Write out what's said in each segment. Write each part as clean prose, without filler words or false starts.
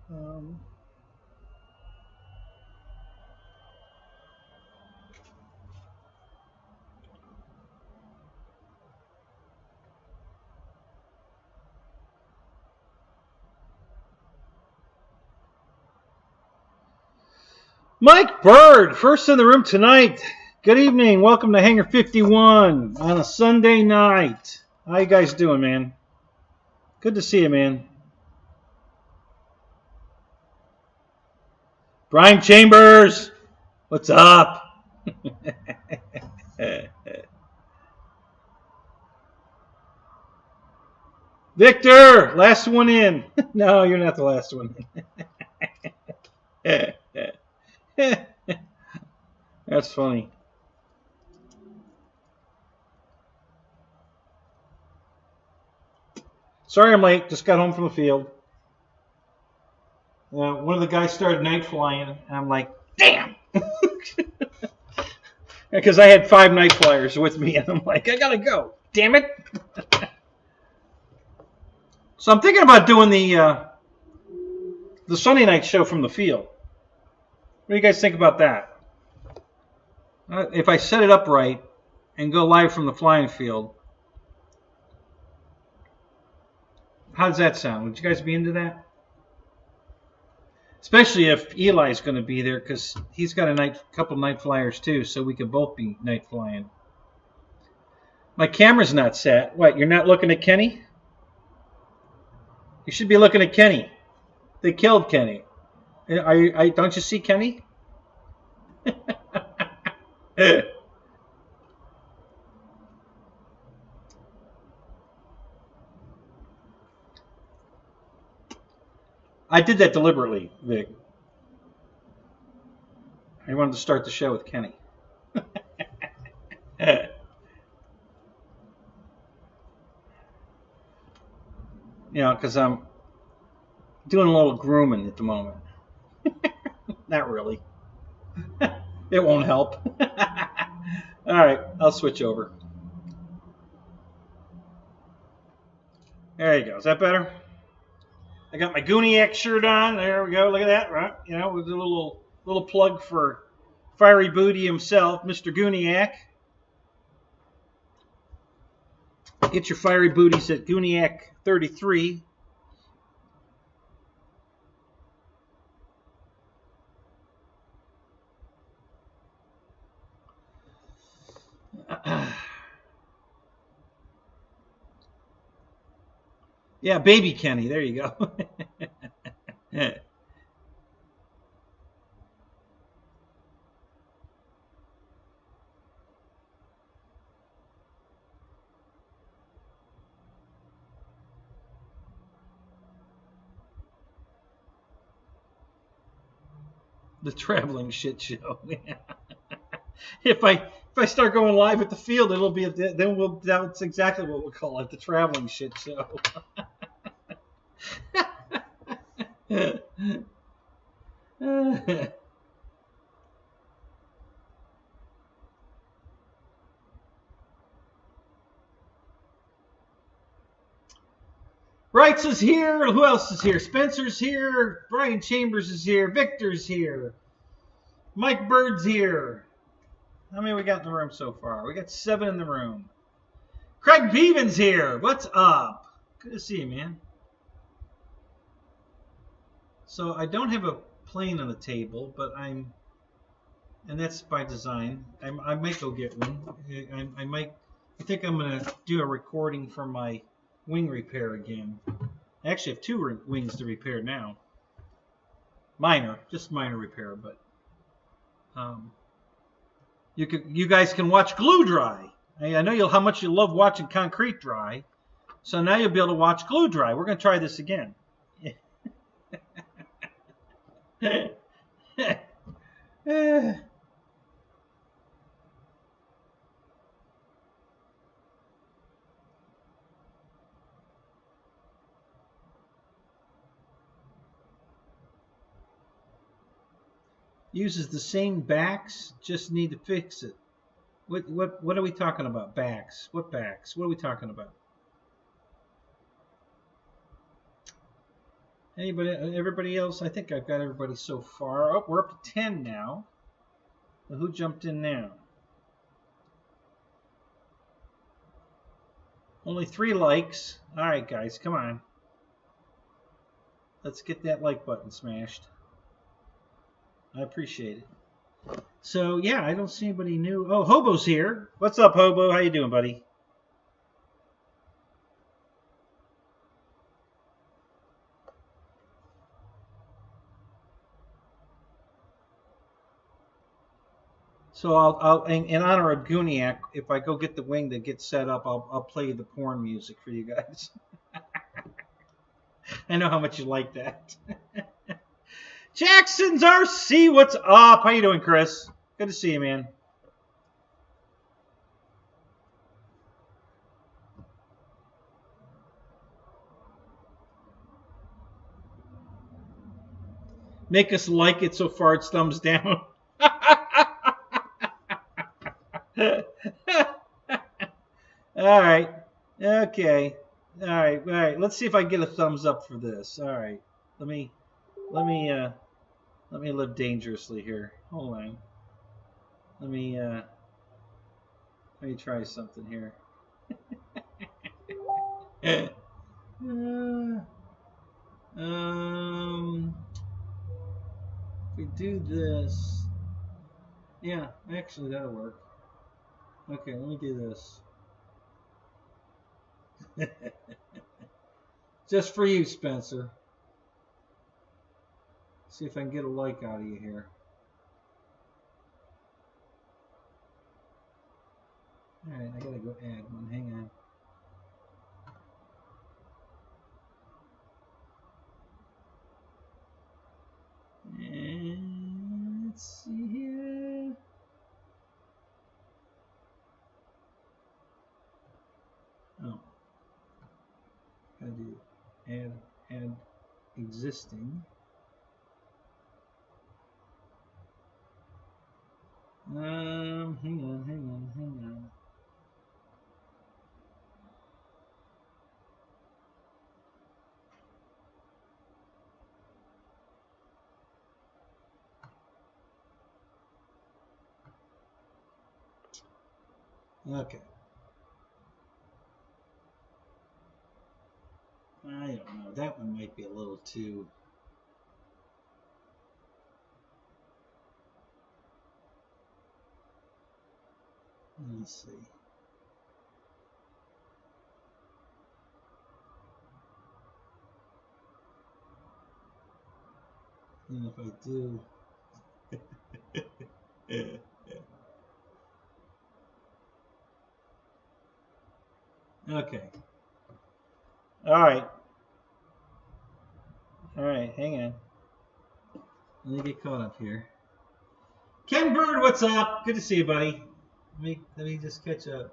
Mike Bird, first in the room tonight. Good evening. Welcome to Hangar 51 on a Sunday night. How you guys doing, man? Good to see you, man. Brian Chambers, what's up? Victor, last one in. No, you're not the last one in. That's funny. Sorry I'm late. Just got home from the field. One of the guys started night flying, and I'm like, damn! Because I had 5 night flyers with me, and I'm like, I gotta go. Damn it! So I'm thinking about doing the Sunday night show from the field. What do you guys think about that? If I set it up right and go live from the flying field, how does that sound? Would you guys be into that? Especially if Eli's going to be there, because he's got a couple night flyers too, so we could both be night flying. My camera's not set. What, you're not looking at Kenny? You should be looking at Kenny. They killed Kenny. Don't you see Kenny? I did that deliberately, Vic. I wanted to start the show with Kenny. You know, because I'm doing a little grooming at the moment. Not really. It won't help. All right, I'll switch over. There you go. Is that better? I got my Gooniac shirt on. There we go. Look at that, right? You know, with a little plug for Fiery Booty himself, Mr. Gooniac. Get your fiery booties at GBLynden. Yeah, baby Kenny. There you go. The traveling shit show. If I start going live at the field, it'll be that's exactly what we'll call it, the traveling shit show. Wrights is here. Who else is here? Spencer's here. Brian Chambers is here. Victor's here. Mike Bird's here. How many we got in the room so far? We got 7 in the room. Craig Beevan's here. What's up? Good to see you, man. So I don't have a plane on the table, but and that's by design. I might go get one. I think I'm going to do a recording for my wing repair again. I actually have 2 wings to repair now. Just minor repair, but you guys can watch glue dry. I know how much you love watching concrete dry, so now you'll be able to watch glue dry. We're going to try this again. Uses the same backs, just need to fix it. What are we talking about? Backs? What backs? What are we talking about? Anybody? Everybody else? I think I've got everybody so far. Oh, we're up to 10 now. Well, who jumped in now? Only 3 likes. All right, guys, come on. Let's get that like button smashed. I appreciate it. So, yeah, I don't see anybody new. Oh, Hobo's here. What's up, Hobo? How you doing, buddy? So I'll in honor of Gooniac, if I go get the wing that gets set up, I'll play the porn music for you guys. I know how much you like that. Jackson's RC, what's up? How you doing, Chris? Good to see you, man. Make us like it so far it's thumbs down. All right. Okay. All right. All right. Let's see if I can get a thumbs up for this. All right. Let me live dangerously here. Hold on. Let me try something here. If we do this, yeah, actually that'll work. Okay, let me do this. Just for you, Spencer. See if I can get a like out of you here. Alright, I gotta go add one. Hang on. And let's see here. Oh. Gotta do add existing. Hang on. Okay. I don't know. That one might be a little too. Let's see. And if I do. Okay. All right. All right. Hang on. Let me get caught up here. Ken Bird, what's up? Good to see you, buddy. Let me just catch up.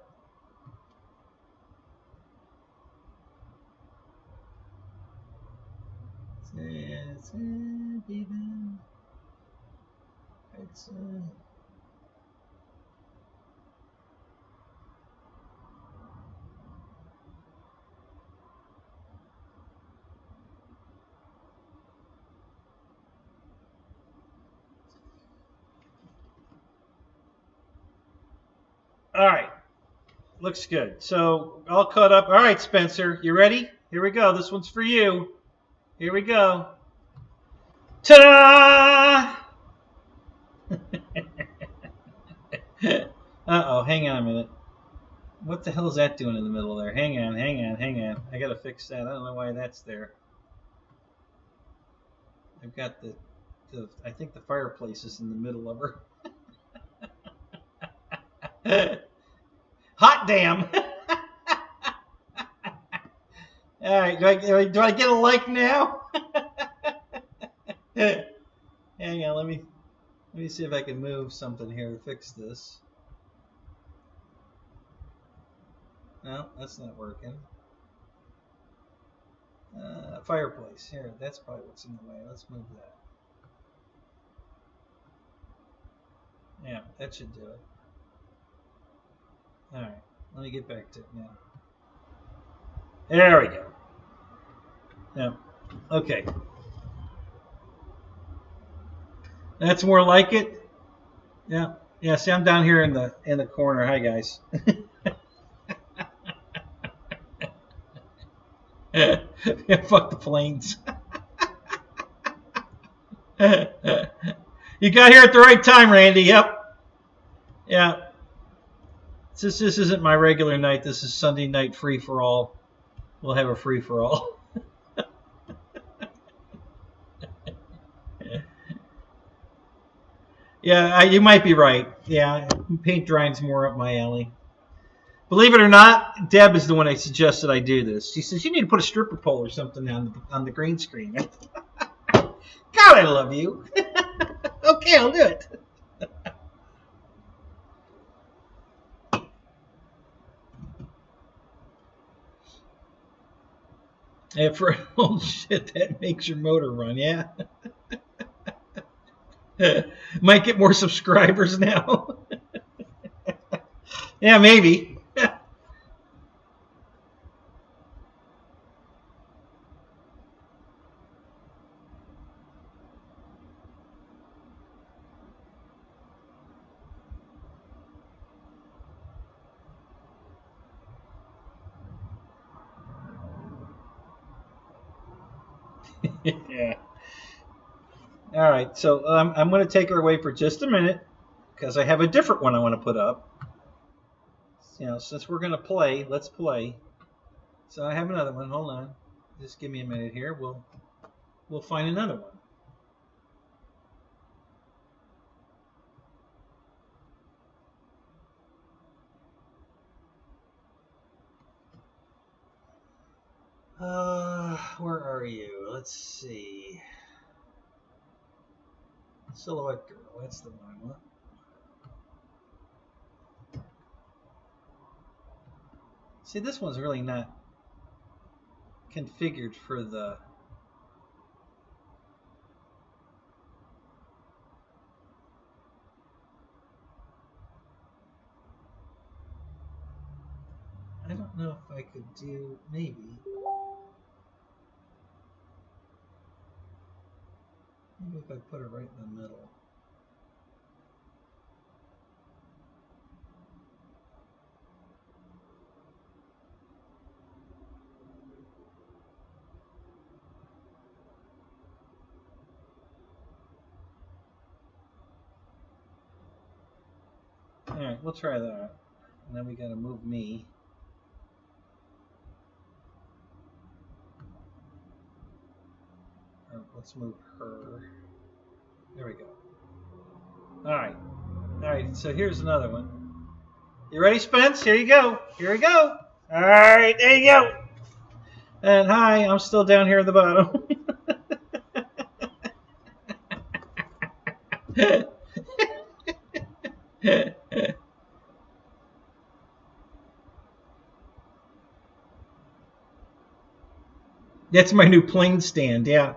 All right. Looks good. So all caught up. All right, Spencer, you ready? Here we go. This one's for you. Here we go. Ta-da! Uh-oh, hang on a minute. What the hell is that doing in the middle there? Hang on. I gotta fix that. I don't know why that's there. I've got I think the fireplace is in the middle of her. Hot damn! All right, do I get a like now? Hang on, let me see if I can move something here to fix this. No, that's not working. Fireplace here. That's probably what's in the way. Let's move that. Yeah, that should do it. All right, let me get back to it now. There we go. Yeah. Okay. That's more like it. Yeah. Yeah. See, I'm down here in the corner. Hi, guys. Yeah, fuck the planes. You got here at the right time, Randy. Yep. Yeah. This isn't my regular night. This is Sunday night free for all. We'll have a free for all. Yeah, you might be right. Yeah, paint drying's more up my alley. Believe it or not, Deb is the one that suggested I do this. She says, you need to put a stripper pole or something on the green screen. God, I love you. Okay, I'll do it. Yeah, for old shit, that makes your motor run, yeah. Might get more subscribers now. Yeah, maybe. Yeah. All right, so I'm going to take her away for just a minute because I have a different one I want to put up. You know, since we're going to play, let's play. So I have another one. Hold on, just give me a minute here. We'll find another one. Where are you? Let's see. Silhouette Girl. That's the one I want. See, this one's really not configured for the. I don't know if I could do, maybe. Maybe if I put it right in the middle. Alright, we'll try that. And then we gotta move me. Or let's move her. There we go. Alright. Alright, so here's another one. You ready, Spence? Here you go. Here we go. Alright, there you go. And hi, I'm still down here at the bottom. That's my new plane stand, yeah.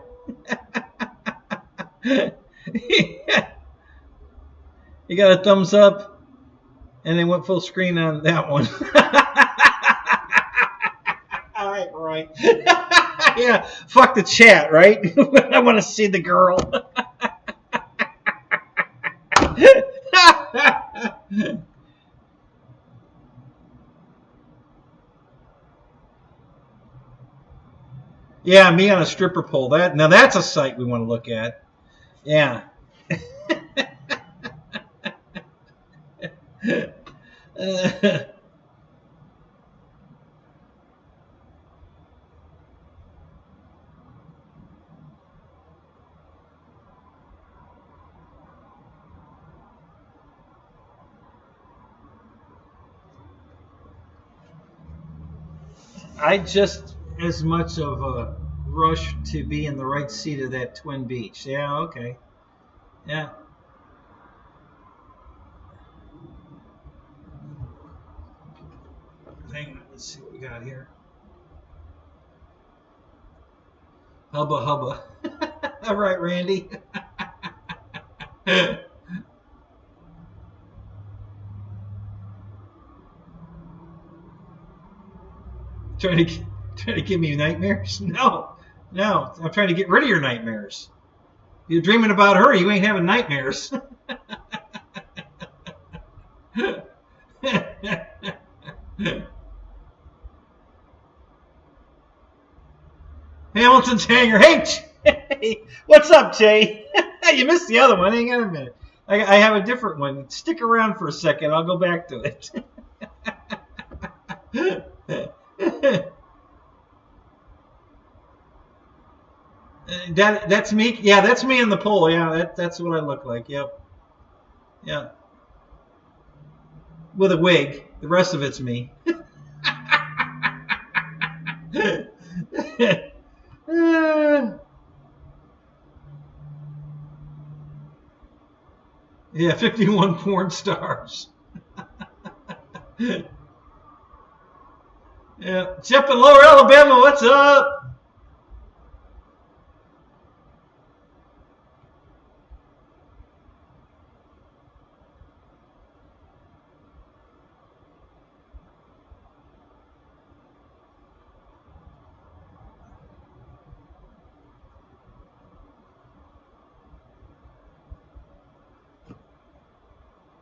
You got a thumbs up, and they went full screen on that one. All right, right. Yeah, fuck the chat, right? I want to see the girl. Yeah, me on a stripper pole. Now that's a site we want to look at. Yeah. I just as much of a rush to be in the right seat of that twin beach. Yeah, okay. Yeah. Hang on, let's see what we got here. Hubba hubba. All right, Randy. Trying to give me nightmares? No, I'm trying to get rid of your nightmares. You're dreaming about her, you ain't having nightmares. Hamilton's Hangar. Hey, what's up, Jay? You missed the other one. Hang on a minute. I have a different one. Stick around for a second. I'll go back to it. That's me. Yeah, that's me in the poll. Yeah, that's what I look like. Yep. Yeah. With a wig. The rest of it's me. Yeah, 51 porn stars. Yeah, Jeff in Lower Alabama, what's up?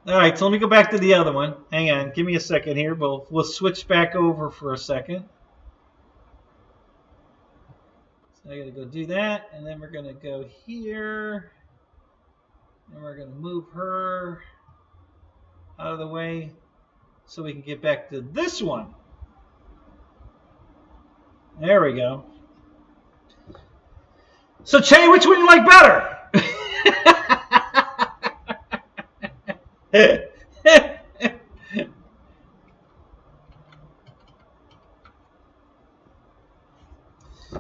All right, so let me go back to the other one. Hang on, give me a second here. We'll switch back over for a second. So I got to go do that, and then we're going to go here, and we're going to move her out of the way so we can get back to this one. There we go. So, Che, which one you like better?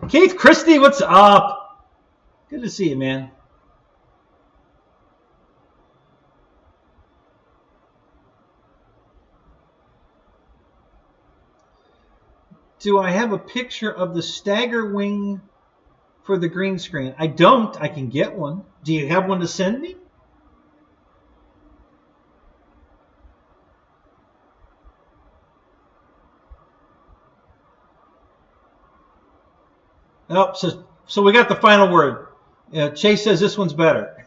Keith Christie, what's up? Good to see you, man. Do I have a picture of the stagger wing for the green screen? I don't. I can get one. Do you have one to send me? Oh, so we got the final word. Chase says this one's better.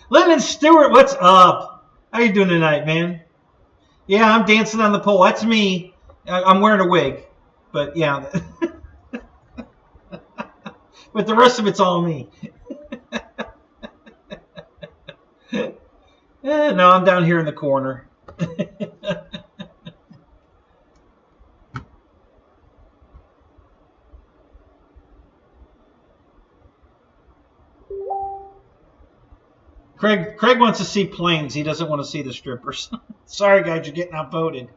Lyndon Stewart, what's up? How you doing tonight, man? Yeah, I'm dancing on the pole. That's me. I'm wearing a wig, but yeah. But the rest of it's all me. No, I'm down here in the corner. Craig wants to see planes. He doesn't want to see the strippers. Sorry, guys, you're getting outvoted.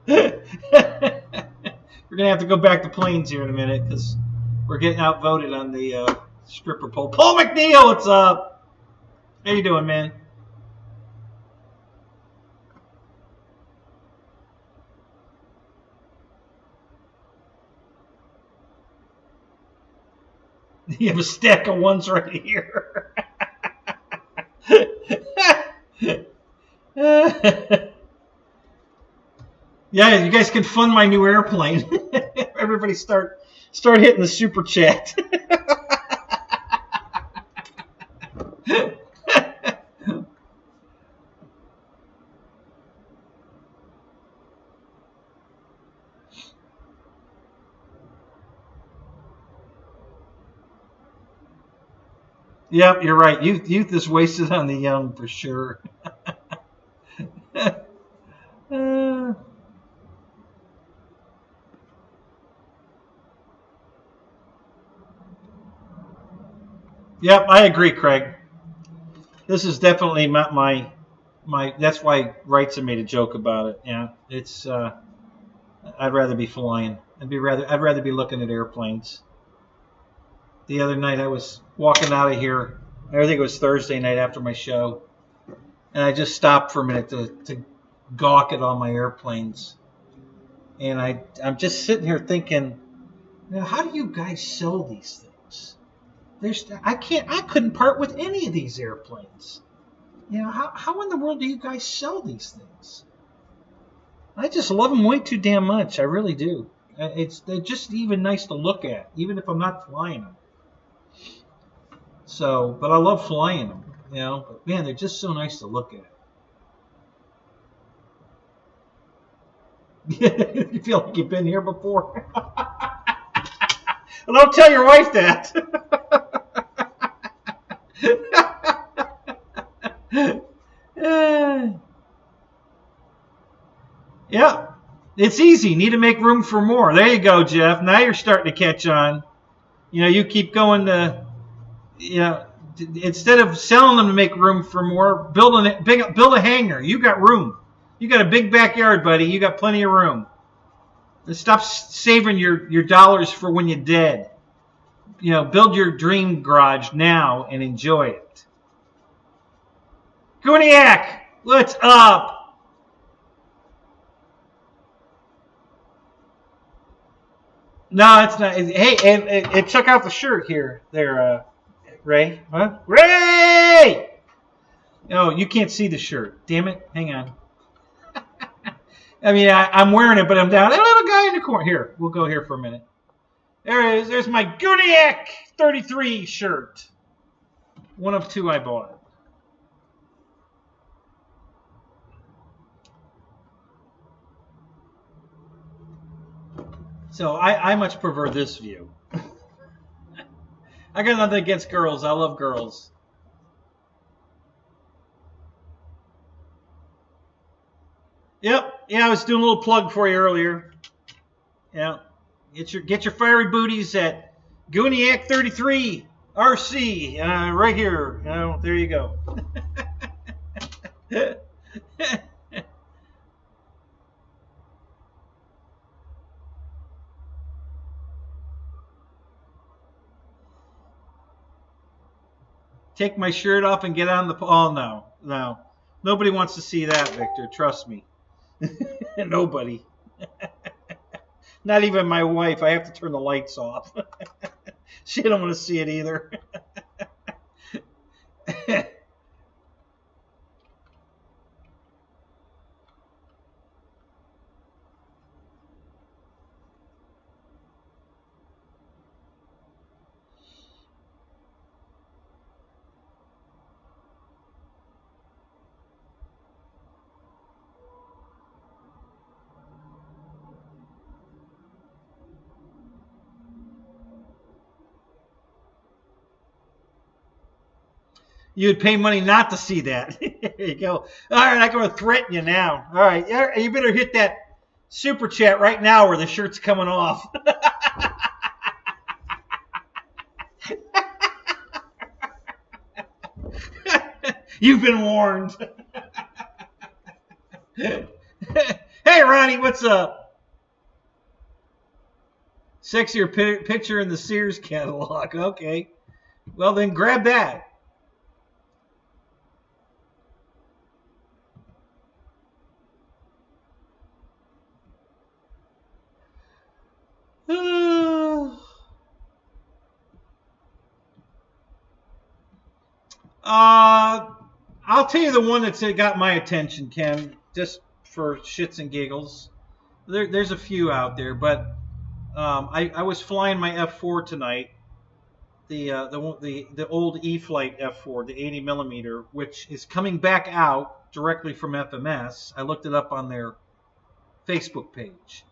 We're going to have to go back to planes here in a minute because we're getting outvoted on the stripper poll. Paul McNeil, what's up? How you doing, man? You have a stack of ones right here. Yeah, you guys can fund my new airplane. Everybody start hitting the super chat. Yep, you're right. Youth is wasted on the young for sure. Yep, I agree, Craig. This is definitely not my. That's why Wrights made a joke about it. Yeah, it's. I'd rather be flying. I'd rather be looking at airplanes. The other night I was walking out of here. I think it was Thursday night after my show, and I just stopped for a minute to gawk at all my airplanes. And I'm just sitting here thinking, how do you guys sell these things? I couldn't part with any of these airplanes. How in the world do you guys sell these things? I just love them way too damn much. I really do. They're just even nice to look at, even if I'm not flying them. So, but I love flying them, you know. But man, they're just so nice to look at. You feel like you've been here before? Well, don't tell your wife that. Yeah, it's easy. Need to make room for more. There you go, Jeff. Now you're starting to catch on. You know, you keep going to, you know, instead of selling them to make room for more, build a hangar. You got room. You got a big backyard, buddy. You got plenty of room. Stop saving your dollars for when you're dead. You know, build your dream garage now and enjoy it. Gooniac, what's up? No, it's not. Hey, and it took out the shirt here, there, Ray. Huh? Ray! Oh, you can't see the shirt. Damn it. Hang on. I mean, I'm wearing it, but I'm down. A little guy in the corner. Here, we'll go here for a minute. There it is. There's my GBLynden shirt. One of two I bought. So I much prefer this view. I got nothing against girls. I love girls. Yep. Yeah, I was doing a little plug for you earlier. Yeah. Get your fiery booties at Gooniac33 RC right here. You know, there you go. Take my shirt off and get on the... Oh, no. Nobody wants to see that, Victor. Trust me. Nobody. Not even my wife. I have to turn the lights off. She don't want to see it either. You would pay money not to see that. There you go. All right, I'm going to threaten you now. All right, you better hit that super chat right now or the shirt's coming off. You've been warned. Hey, Ronnie, what's up? Sexier picture in the Sears catalog. Okay. Well, then grab that. I'll tell you the one that's got my attention, Ken, just for shits and giggles. There's a few out there, but I was flying my F4 tonight, the old E-Flight F4, the 80 millimeter, which is coming back out directly from FMS. I looked it up on their Facebook page.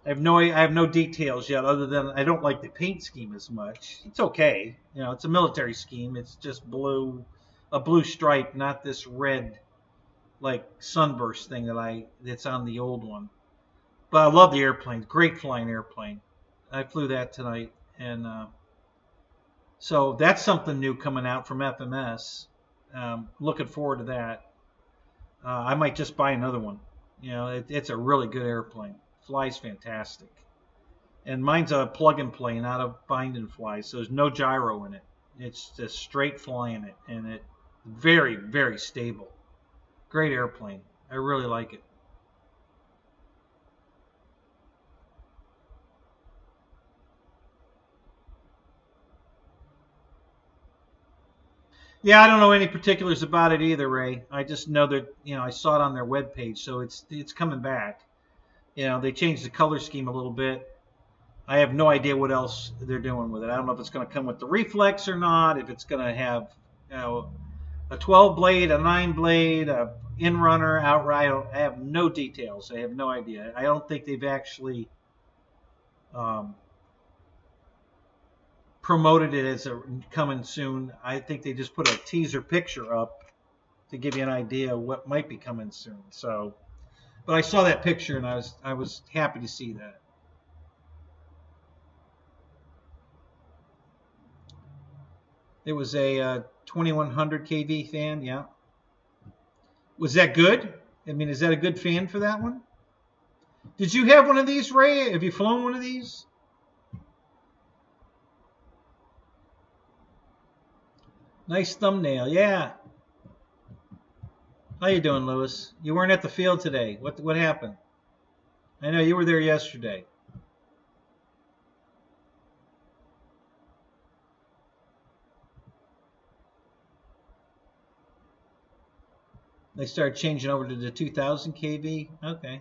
I have no details yet, other than I don't like the paint scheme as much. It's okay, you know, it's a military scheme. It's just a blue stripe, not this red, like sunburst thing that's on the old one. But I love the airplane. Great flying airplane. I flew that tonight, and so that's something new coming out from FMS. Looking forward to that. I might just buy another one. You know, it's a really good airplane. Flies fantastic. And mine's a plug and play, not a bind and fly, so there's no gyro in it. It's just straight flying it, and it very, very stable. Great airplane. I really like it. Yeah, I don't know any particulars about it either, Ray. I just know that, you know, I saw it on their webpage, so it's coming back. You know, they changed the color scheme a little bit. I have no idea what else they're doing with it. I don't know if it's going to come with the reflex or not, if it's going to have, you know, a 12 blade, a 9 blade, a in-runner, outright. I have no details. I have no idea. I don't think they've actually promoted it as a coming soon. I think they just put a teaser picture up to give you an idea of what might be coming soon. So, but I saw that picture and I was happy to see that. It was a 2100 kV fan, yeah. Was that good? I mean, is that a good fan for that one? Did you have one of these, Ray? Have you flown one of these? Nice thumbnail, yeah. How you doing, Lewis? You weren't at the field today. What happened? I know you were there yesterday. They started changing over to the 2000 kV. Okay.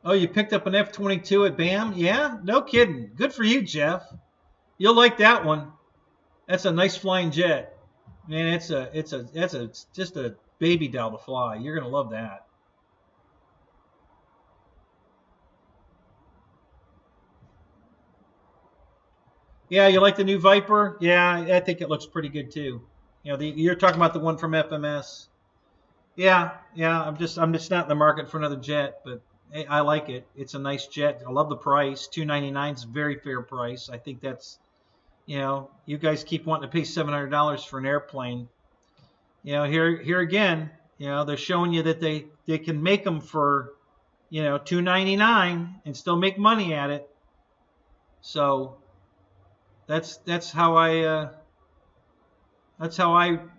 Oh, you picked up an F-22 at BAM? Yeah? No kidding. Good for you, Jeff. You'll like that one. That's a nice flying jet. Man, it's just a baby doll to fly. You're going to love that. Yeah, you like the new Viper? Yeah, I think it looks pretty good too. You know, you're talking about the one from FMS. Yeah, I'm just not in the market for another jet, but hey, I like it. It's a nice jet. I love the price. $299 is a very fair price. I think that's, you know, you guys keep wanting to pay $700 for an airplane. You know, here again, you know, they're showing you that they can make them for, you know, $299 and still make money at it. So that's how I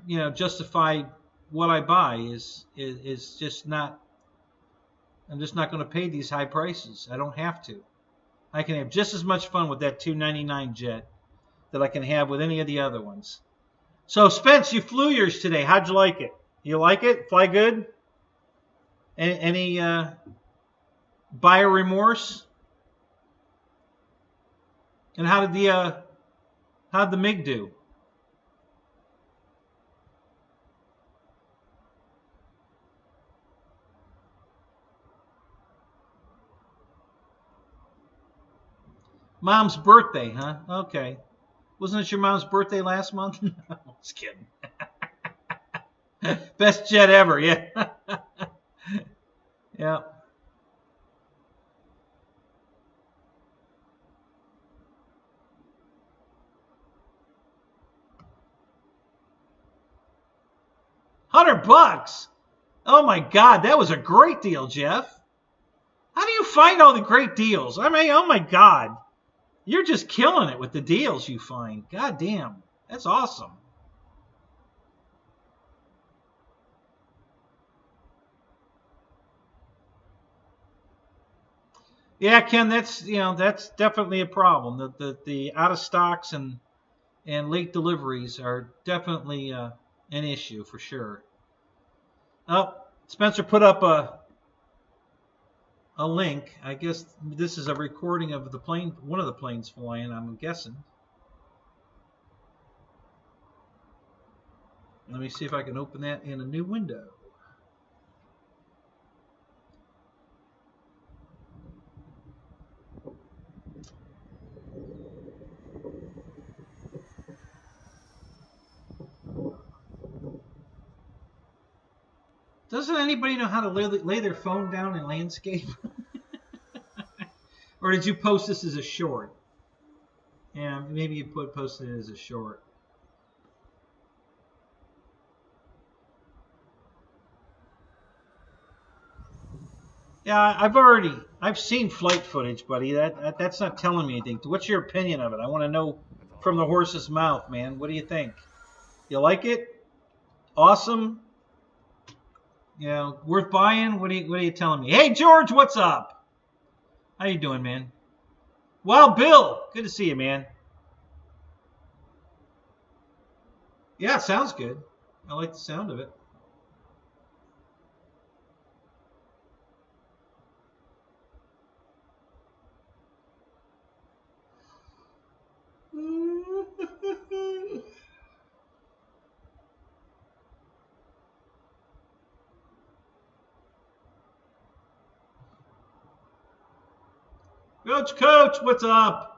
you know, justify what I buy is just not. I'm just not going to pay these high prices. I don't have to. I can have just as much fun with that $299 jet that I can have with any of the other ones. So Spence, you flew yours today. How'd you like it? You like it? Fly good? Any buyer remorse? And how'd the MiG do? Mom's birthday, huh? Okay. Wasn't it your mom's birthday last month? No, just kidding. Best jet ever, yeah. Yeah. $100. Oh my God, that was a great deal, Jeff. How do you find all the great deals? I mean, oh my God. You're just killing it with the deals you find. God damn. That's awesome. Yeah, Ken, that's definitely a problem. The out of stocks and late deliveries are definitely an issue for sure. Oh, Spencer put up a link. I guess this is a recording of the plane, one of the planes flying, I'm guessing. Let me see if I can open that in a new window. Doesn't anybody know how to lay their phone down in landscape? Or did you post this as a short? Yeah, maybe you posted it as a short. Yeah, I've seen flight footage, buddy. That's not telling me anything. What's your opinion of it? I want to know from the horse's mouth, man. What do you think? You like it? Awesome? You know, worth buying? What are you telling me? Hey, George, what's up? How you doing, man? Well, Bill, good to see you, man. Yeah, it sounds good. I like the sound of it. Coach, what's up?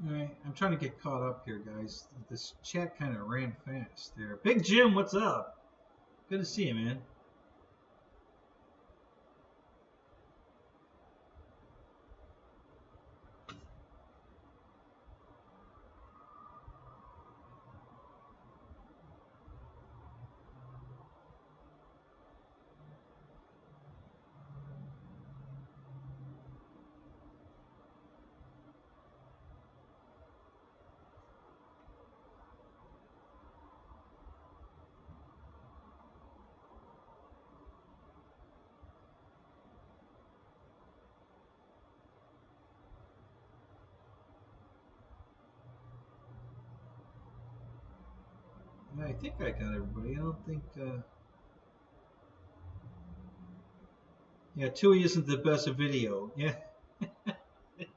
All right, I'm trying to get caught up here, guys. This chat kind of ran fast there. Big Jim, what's up? Good to see you, man. I think I got everybody. I don't think. Yeah, Tui isn't the best at video. Yeah,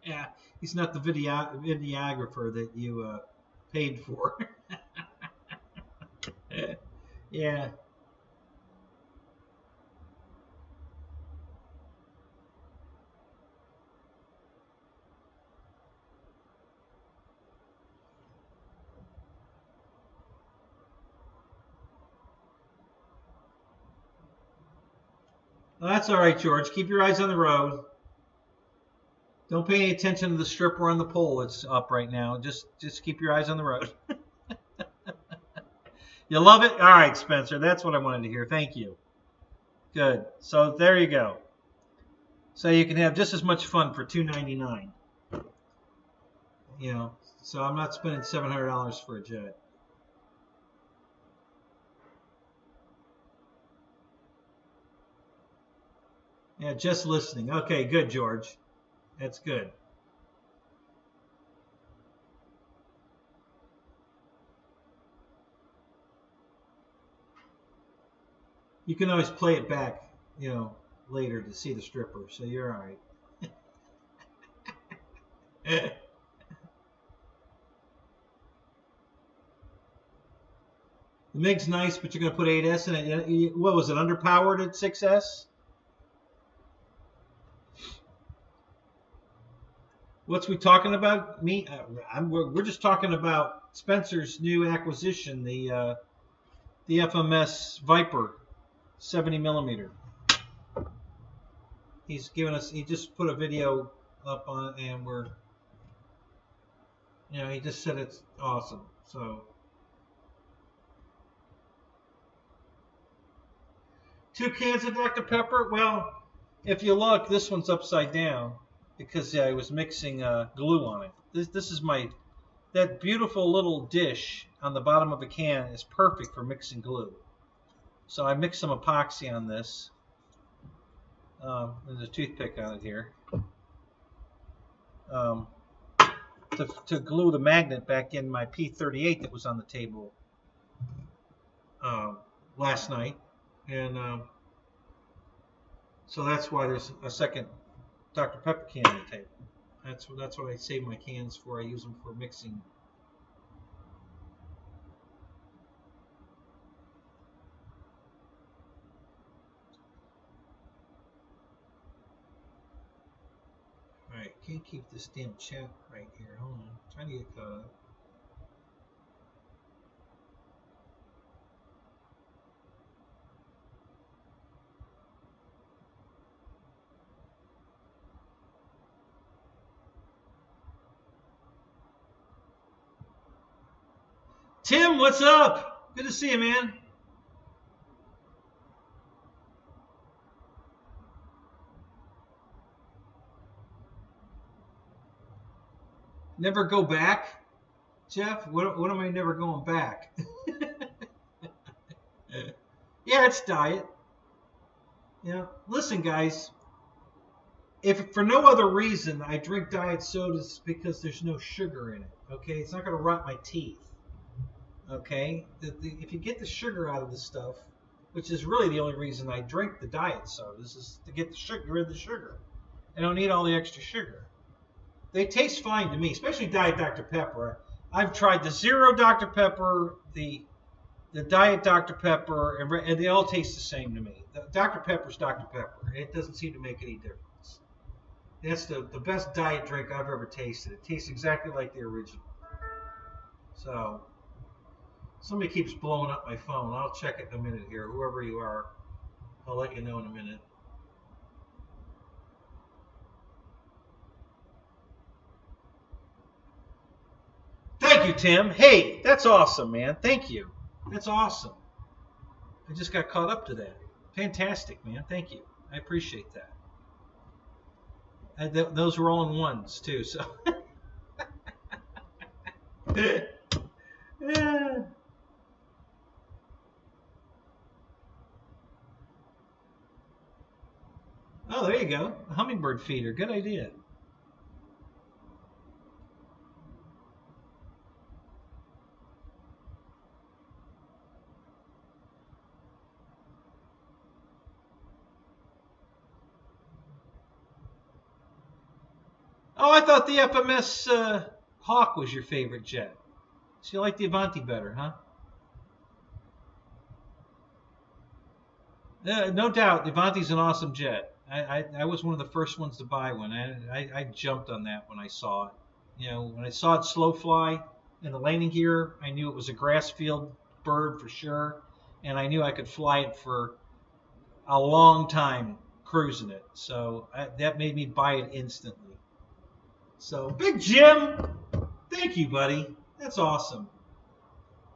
yeah, he's not the videographer that you paid for. Yeah. Well, that's all right, George. Keep your eyes on the road. Don't pay any attention to the stripper on the pole that's up right now. Just keep your eyes on the road. You love it? All right, Spencer. That's what I wanted to hear. Thank you. Good. So there you go. So you can have just as much fun for $299. You know, so I'm not spending $700 for a jet. Yeah, just listening. Okay, good, George. That's good. You can always play it back, later to see the stripper, so you're all right. The MiG's nice, but you're going to put 8S in it. What was it, underpowered at 6S? What's we talking about? We're just talking about Spencer's new acquisition, the FMS Viper 70 millimeter. He's given us. He just put a video up on it, and he just said it's awesome. So 2 cans of Dr. Pepper. Well, if you look, this one's upside down because I was mixing glue on it. This is that beautiful little dish on the bottom of a can is perfect for mixing glue. So I mixed some epoxy on this. There's a toothpick on it here. To glue the magnet back in my P38 that was on the table last night. And so that's why there's a second Dr. Pepper can on the table. That's what I save my cans for. I use them for mixing. Alright, can't keep this damn chat right here. Hold on. I'm trying to get caught up. Tim, what's up? Good to see you, man. Never go back? Jeff, what am I never going back? Yeah, it's diet. Yeah, listen, guys. If for no other reason I drink diet sodas, because there's no sugar in it. Okay, it's not going to rot my teeth. Okay, if you get the sugar out of the stuff, which is really the only reason I drink the diet sodas, is to get the sugar, rid of the sugar. I don't need all the extra sugar. They taste fine to me, especially Diet Dr. Pepper. I've tried the Zero Dr. Pepper, the Diet Dr. Pepper, and they all taste the same to me. The Dr. Pepper's Dr. Pepper. It doesn't seem to make any difference. That's the best diet drink I've ever tasted. It tastes exactly like the original. So, somebody keeps blowing up my phone. I'll check it in a minute here. Whoever you are, I'll let you know in a minute. Thank you, Tim. Hey, that's awesome, man. Thank you. That's awesome. I just got caught up to that. Fantastic, man. Thank you. I appreciate that. Those were all in ones, too. So. Yeah. Oh, there you go. A hummingbird feeder. Good idea. Oh, I thought the FMS Hawk was your favorite jet. So you like the Avanti better, huh? No doubt, the Avanti's an awesome jet. I was one of the first ones to buy one. I jumped on that when I saw it. You know, when I saw it slow fly in the landing gear, I knew it was a grass field bird for sure, and I knew I could fly it for a long time cruising it. So that made me buy it instantly. So, Big Jim, thank you, buddy. That's awesome.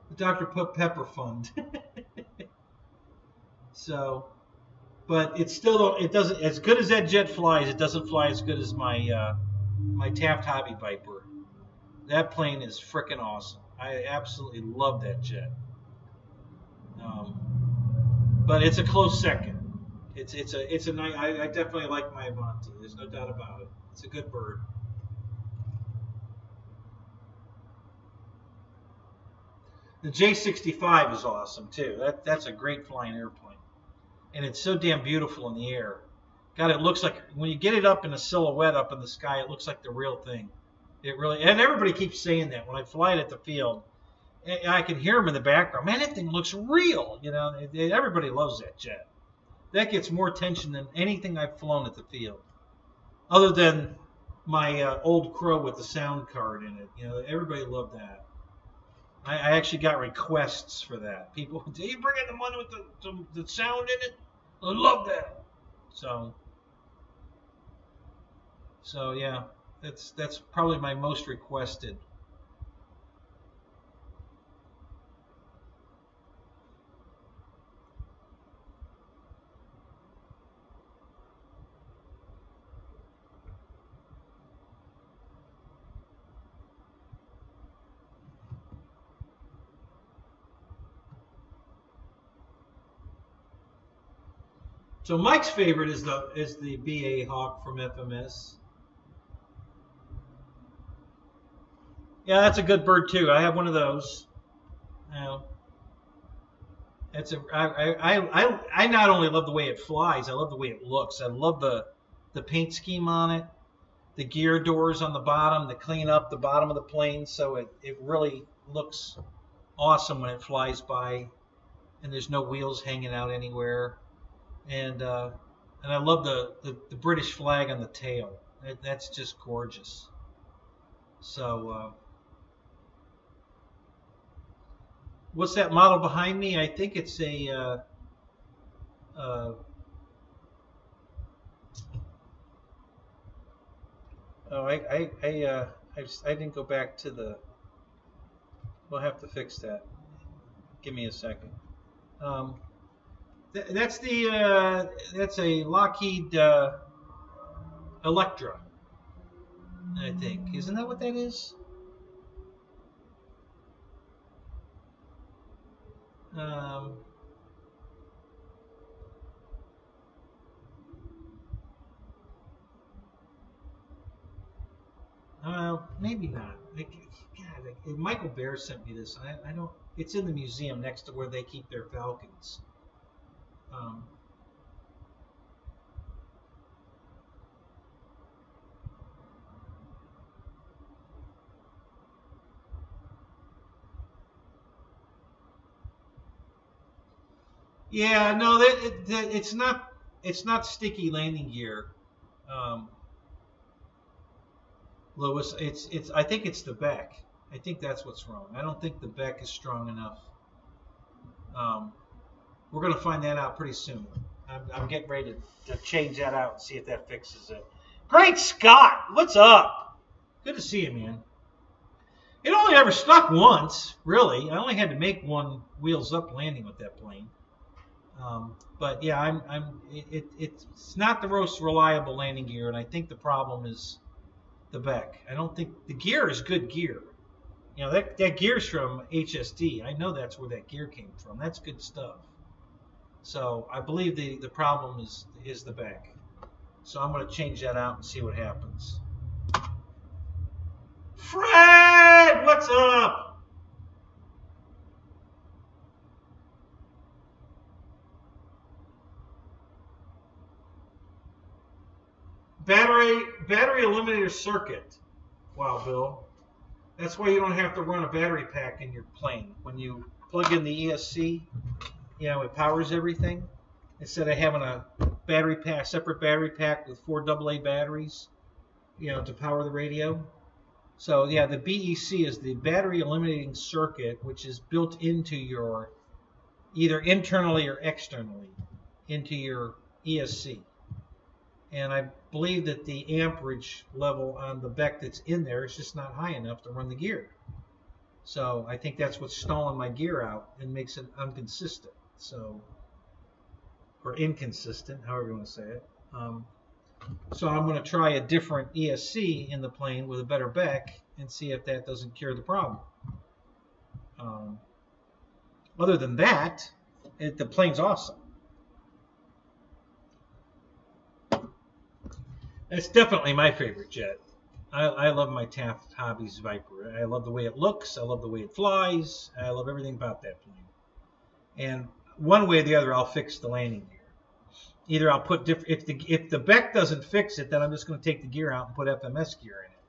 The Dr. Pepper Fund. So, but it still doesn't, as good as that jet flies, it doesn't fly as good as my my Taft Hobby Viper. That plane is freaking awesome. I absolutely love that jet. But it's a close second. It's a nice. I definitely like my Avanti. There's no doubt about it. It's a good bird. The J65 is awesome too. That's a great flying airplane, and it's so damn beautiful in the air. God, it looks like when you get it up in a silhouette up in the sky, it looks like the real thing. It really, and everybody keeps saying that when I fly it at the field. I can hear them in the background. Man, that thing looks real. You know, everybody loves that jet. That gets more attention than anything I've flown at the field, other than my old Crow with the sound card in it. You know, everybody loved that. I actually got requests for that. People, do you bring in the one with the sound in it? I love that. So yeah, that's probably my most requested. So Mike's favorite is the BA Hawk from FMS. Yeah, that's a good bird too. I have one of those. It's I not only love the way it flies, I love the way it looks. I love the paint scheme on it, the gear doors on the bottom, the clean up the bottom of the plane, so it really looks awesome when it flies by, and there's no wheels hanging out anywhere. And I love the British flag on the tail. That's just gorgeous. So what's that model behind me? I think it's a I didn't go back to the. We'll have to fix that. Give me a second. That's a Lockheed Electra, I think. Isn't that what that is? Maybe not. God, Michael Bear sent me this. I don't. It's in the museum next to where they keep their Falcons. Yeah, no, it's not. It's not sticky landing gear, Lewis. It's. I think it's the back. I think that's what's wrong. I don't think the back is strong enough. We're gonna find that out pretty soon. I'm getting ready to change that out and see if that fixes it. Great Scott, what's up? Good to see you, man. It only ever stuck once, really. I only had to make one wheels up landing with that plane. But yeah, it's not the most reliable landing gear, and I think the problem is the back. I don't think the gear is good gear. You know, that gear's from HSD. I know that's where that gear came from. That's good stuff. So I believe the problem is the back. So I'm going to change that out and see what happens. Fred, what's up? Battery eliminator circuit. Wow, Bill. That's why you don't have to run a battery pack in your plane. When you plug in the ESC, you know, it powers everything. Instead of having a battery pack, separate battery pack with 4 AA batteries, you know, to power the radio. So yeah, the BEC is the battery eliminating circuit, which is built into your, either internally or externally, into your ESC. And I believe that the amperage level on the BEC that's in there is just not high enough to run the gear. So I think that's what's stalling my gear out and makes it inconsistent. So, or inconsistent, however you want to say it. So I'm going to try a different ESC in the plane with a better BEC and see if that doesn't cure the problem. Other than that, the plane's awesome. It's definitely my favorite jet. I love my Taft Hobbies Viper. I love the way it looks. I love the way it flies. I love everything about that plane. And one way or the other, I'll fix the landing gear. Either I'll put if the BEC doesn't fix it, then I'm just going to take the gear out and put FMS gear in it.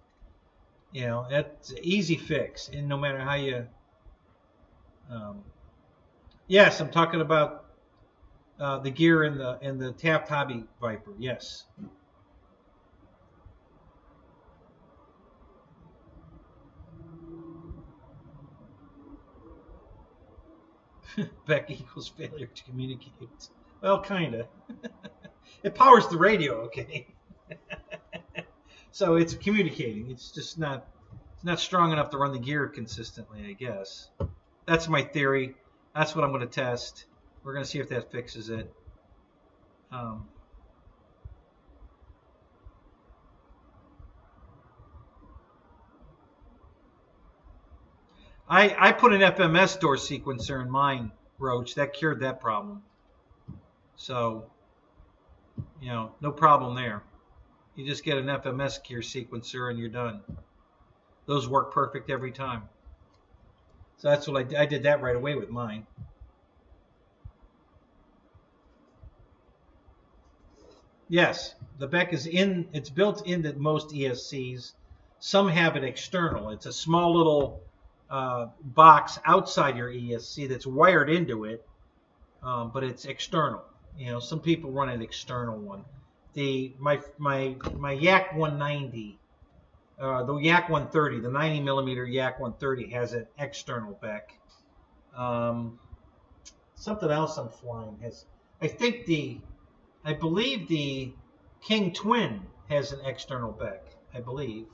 You know, that's an easy fix. And no matter how you, yes, I'm talking about the gear in the Taft Hobby Viper. Yes. BEC equals failure to communicate. Well, kind of. It powers the radio, okay? So it's communicating. It's just not strong enough to run the gear consistently, I guess. That's my theory. That's what I'm going to test. We're going to see if that fixes it. I put an FMS door sequencer in mine, Roach. That cured that problem. So You know, no problem there. You just get an FMS gear sequencer and you're done. Those work perfect every time. So that's what I did that right away with mine. Yes, the BEC is in. It's built into most ESCs. Some have it external. It's a small little box outside your ESC that's wired into it, but it's external. You know, some people run an external one. My Yak 190, the Yak 130, the 90 millimeter Yak 130 has an external BEC. Something else I'm flying has. I believe the King Twin has an external BEC. I believe.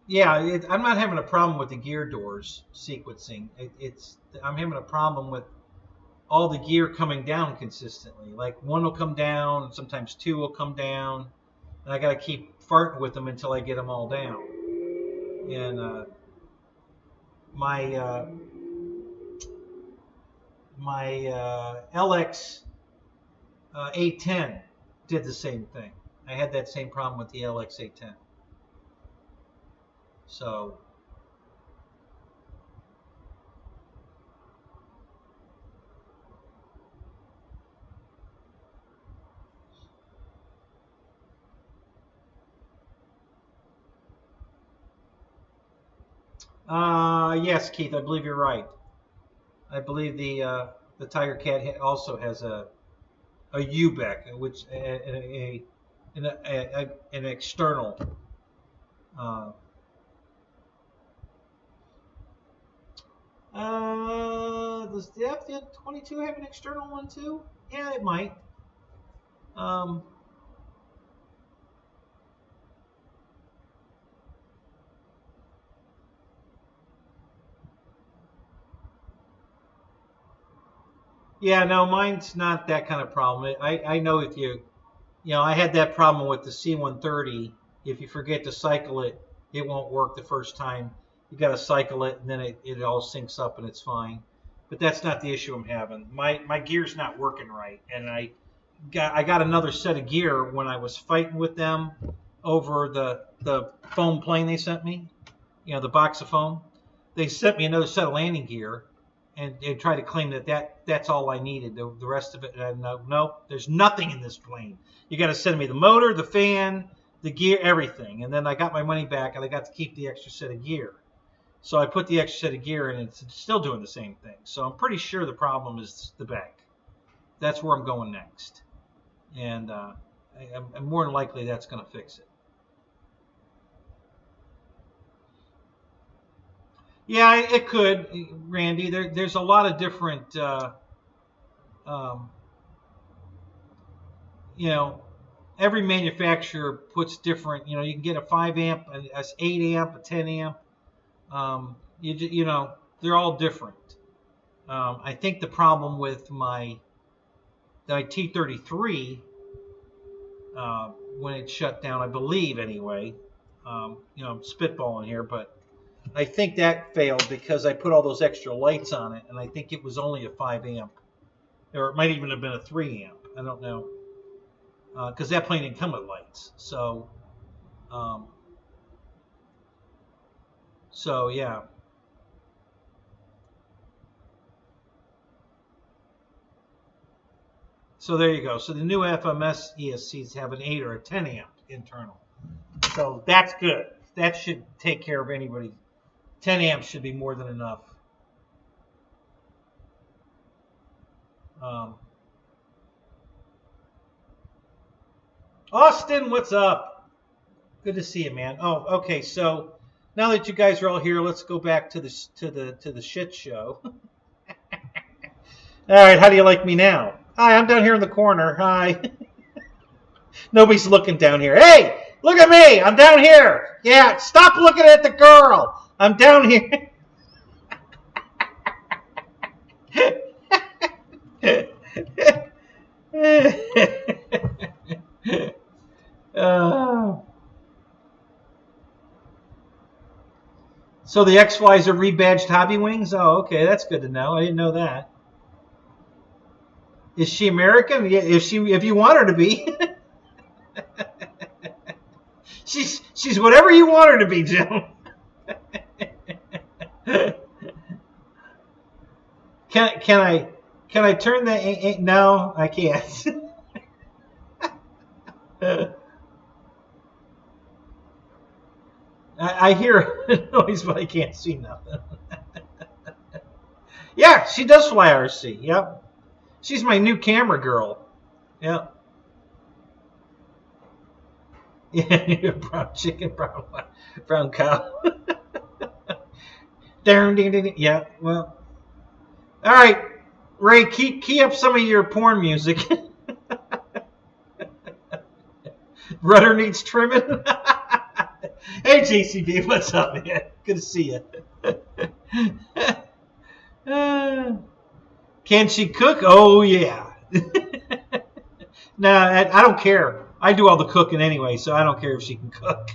Yeah, I'm not having a problem with the gear doors sequencing. I'm having a problem with all the gear coming down consistently. Like one will come down, sometimes two will come down, and I got to keep farting with them until I get them all down. And my LX 810 did the same thing. I had that same problem with the LX 810. So yes, Keith, I believe you're right. I believe the Tiger Cat also has a UBEC, which an external. Does the F-22 have an external one too? Yeah, it might. Yeah, no, mine's not that kind of problem. I know if you know, I had that problem with the C-130. If you forget to cycle it, it won't work the first time. You got to cycle it, and then it all syncs up and it's fine. But that's not the issue I'm having. My gear's not working right, and I got another set of gear when I was fighting with them over the foam plane they sent me. You know, the box of foam. They sent me another set of landing gear, and they tried to claim that's all I needed. The rest of it, no, there's nothing in this plane. You got to send me the motor, the fan, the gear, everything. And then I got my money back, and I got to keep the extra set of gear. So I put the extra set of gear in, and it's still doing the same thing. So I'm pretty sure the problem is the BEC. That's where I'm going next. And I'm more than likely that's going to fix it. Yeah, it could, Randy. There's a lot of different, you know, every manufacturer puts different, you know, you can get a 5 amp, an 8 amp, a 10 amp. You know, they're all different. I think the problem with my T33, when it shut down, I believe anyway, you know, I'm spitballing here, but I think that failed because I put all those extra lights on it, and I think it was only a 5 amp. Or it might even have been a 3 amp. I don't know. Because that plane didn't come with lights. So yeah. So there you go. So the new FMS ESCs have an 8 or a 10 amp internal. So that's good. That should take care of anybody. 10 amps should be more than enough. Austin, what's up? Good to see you, man. Oh, okay. So now that you guys are all here, let's go back to the shit show. All right. How do you like me now? Hi, I'm down here in the corner. Hi. Nobody's looking down here. Hey, look at me. I'm down here. Yeah. Stop looking at the girl. I'm down here. So the X-Flies are rebadged hobby wings? Oh, okay, that's good to know. I didn't know that. Is she American? Yeah, if you want her to be. she's whatever you want her to be, Jim. Can I turn the no, I can't. I hear a noise, but I can't see nothing. Yeah, she does fly RC. Yep. She's my new camera girl. Yep. Yeah, brown chicken, brown cow. Yeah, well. All right, Ray, key up some of your porn music. Rudder needs trimming. Hey, JCB, what's up, man? Good to see you. Can she cook? Oh, yeah. Nah, I don't care. I do all the cooking anyway, so I don't care if she can cook.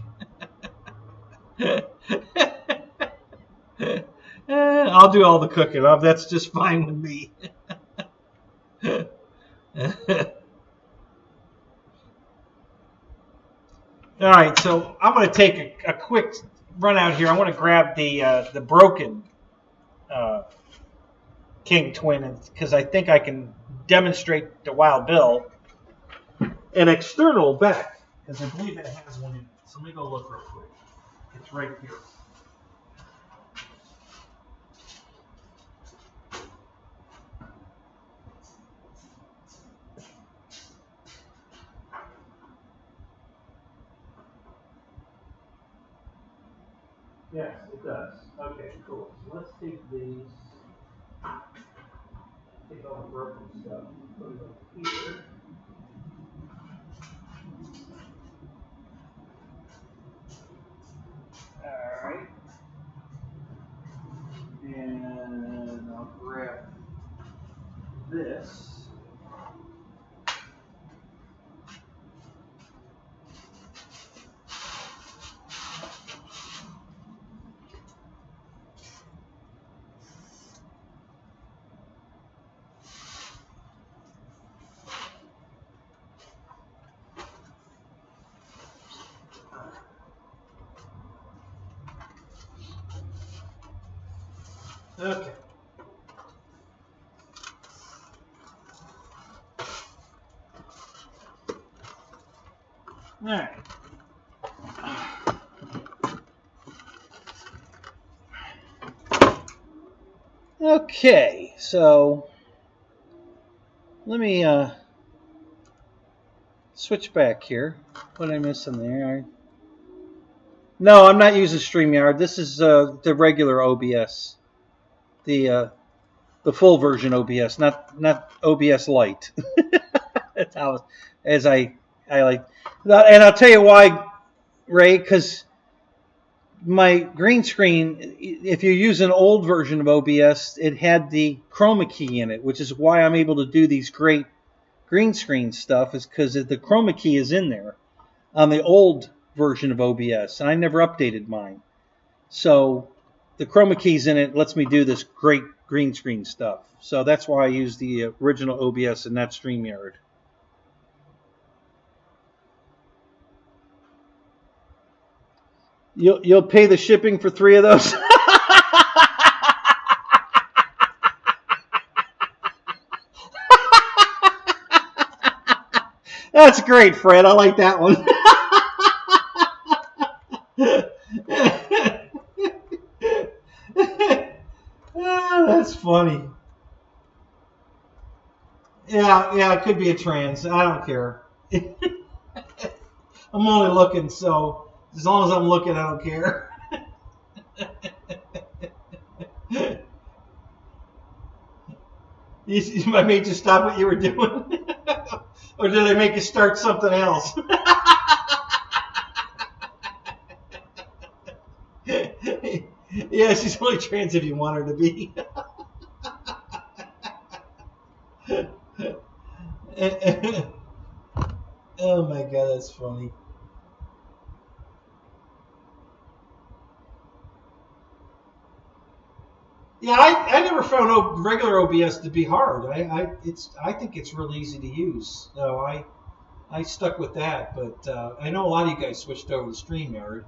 I'll do all the cooking. That's just fine with me. All right, so I'm going to take a quick run out here. I want to grab the broken King Twin because I think I can demonstrate to Wild Bill an external back because I believe it has one in it. So let me go look real quick. It's right here. Yes, it does. Okay, cool. So let's take these, take all the broken stuff, put it over here. All right. And I'll grab this. Okay. All right. Okay, so let me switch back here. What did I miss in there? No, I'm not using StreamYard. This is the regular OBS, the full version OBS, not OBS Lite. That's how, as I like, and I'll tell you why, Ray, because my green screen, if you use an old version of OBS, it had the chroma key in it, which is why I'm able to do these great green screen stuff, is because the chroma key is in there on the old version of OBS, and I never updated mine. So the chroma key's in it, lets me do this great green screen stuff. So that's why I use the original OBS and not StreamYard. You'll pay the shipping for 3 of those? That's great, Fred. I like that one. Oh, that's funny. Yeah, it could be a trans. I don't care. I'm only looking, so as long as I'm looking, I don't care. I made you stop what you were doing? Or did I make you start something else? Yeah, she's only trans if you want her to be. Oh my God, that's funny. Yeah, I never found regular OBS to be hard. I think it's real easy to use. So I stuck with that, but I know a lot of you guys switched over to StreamYard.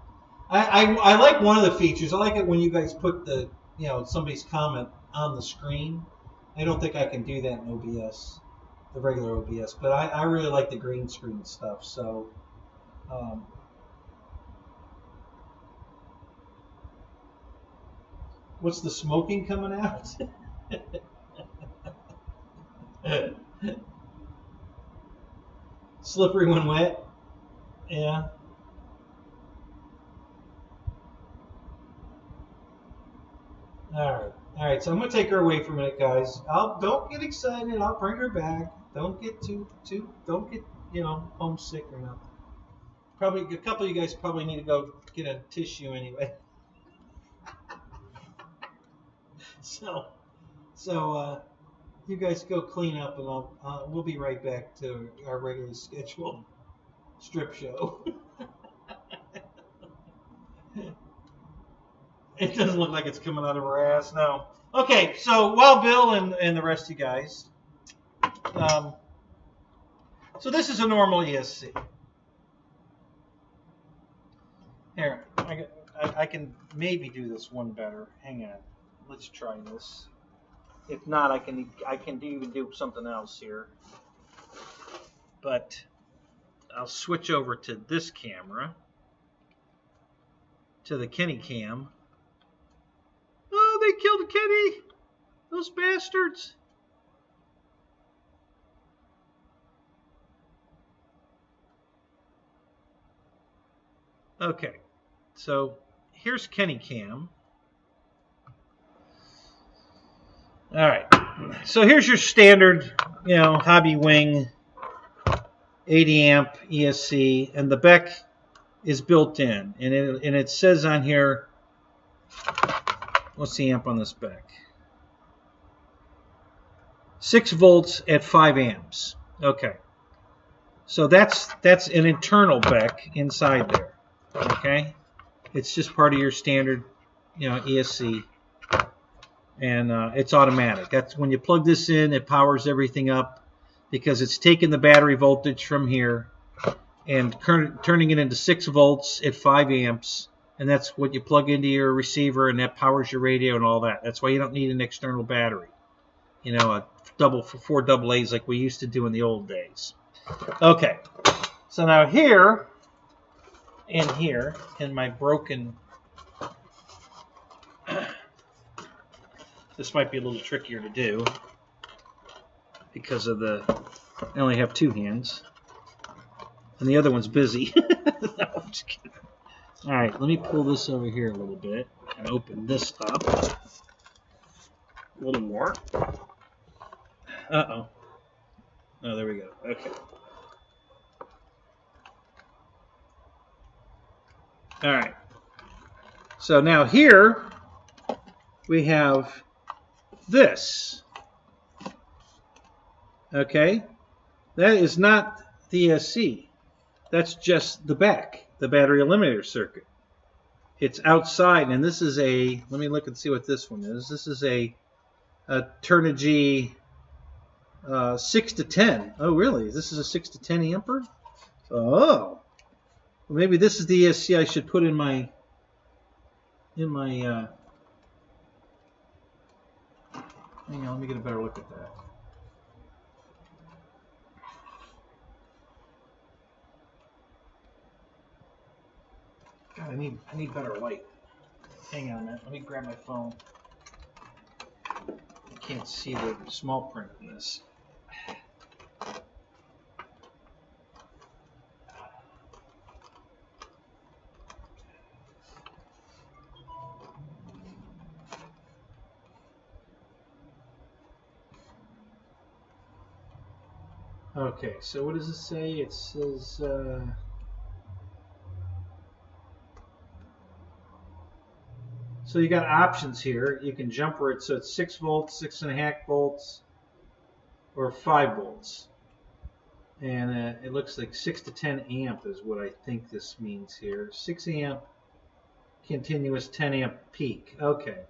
I like one of the features. I like it when you guys put the somebody's comment on the screen. I don't think I can do that in OBS, the regular OBS, but I really like the green screen stuff. So. What's the smoking coming out? Slippery when wet. Yeah. All right. So I'm gonna take her away for a minute, guys. Don't get excited. I'll bring her back. Don't get don't get homesick or nothing. Probably a couple of you guys probably need to go get a tissue anyway. So you guys go clean up, and we'll be right back to our regularly scheduled strip show. It doesn't look like it's coming out of her ass, no. Okay, so while Bill and the rest of you guys, so this is a normal ESC. Here, I can maybe do this one better. Hang on, let's try this. If not, I can even do something else here. But I'll switch over to this camera, to the Kenny cam. Oh, they killed Kenny! Those bastards! Okay, so here's Kenny cam. All right, so here's your standard, hobby wing, 80 amp ESC, and the BEC is built in, and it says on here, what's the amp on this BEC? 6 volts at 5 amps. Okay, so that's an internal BEC inside there. Okay, it's just part of your standard, ESC. And it's automatic. That's when you plug this in, it powers everything up because it's taking the battery voltage from here and turning it into 6 volts at 5 amps, and that's what you plug into your receiver, and that powers your radio and all that. That's why you don't need an external battery, a 4 AA's like we used to do in the old days. Okay, so now here in my broken. This might be a little trickier to do because of I only have 2 hands, and the other one's busy. No, I'm just kidding. All right, let me pull this over here a little bit and open this up a little more. Uh-oh. Oh, there we go. Okay. All right. So now here we have this. Okay, that is not the ESC. That's just the BEC, the battery eliminator circuit. It's outside, and this is a. Let me look and see what this one is. This is a Turnigy 6 to 10. Oh, really? This is a 6 to 10 amper. Oh, well, maybe this is the ESC I should put in my. Hang on, let me get a better look at that. God, I need better light. Hang on a minute. Let me grab my phone. I can't see the small print in this. Okay, so what does it say? It says so you got options here. You can jumper it so it's 6 volts, 6.5 volts, or 5 volts. And it looks like 6 to 10 amp is what I think this means here. 6 amp continuous 10 amp peak. Okay.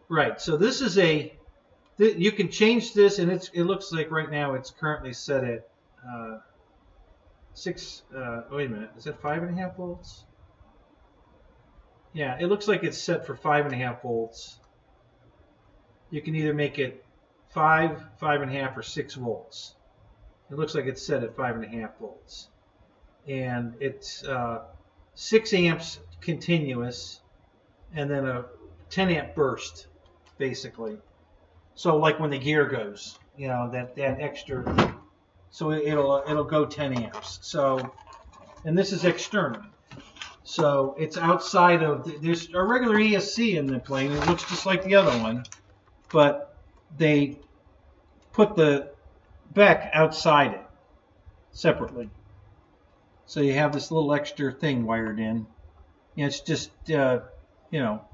Right. So this is you can change this, and it looks like right now it's currently set at 6. Wait a minute. Is that 5.5 volts? Yeah, it looks like it's set for 5.5 volts. You can either make it 5, 5.5, or 6 volts. It looks like it's set at 5.5 volts. And it's 6 amps continuous, and then a 10 amp burst, basically. So like when the gear goes, you know, that extra, so it'll go 10 amps. So, and this is external. So it's outside of, there's a regular ESC in the plane. It looks just like the other one, but they put the BEC outside it separately. So you have this little extra thing wired in. It's just, you know,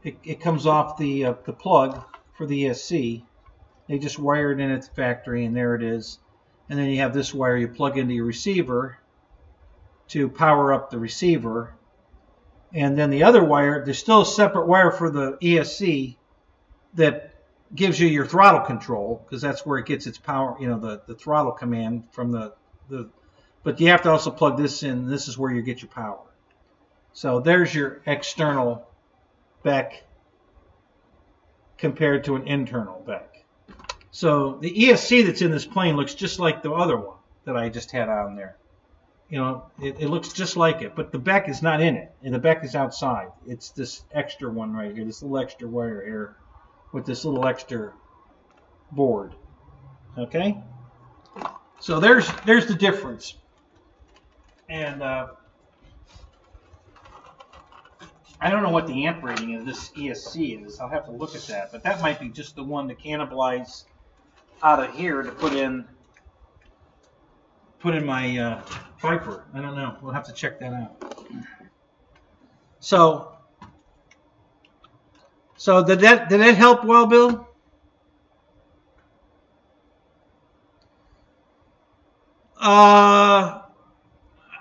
it comes off the plug for the ESC. They just wire it in at the factory, and there it is. And then you have this wire you plug into your receiver to power up the receiver. And then the other wire, there's still a separate wire for the ESC that gives you your throttle control, because that's where it gets its power, you know, the throttle command from the but you have to also plug this in. This is where you get your power. So there's your external BEC compared to an internal BEC. So the ESC that's in this plane looks just like the other one that I just had on there. You know, it looks just like it, but the BEC is not in it, and the BEC is outside. It's this extra one right here, this little extra wire here with this little extra board. Okay? So there's the difference. And I don't know what the amp rating of this ESC is. I'll have to look at that. But that might be just the one to cannibalize out of here to put in my Viper. I don't know. We'll have to check that out. So did that help well, Bill?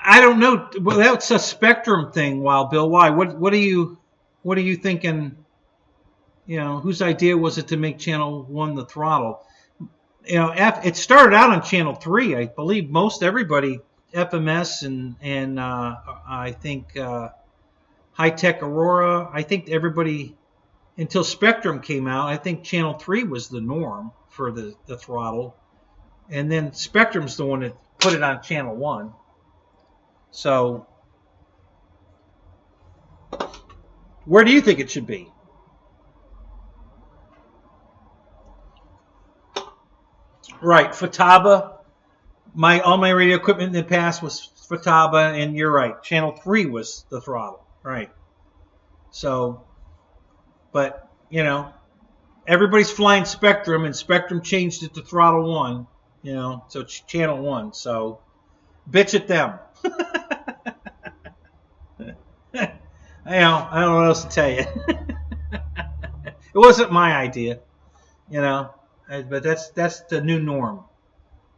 I don't know. Well, that's a spectrum thing. Wild Bill, why? What are you thinking? You know, whose idea was it to make channel 1 the throttle? You know, it started out on channel 3. I believe most everybody, FMS and I think High Tech Aurora. I think everybody until Spectrum came out. I think channel 3 was the norm for the throttle, and then Spectrum's the one that put it on channel 1. So, where do you think it should be? Right, Futaba. All my radio equipment in the past was Futaba, and you're right. Channel 3 was the throttle, right? So, but you know, everybody's flying Spectrum, and Spectrum changed it to throttle 1. You know, so it's channel 1. So, bitch at them. I don't know what else to tell you. It wasn't my idea, you know, but that's the new norm.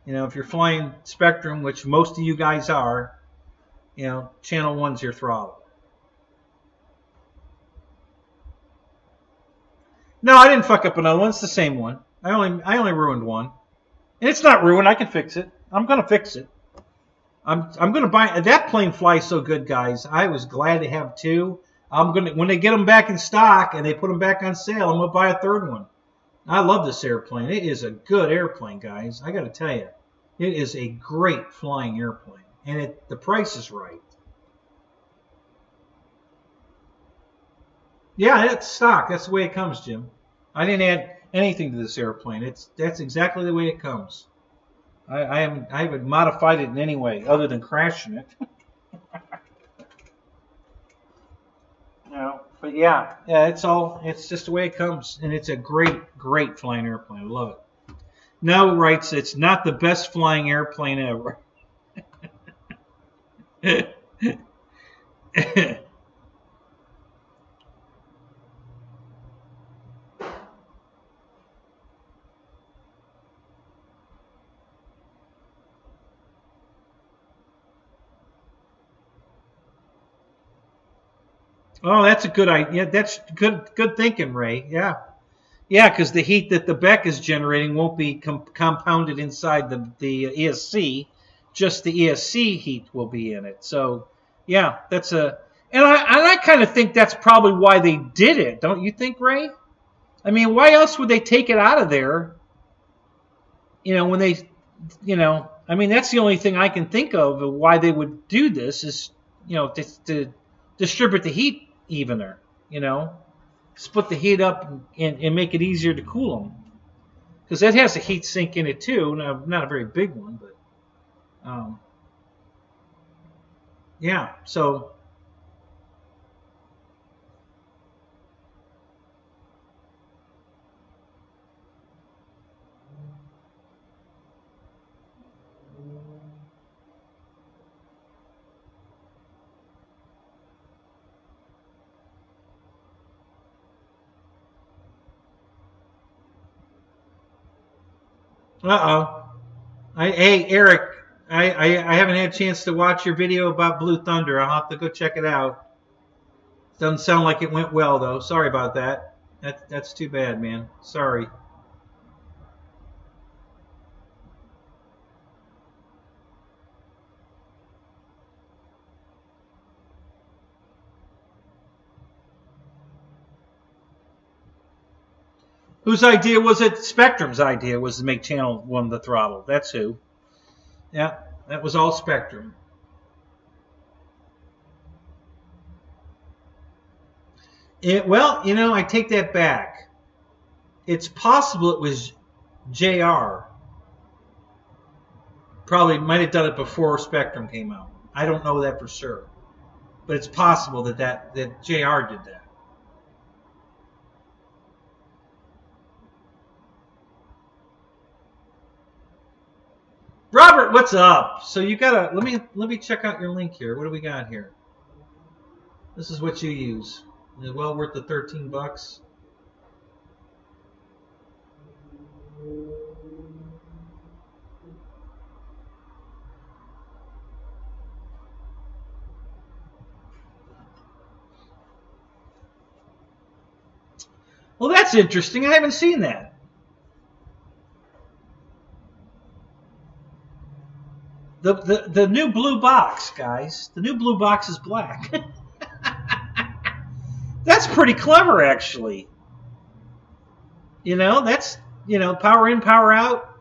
You know, if you're flying Spectrum, which most of you guys are, you know, channel 1's your throttle. No, I didn't fuck up another one. It's the same one. I only ruined one, and it's not ruined. I can fix it. I'm gonna fix it. I'm gonna buy that plane. Flies so good, guys. I was glad to have 2. When they get them back in stock and they put them back on sale, I'm gonna buy a 3rd one. I love this airplane. It is a good airplane, guys. I gotta tell you, it is a great flying airplane, and the price is right. Yeah, it's stock. That's the way it comes, Jim. I didn't add anything to this airplane. That's exactly the way it comes. I haven't modified it in any way other than crashing it. No, but yeah, it's just the way it comes, and it's a great flying airplane. I love it. No writes, it's not the best flying airplane ever. Oh, that's a good idea. That's good thinking, Ray. Yeah. Yeah, because the heat that the Beck is generating won't be compounded inside the ESC. Just the ESC heat will be in it. So, yeah, that's a... And I kind of think that's probably why they did it. Don't you think, Ray? I mean, why else would they take it out of there? When they... I mean, that's the only thing I can think of why they would do this is, to distribute the heat evener, split the heat up and make it easier to cool them. Because that has a heat sink in it too. Not a very big one, but yeah. So hey, Eric, I haven't had a chance to watch your video about Blue Thunder. I'll have to go check it out. Doesn't sound like it went well, though. Sorry about that. That's too bad, man. Sorry. Whose idea was it? Spectrum's idea was to make channel 1 the throttle. That's who. Yeah, that was all Spectrum. Well, I take that back. It's possible it was JR. Probably might have done it before Spectrum came out. I don't know that for sure. But it's possible that JR did that. Robert, what's up? So you gotta let me check out your link here. What do we got here? This is what you use. Is it well worth the $13? Well, that's interesting. I haven't seen that. The new blue box, guys. The new blue box is black. That's pretty clever, actually. That's, power in, power out,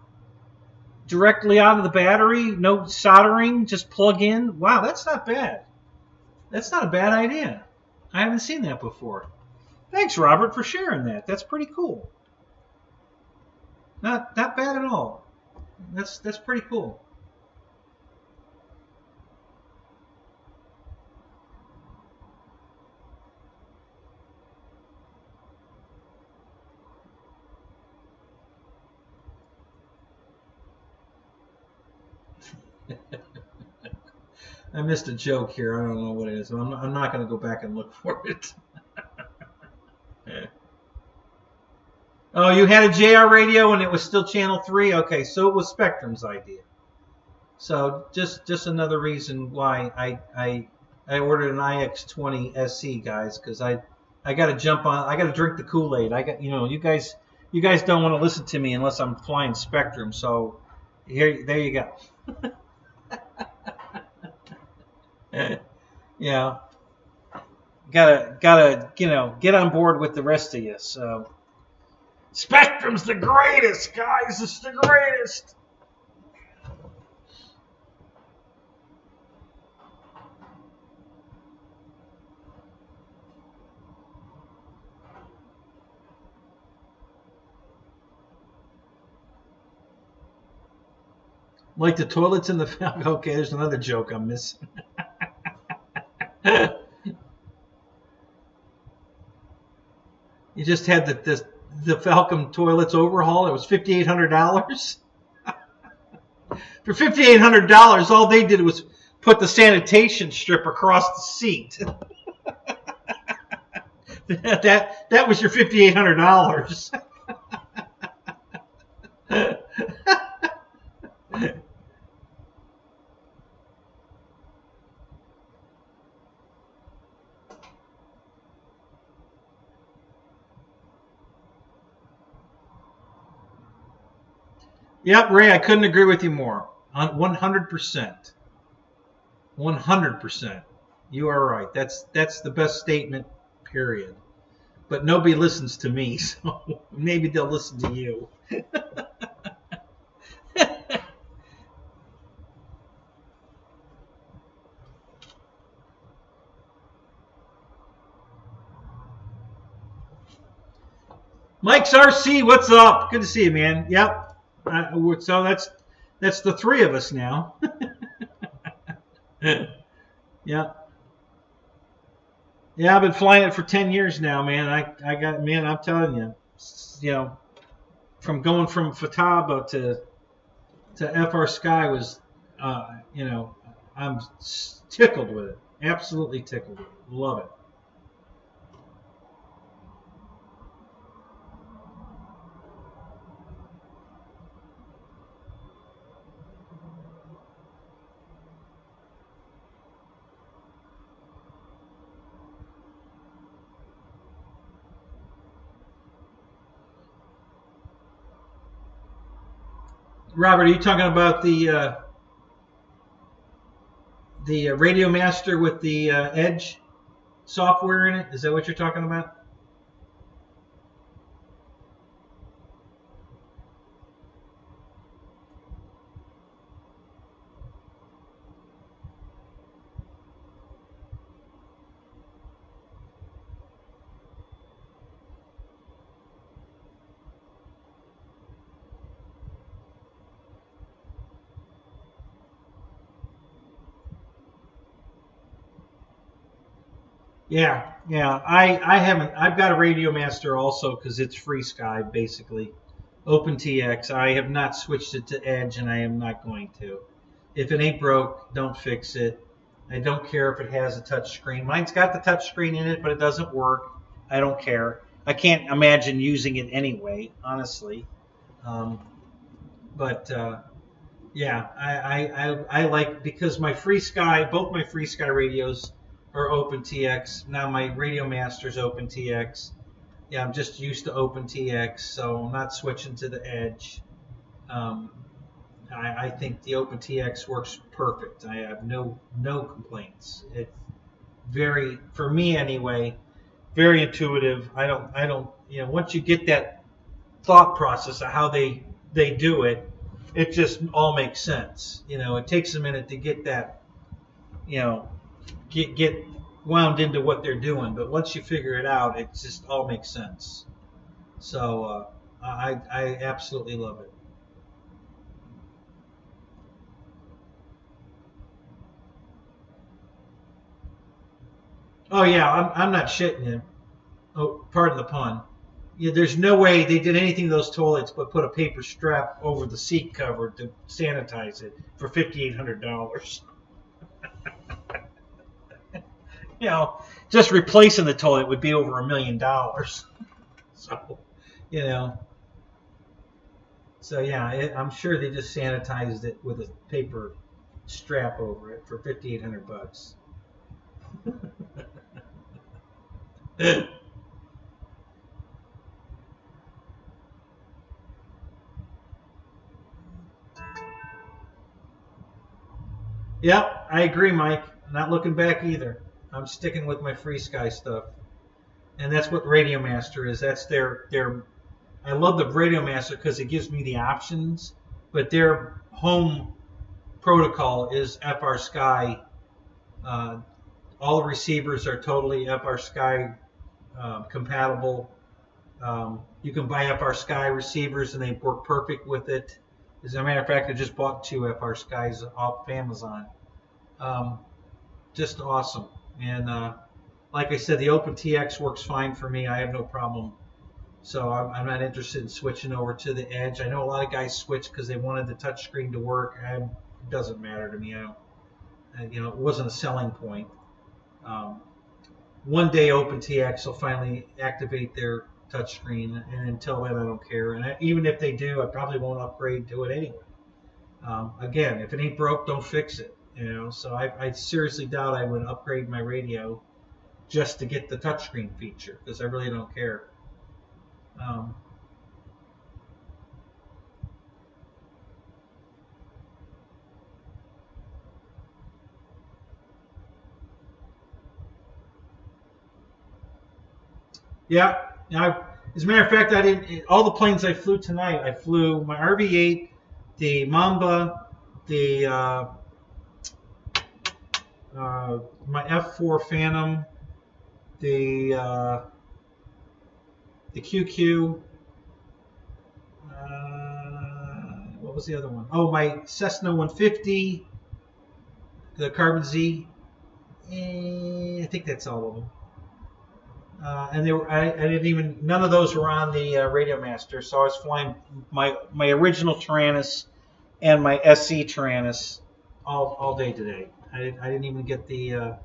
directly out of the battery, no soldering, just plug in. Wow, that's not bad. That's not a bad idea. I haven't seen that before. Thanks, Robert, for sharing that. That's pretty cool. Not bad at all. That's pretty cool. I missed a joke here. I don't know what it is. I'm not going to go back and look for it. Oh, you had a JR radio and it was still channel 3? Okay, so it was Spectrum's idea. So just another reason why I ordered an iX20 SC, guys, because I got to jump on. I got to drink the Kool-Aid. I got you guys don't want to listen to me unless I'm flying Spectrum. So there you go. Yeah, gotta get on board with the rest of you. So Spectrum's the greatest, guys. It's the greatest. Like the toilets in the Falcon. Okay, there's another joke I'm missing. You just had the Falcon toilets overhaul. It was $5,800. For $5,800, all they did was put the sanitation strip across the seat. that was your $5,800. Yep, Ray, I couldn't agree with you more. 100%. 100%. You are right. That's the best statement, period. But nobody listens to me, so maybe they'll listen to you. Mike's RC, what's up? Good to see you, man. Yep. So that's the three of us now. Yeah. Yeah, I've been flying it for 10 years now, man. I'm telling you, from going from Fataba to FR Sky was, I'm tickled with it. Absolutely tickled with it. Love it. Robert, are you talking about the Radio Master with the Edge software in it? Is that what you're talking about? Yeah, yeah. I haven't. I've got a Radio Master also because it's free Sky basically. OpenTX. I have not switched it to Edge, and I am not going to. If it ain't broke, don't fix it. I don't care if it has a touch screen. Mine's got the touch screen in it, but it doesn't work. I don't care. I can't imagine using it anyway, honestly. Um, but yeah, I like, because my free Sky, both my free Sky radios are OpenTX. Now my Radio Master's OpenTX. Yeah, I'm just used to OpenTX, so I'm not switching to the Edge. Um, I think the OpenTX works perfect. I have no complaints. It's very, for me anyway, very intuitive. I don't once you get that thought process of how they do it, it just all makes sense. It takes a minute to get that, get wound into what they're doing, but once you figure it out, it just all makes sense. So I absolutely love it. Oh yeah, I'm not shitting you. Oh, pardon the pun. Yeah, there's no way they did anything to those toilets but put a paper strap over the seat cover to sanitize it for $5,800. Just replacing the toilet would be over $1 million. So, you know, yeah, I'm sure they just sanitized it with a paper strap over it for $5,800. Yep, I agree, Mike. I'm not looking back either. I'm sticking with my free Sky stuff, and that's what Radio Master is. That's their. I love the Radio Master because it gives me the options, but their home protocol is FR Sky. All the receivers are totally FR Sky compatible. You can buy FR Sky receivers and they work perfect with it. As a matter of fact, I just bought 2 FR Skies off Amazon. Just awesome. And like I said, the OpenTX works fine for me. I have no problem. So I'm not interested in switching over to the Edge. I know a lot of guys switch because they wanted the touchscreen to work. It doesn't matter to me. It wasn't a selling point. One day OpenTX will finally activate their touchscreen, and until then I don't care. And even if they do, I probably won't upgrade to it anyway. Again, if it ain't broke, don't fix it. So I seriously doubt I would upgrade my radio just to get the touchscreen feature, because I really don't care. Yeah. As a matter of fact, I didn't. All the planes I flew tonight, I flew my RV-8, the Mamba, the my F4 Phantom, the QQ. What was the other one? Oh, my Cessna 150, the Carbon Z. I think that's all of them. And they were, I didn't even, none of those were on the Radio Master, so I was flying my original Tyrannus and my SC Tyrannus all day today. I didn't even get the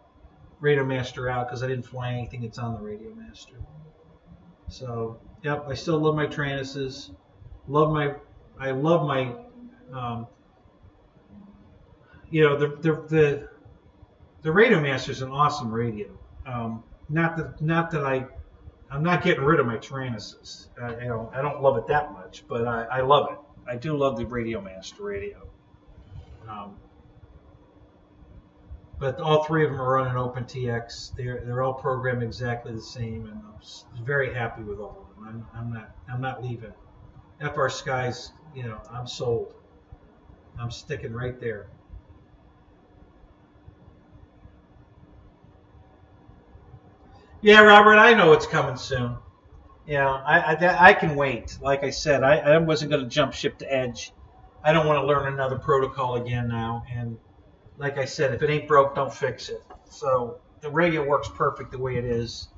Radio Master out because I didn't fly anything that's on the Radio Master. So, yep, I still love my Tyrannuses. I love my, the Radio Master is an awesome radio. Not that I'm not getting rid of my Tyrannuses. I don't love it that much, but I love it. I do love the Radio Master radio. But all three of them are running OpenTX. They're all programmed exactly the same, and I'm very happy with all of them. I'm not leaving. FR Skies, I'm sold. I'm sticking right there. Yeah, Robert, I know it's coming soon. I can wait. Like I said, I wasn't going to jump ship to Edge. I don't want to learn another protocol again now. And like I said, if it ain't broke, don't fix it. So the radio works perfect the way it is.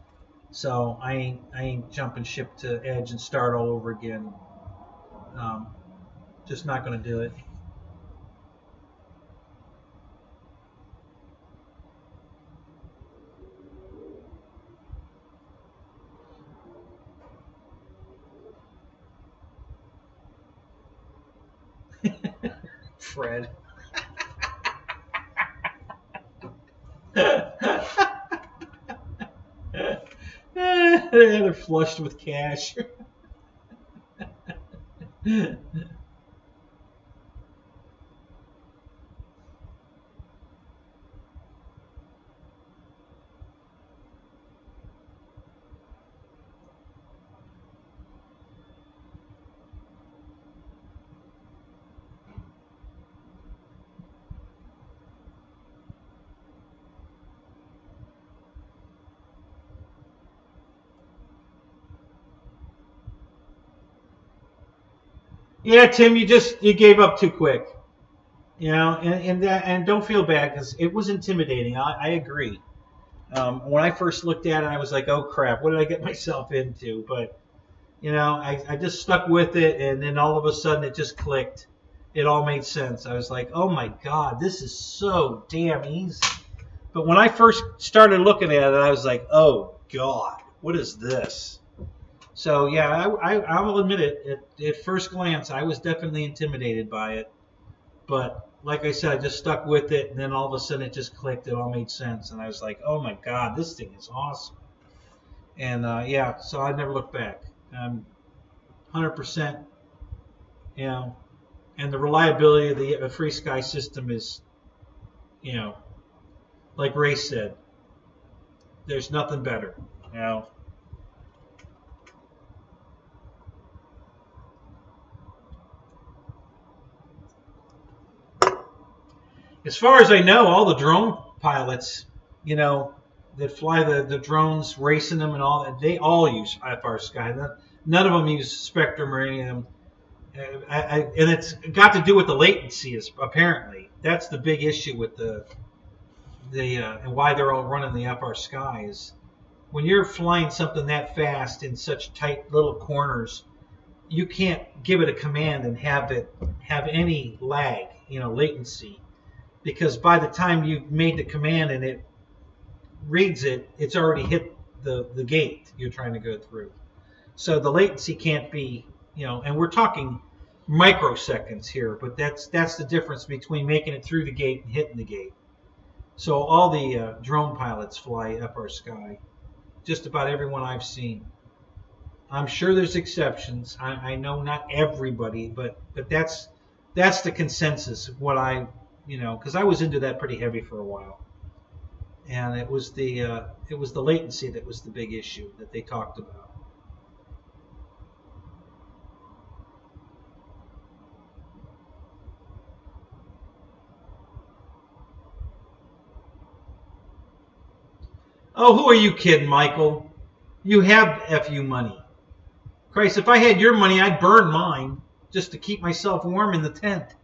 So I ain't jumping ship to Edge and start all over again. Just not going to do it. Fred. They're flushed with cash. Yeah, Tim, you gave up too quick, and don't feel bad because it was intimidating. I agree. When I first looked at it, I was like, oh crap, what did I get myself into? But I just stuck with it, and then all of a sudden it just clicked. It all made sense. I was like, oh my God, this is so damn easy. But when I first started looking at it, I was like, oh God, what is this? So yeah, I will admit it. At first glance, I was definitely intimidated by it. But like I said, I just stuck with it, and then all of a sudden it just clicked. It all made sense, and I was like, "Oh my God, this thing is awesome!" And yeah, so I never looked back. 100%, and the reliability of the Free Sky system is, like Ray said, there's nothing better. As far as I know, all the drone pilots, that fly the drones, racing them and all that, they all use FR Sky. None of them use Spectrum or any of them. And it's got to do with the latency, apparently. That's the big issue with and why they're all running the FR Sky is when you're flying something that fast in such tight little corners, you can't give it a command and have it have any lag, latency. Because by the time you've made the command and it reads it, it's already hit the gate you're trying to go through. So the latency can't be, and we're talking microseconds here, but that's the difference between making it through the gate and hitting the gate. So all the drone pilots fly FR Sky, just about everyone I've seen. I'm sure there's exceptions. I know not everybody, but that's the consensus of what because I was into that pretty heavy for a while. and it was the latency that was the big issue that they talked about. Oh, who are you kidding, Michael? You have FU money. Christ, if I had your money, I'd burn mine just to keep myself warm in the tent.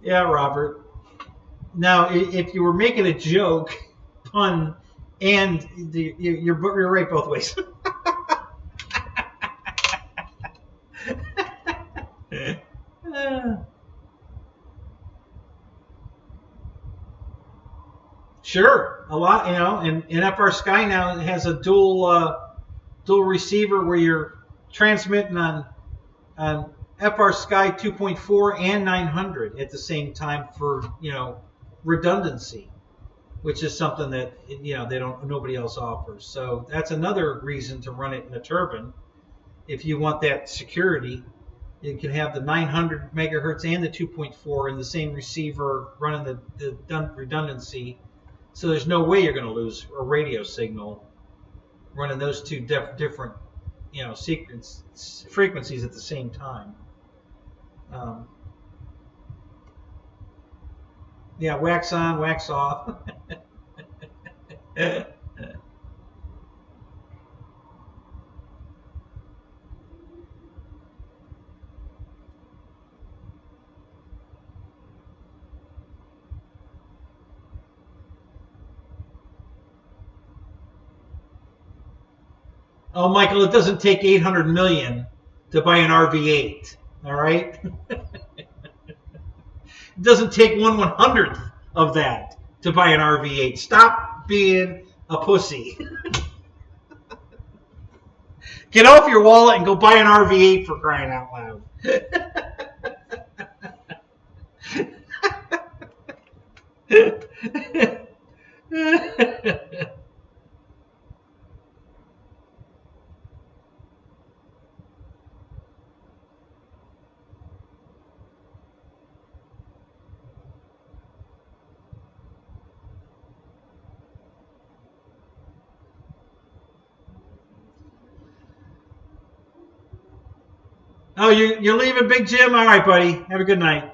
Yeah, Robert. Now, if you were making a joke, pun, and you're right both ways. Sure, a lot, and FR Sky now has a dual receiver where you're transmitting on FR Sky 2.4 and 900 at the same time for redundancy, which is something that nobody else offers. So that's another reason to run it in a turbine. If you want that security, you can have the 900 megahertz and the 2.4 in the same receiver running the redundancy. So there's no way you're going to lose a radio signal running those two different frequencies at the same time. Yeah, wax on, wax off. Oh, Michael, it doesn't take 800 million to buy an RV8. All right. It doesn't take 1/100th of that to buy an RV8. Stop being a pussy. Get off your wallet and go buy an RV8 for crying out loud. Oh, you're leaving, Big Jim? All right, buddy. Have a good night.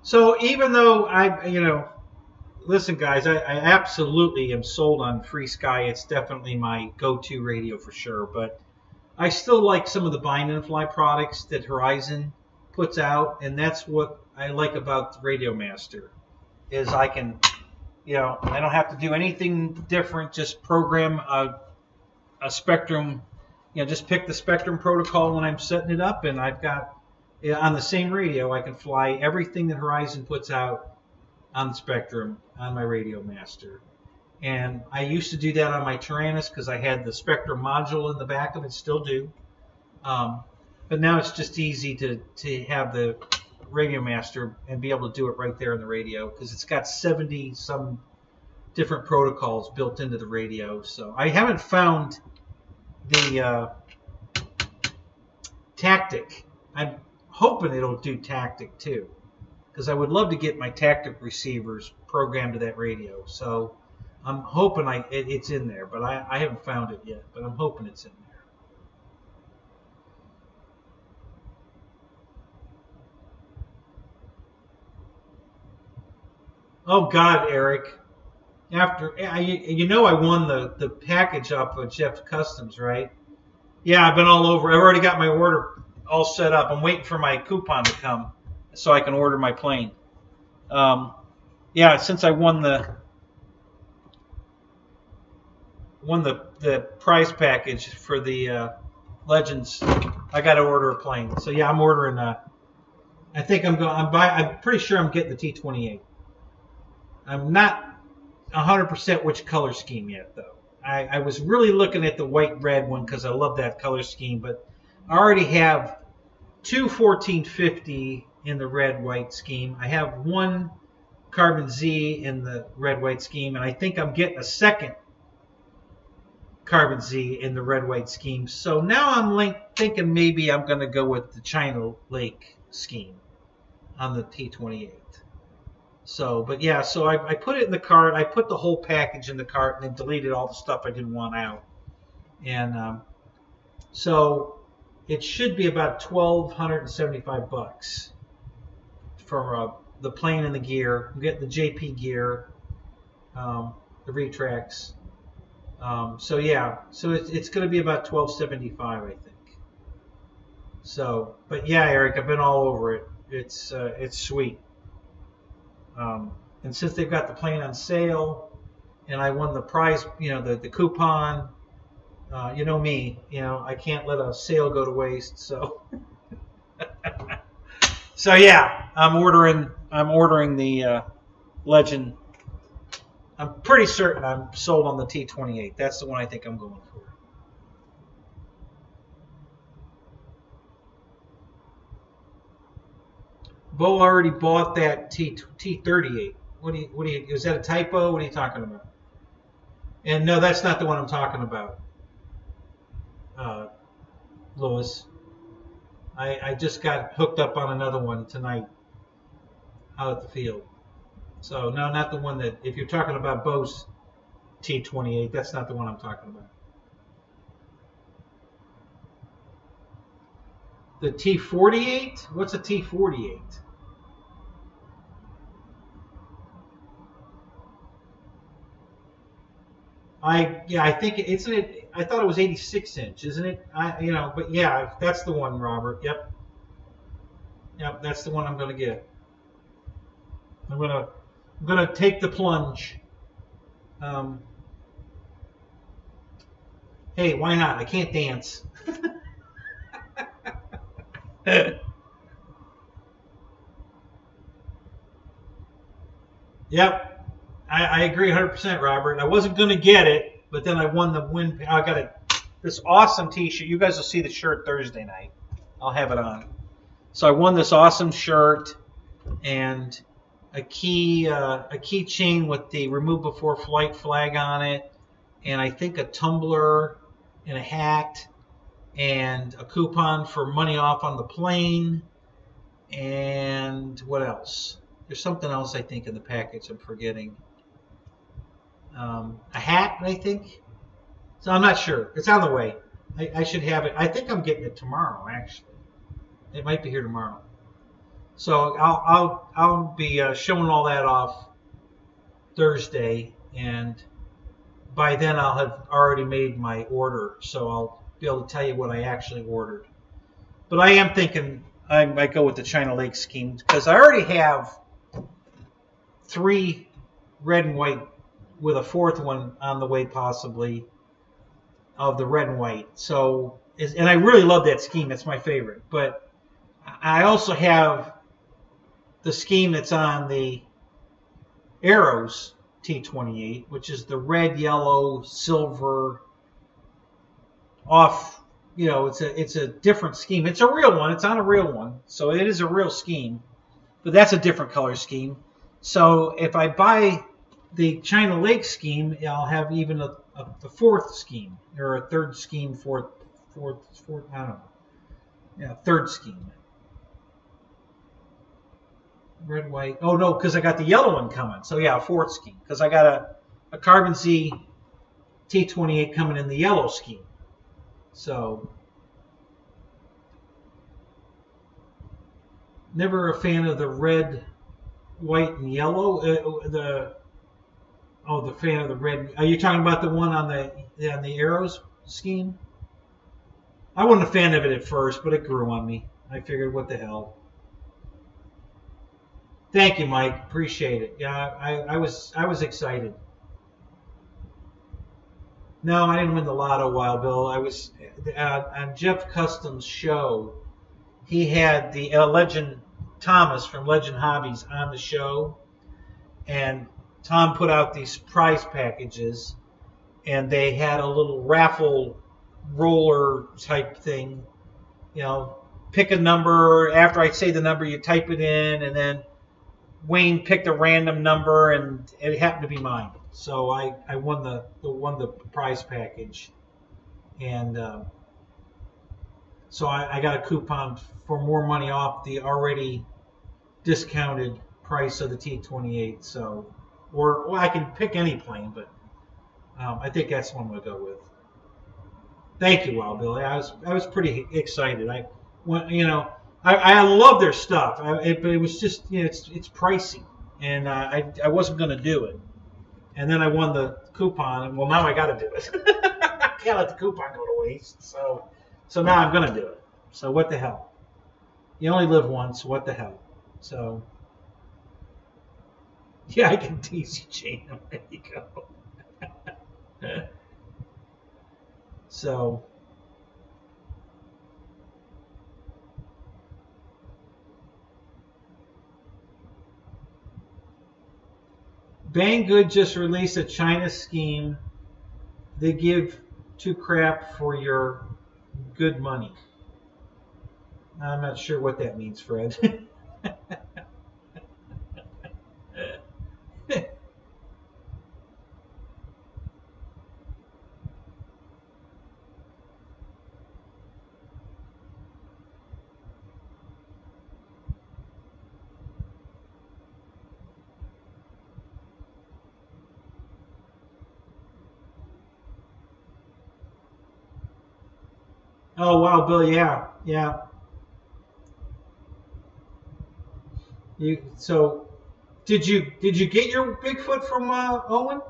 So even though listen, guys, I absolutely am sold on Free Sky. It's definitely my go-to radio for sure. But I still like some of the bind and fly products that Horizon puts out, and that's what I like about the Radio Master. Is I can, I don't have to do anything different. Just program a Spectrum. Just pick the Spectrum protocol when I'm setting it up, and I've got on the same radio I can fly everything that Horizon puts out on the Spectrum on my Radio Master. And I used to do that on my Tyrannus because I had the Spectrum module in the back of it, still do. But now it's just easy to have the Radio Master and be able to do it right there in the radio because it's got 70 some different protocols built into the radio. So I haven't found the Tactic. I'm hoping it'll do Tactic too, because I would love to get my Tactic receivers programmed to that radio. So I'm hoping it's in there, but I haven't found it yet. But I'm hoping it's in there. Oh God, Eric. After I won the package off of Jeff Customs, right? Yeah, I've been all over. I've already got my order all set up. I'm waiting for my coupon to come so I can order my plane. Yeah, since I won the prize package for the Legends, I got to order a plane. So yeah, I'm ordering. I think I'm pretty sure I'm getting the T-28. I'm not 100% which color scheme yet, though. I was really looking at the white-red one because I love that color scheme, but I already have two 1450 in the red-white scheme. I have one Carbon Z in the red-white scheme, and I think I'm getting a second Carbon Z in the red-white scheme. So now I'm thinking maybe I'm going to go with the China Lake scheme on the T-28. So, but yeah, so I put it in the cart. I put the whole package in the cart and then deleted all the stuff I didn't want out. And so it should be about $1,275 for the plane and the gear. I'm getting the JP gear, the retracts. So yeah, so it's going to be about $1,275, I think. So, but yeah, Eric, I've been all over it. It's sweet. And since they've got the plane on sale, and I won the prize, the coupon, you know me, I can't let a sale go to waste. So, so yeah, I'm ordering the Legend. I'm pretty certain I'm sold on the T-28. That's the one I think I'm going for. Bo already bought that T-38. Is that a typo? What are you talking about? And no, that's not the one I'm talking about, Louis. I just got hooked up on another one tonight out at the field. So no, not the one that, if you're talking about Bo's T-28, that's not the one I'm talking about. The T-48? What's a T-48? I think isn't it? I thought it was 86 inch, isn't it? But yeah, that's the one, Robert. Yep, that's the one I'm going to get. I'm gonna take the plunge. Hey, why not? I can't dance. Yep. I agree 100%, Robert. I wasn't going to get it, but then I won the win. I got this awesome T-shirt. You guys will see the shirt Thursday night. I'll have it on. So I won this awesome shirt and a keychain with the remove before flight flag on it, and I think a tumbler and a hat and a coupon for money off on the plane. And what else? There's something else I think in the package I'm forgetting. A hat, I think. So I'm not sure. It's on the way. I should have it. I think I'm getting it tomorrow, actually. It might be here tomorrow. So I'll be showing all that off Thursday, and by then I'll have already made my order, so I'll be able to tell you what I actually ordered. But I am thinking I might go with the China Lake scheme because I already have 3 red and white with a 4th one on the way possibly of the red and white. So, and I really love that scheme. It's my favorite. But I also have the scheme that's on the Arrows T-28, which is the red, yellow, silver off. It's a different scheme. It's a real one. It's on a real one. So it is a real scheme. But that's a different color scheme. So if I buy the China Lake scheme, I'll have even the 4th scheme or a 3rd scheme, fourth. I don't know. Yeah, 3rd scheme. Red, white. Oh no, because I got the yellow one coming. So yeah, a 4th scheme because I got a Carbon Z T-28 coming in the yellow scheme. So never a fan of the red white and yellow. The fan of the red. Are you talking about the one on the arrows scheme? I wasn't a fan of it at first, but it grew on me. I figured, what the hell. Thank you, Mike. Appreciate it. Yeah, I was excited. No, I didn't win the lotto, Wild Bill. I was on Jeff Custom's show. He had the Legend Thomas from Legend Hobbies on the show, and Tom put out these prize packages, and they had a little raffle roller type thing. You know, pick a number. After I say the number, you type it in, and then Wayne picked a random number, and it happened to be mine. So I won the prize package, and so I got a coupon for more money off the already discounted price of the T-28. So, or I can pick any plane, but I think that's one we'll go with. Thank you, Wild Billy. I was pretty excited. I love their stuff, but it was just, it's pricey, and I wasn't going to do it. And then I won the coupon, and well, now I got to do it. I can't let the coupon go to waste. So now I'm going to do it. So what the hell? You only live once. What the hell? So yeah, I can daisy chain them. There you go. So. Banggood just released a China scheme. They give 2 crap for your good money. I'm not sure what that means, Fred. Oh wow, Bill, yeah. So did you get your Bigfoot from Owen?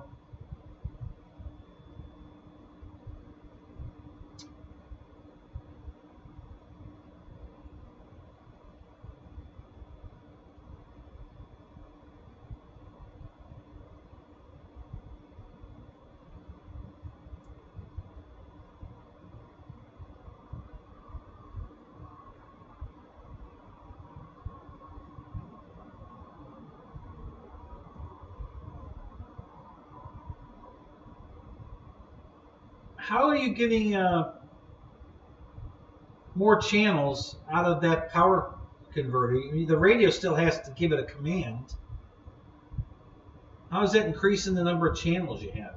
How are you getting more channels out of that power converter? I mean, the radio still has to give it a command. How is that increasing the number of channels you have?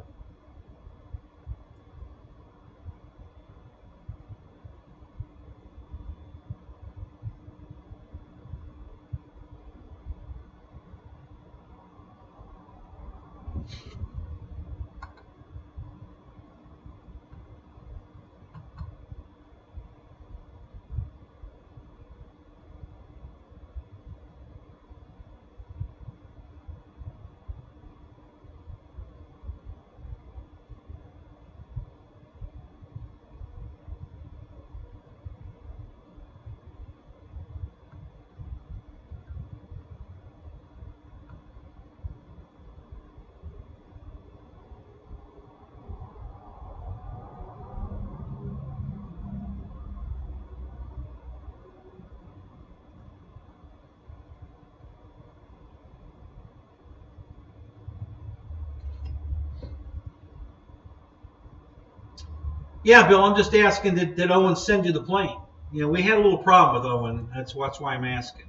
Yeah, Bill, I'm just asking, did Owen send you the plane? You know, we had a little problem with Owen. That's why I'm asking.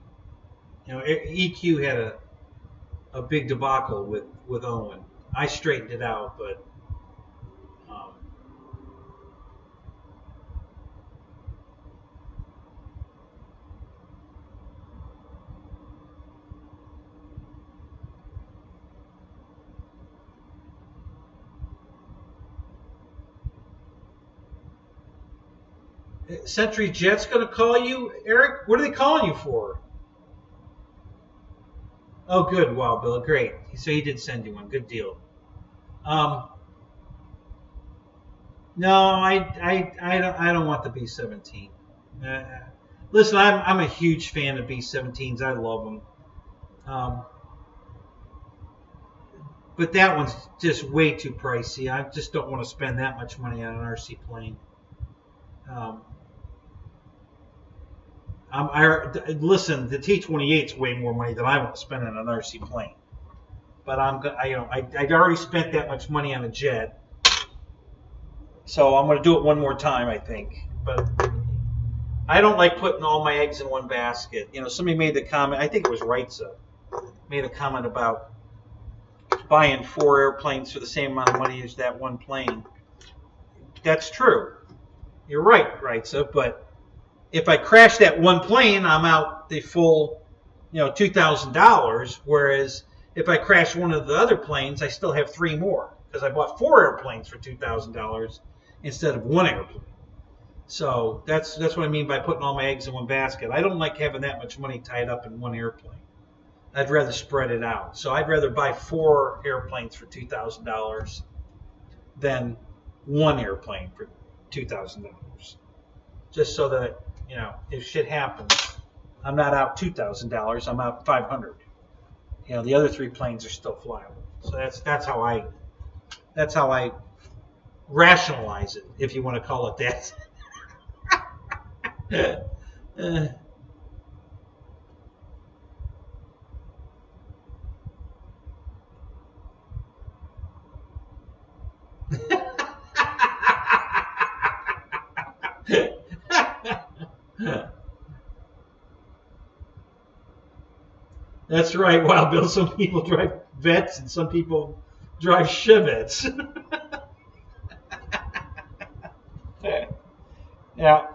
You know, EQ had a big debacle with Owen. I straightened it out, but Century Jet's going to call you, Eric? What are they calling you for? Oh, good. Wow, Bill, great. So he did send you one. Good deal. No, I don't want the B-17. Listen, I'm a huge fan of B-17s. I love them. But that one's just way too pricey. I just don't want to spend that much money on an RC plane. Listen, the T-28 is way more money than I want to spend on an RC plane. But I'd already spent that much money on a jet, so I'm going to do it one more time, I think. But I don't like putting all my eggs in one basket. You know, somebody made the comment. I think it was Reitza made a comment about buying 4 airplanes for the same amount of money as that one plane. That's true. You're right, Reitza, but if I crash that one plane, I'm out the full, $2,000. Whereas if I crash one of the other planes, I still have 3 more because I bought 4 airplanes for $2,000 instead of 1 airplane. So that's what I mean by putting all my eggs in one basket. I don't like having that much money tied up in one airplane. I'd rather spread it out. So I'd rather buy 4 airplanes for $2,000 than 1 airplane for $2,000. Just so that, if shit happens, I'm not out $2,000. I'm out $500. The other 3 planes are still flyable. So that's how I rationalize it, if you want to call it that. That's right, Wild Bill. Some people drive Vets and some people drive Chevettes. Yeah.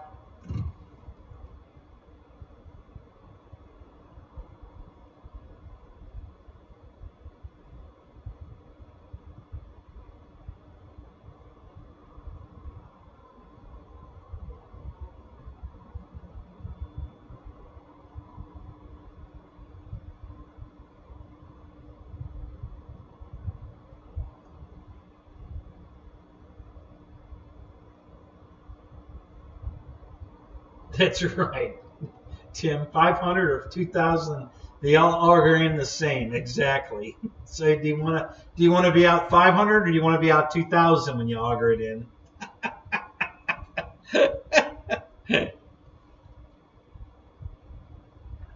That's right, Tim. 500 or 2,000, they all are in the same. Exactly. So do you want to be out 500 or do you want to be out 2,000 when you auger it in?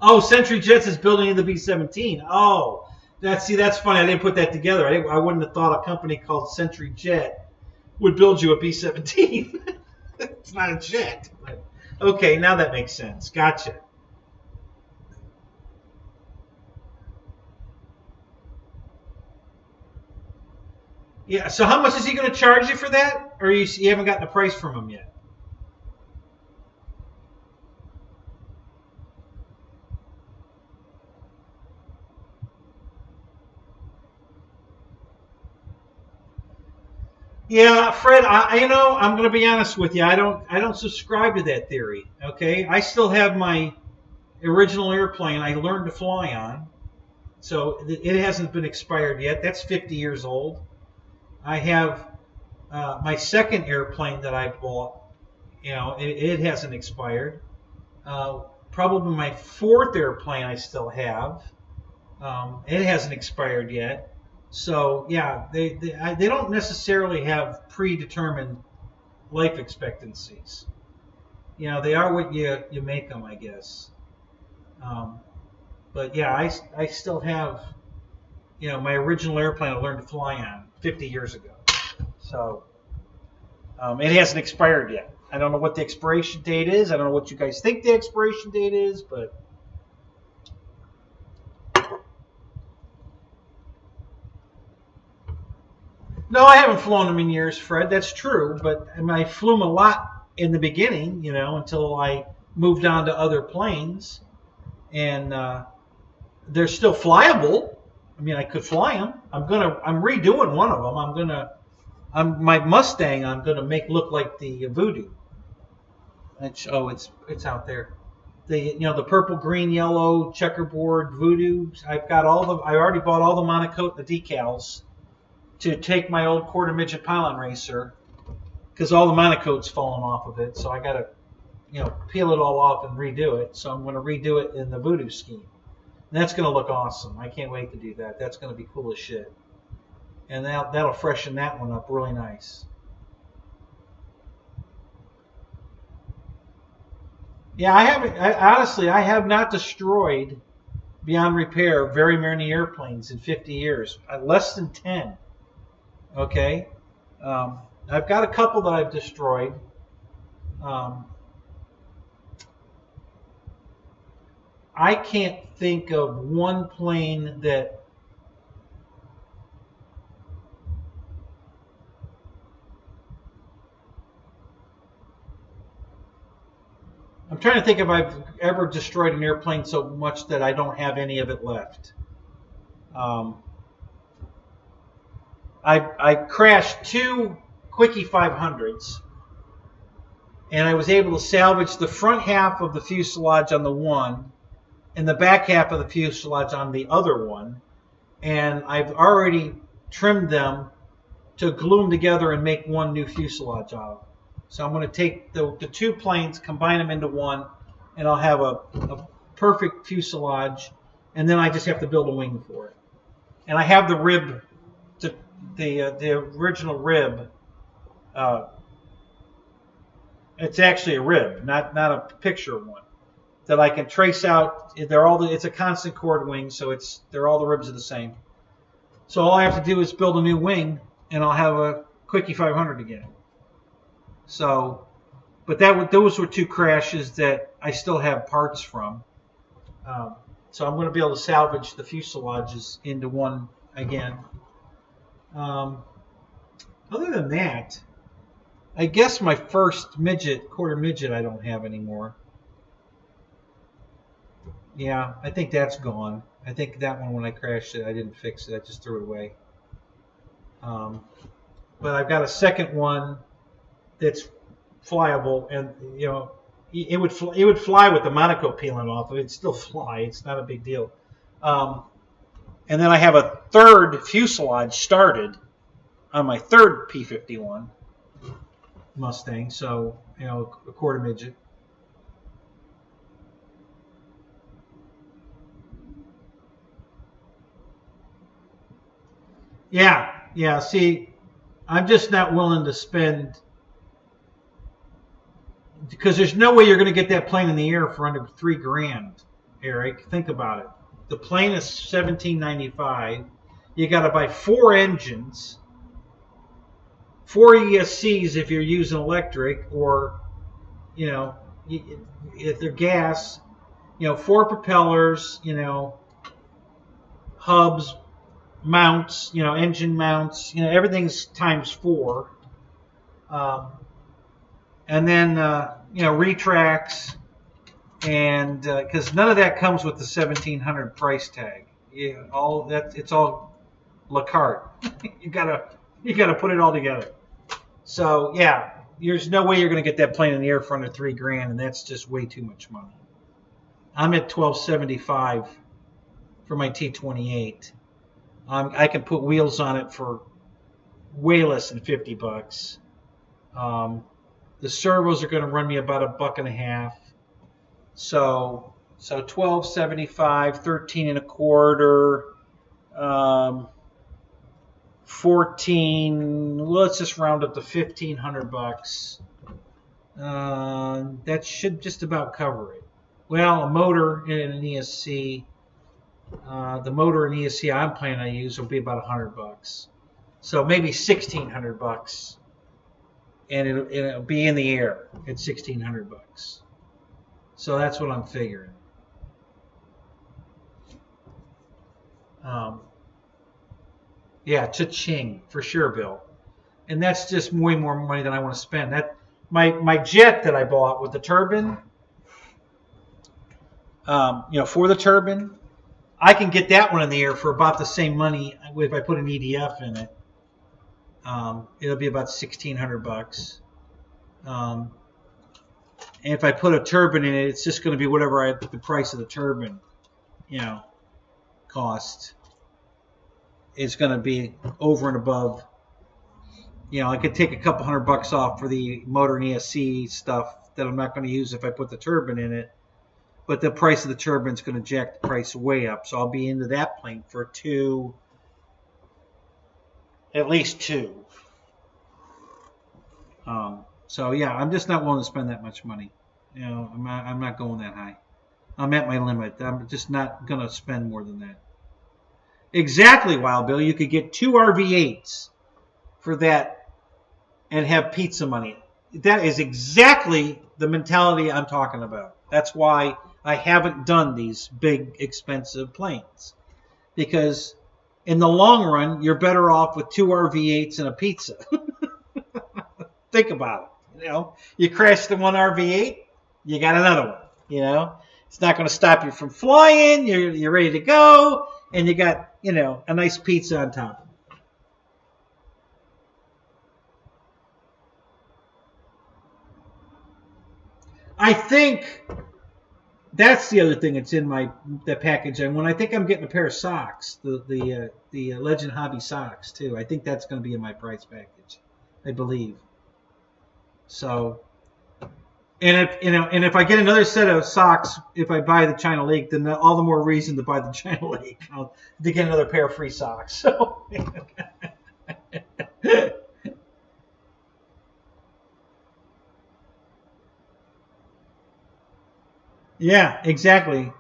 Oh, Century Jets is building in the B-17. Oh, that's funny. I didn't put that together. I wouldn't have thought a company called Century Jet would build you a B-17. It's not a jet. But, okay, now that makes sense. Gotcha. Yeah. So how much is he going to charge you for that, or you haven't gotten a price from him yet? Yeah, Fred, I'm going to be honest with you. I don't subscribe to that theory. Okay, I still have my original airplane I learned to fly on, so it hasn't been expired yet. That's 50 years old. I have my second airplane that I bought. It hasn't expired. Probably my 4th airplane I still have. It hasn't expired yet. So yeah, they don't necessarily have predetermined life expectancies. They are what you make them, I guess. But yeah, I still have my original airplane I learned to fly on 50 years ago. So it hasn't expired yet. I don't know what the expiration date is. I don't know what you guys think the expiration date is, but. No, I haven't flown them in years, Fred. That's true, but I flew them a lot in the beginning, until I moved on to other planes, and they're still flyable. I mean, I could fly them. I'm redoing one of them. My Mustang. I'm gonna make look like the Voodoo. It's out there. the purple, green, yellow, checkerboard, voodoo. I already bought all the monocoque, the decals, to take my old quarter midget pylon racer, because all the monocoque's fallen off of it. So I got to, peel it all off and redo it. So I'm going to redo it in the voodoo scheme. And that's going to look awesome. I can't wait to do that. That's going to be cool as shit. And that'll freshen that one up really nice. Yeah, I have not destroyed beyond repair very many airplanes in 50 years. Less than 10. Okay? I've got a couple that I've destroyed. I can't think of one plane that I'm trying to think if I've ever destroyed an airplane so much that I don't have any of it left. I crashed 2 Quickie 500s, and I was able to salvage the front half of the fuselage on the one and the back half of the fuselage on the other one, and I've already trimmed them to glue them together and make one new fuselage out of them. So I'm going to take the 2 planes, combine them into one, and I'll have a perfect fuselage, and then I just have to build a wing for it. And I have the rib, the original rib. It's actually a rib, not a picture one, that I can trace out. It's a constant chord wing, so all the ribs are the same. So all I have to do is build a new wing, and I'll have a Quickie 500 again. So, but those were 2 crashes that I still have parts from. So I'm going to be able to salvage the fuselages into one again. Other than that, I guess my first quarter midget, I don't have anymore. Yeah, I think that's gone. I think that one, when I crashed it, I didn't fix it. I just threw it away. But I've got a second one that's flyable, and it would fly with the monocoque peeling off. It'd still fly. It's not a big deal. And then I have a third fuselage started on my third P-51 Mustang. So a quarter midget. Yeah. See, I'm just not willing to spend, because there's no way you're going to get that plane in the air for under $3,000, Eric. Think about it. The plane is $1,795. You got to buy 4 engines, 4 ESCs if you're using electric, or if they're gas. 4 propellers. Hubs, mounts. Engine mounts. Everything's times 4. And then retracts, and because none of that comes with the $1,700 price tag. It's all la carte. you gotta put it all together. So yeah, there's no way you're gonna get that plane in the air for under $3,000, and that's just way too much money. I'm at $1,275 for my T-28. I can put wheels on it for way less than $50. The servos are going to run me about $1.50. So $1,275, 13 1/4, 14. Let's just round up to $1,500. That should just about cover it. Well, a motor and an ESC. The motor and ESC I'm planning to use will be about $100. So maybe $1,600. And it'll be in the air at $1,600. So that's what I'm figuring. Yeah, cha-ching for sure, Bill. And that's just way more money than I want to spend. My jet that I bought with the turbine, for the turbine, I can get that one in the air for about the same money if I put an EDF in it. It'll be about $1,600. And if I put a turbine in it, it's just going to be whatever the price of the turbine, cost. Is going to be over and above. I could take a couple $100 off for the motor and ESC stuff that I'm not going to use if I put the turbine in it. But the price of the turbine is going to jack the price way up. So I'll be into that plane for at least two. So yeah, I'm just not willing to spend that much money. I'm not going that high. I'm at my limit. I'm just not going to spend more than that. Exactly, Wild Bill. You could get 2 RV8s for that and have pizza money. That is exactly the mentality I'm talking about. That's why I haven't done these big, expensive planes. Because in the long run, you're better off with 2 RV8s and a pizza. Think about it. You crash the one RV8, you got another one. It's not going to stop you from flying. You're ready to go. And you got, a nice pizza on top. I think that's the other thing that's in the package. And when I think I'm getting a pair of socks, the Legend Hobby socks too. I think that's going to be in my price package, I believe. So, and if I get another set of socks, if I buy the China Lake, then all the more reason to buy the China Lake to get another pair of free socks. So. Yeah, exactly.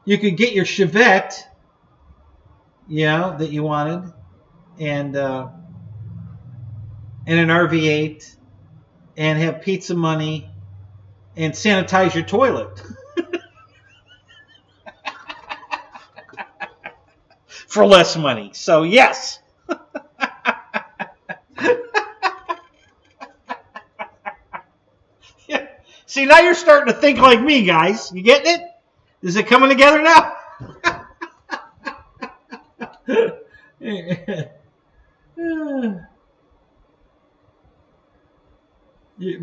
You could get your Chevette, that you wanted, and an RV8, and have pizza money, and sanitize your toilet for less money. So yes. See, now you're starting to think like me, guys. You getting it? Is it coming together now?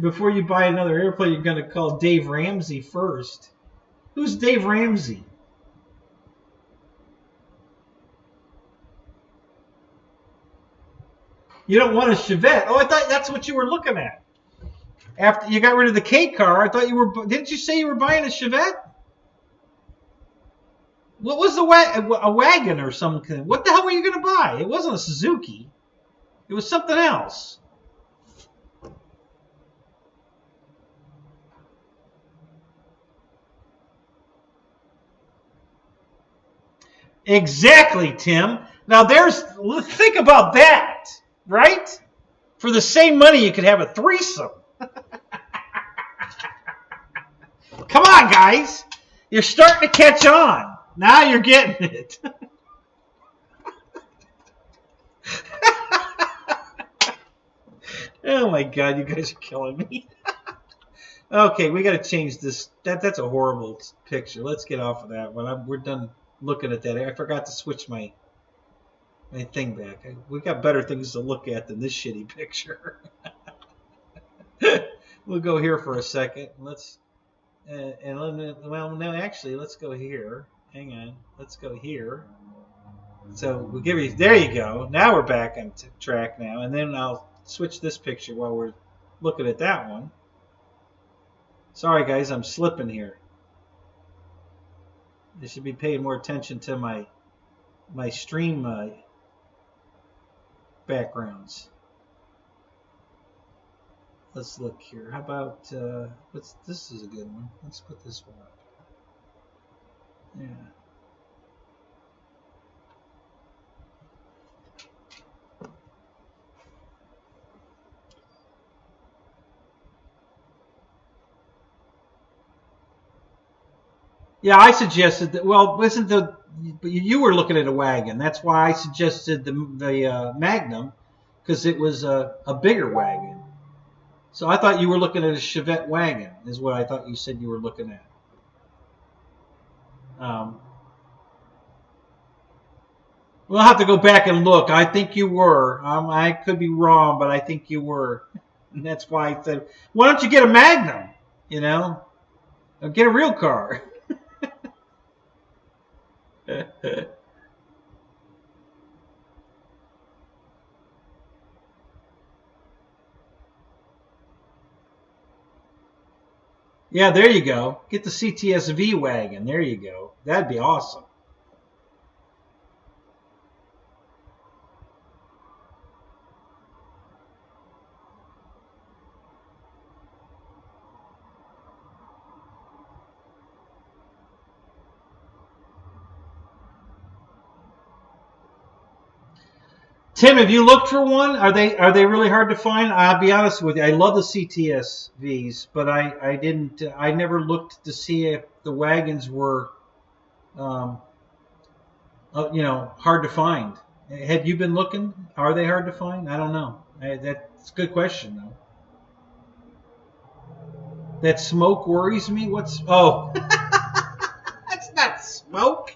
Before you buy another airplane, you're going to call Dave Ramsey first. Who's Dave Ramsey? You don't want a Chevette. Oh, I thought that's what you were looking at. After you got rid of the K car, I thought you were. Didn't you say you were buying a Chevette? What was a wagon or something? What the hell were you going to buy? It wasn't a Suzuki. It was something else. Exactly, Tim. Now think about that, right? For the same money, you could have a threesome. Come on, guys. You're starting to catch on. Now you're getting it. Oh, my God. You guys are killing me. Okay, we got to change this. That's a horrible picture. Let's get off of that one. We're done looking at that. I forgot to switch my thing back. We got better things to look at than this shitty picture. We'll go here for a second. Let's go here. Hang on. Let's go here. So we'll give you. There you go. Now we're back on track now, and then I'll switch this picture while we're looking at that one. Sorry, guys, I'm slipping here. You should be paying more attention to my stream backgrounds. Let's look here. How about this is a good one. Let's put this one up. Yeah. Yeah, I suggested that. Well, you were looking at a wagon? That's why I suggested the Magnum, because it was a bigger wagon. So I thought you were looking at a Chevette wagon, is what I thought you said you were looking at. We'll have to go back and look. I think you were. I could be wrong, but I think you were. And that's why I said, why don't you get a Magnum? You know, or get a real car. Yeah, there you go. Get the CTSV wagon. There you go. That'd be awesome. Tim, have you looked for one? Are they really hard to find? I'll be honest with you. I love the CTSVs, but I didn't. I never looked to see if the wagons were, hard to find. Have you been looking? Are they hard to find? I don't know. That's a good question, though. That smoke worries me. What's? Oh, that's not smoke.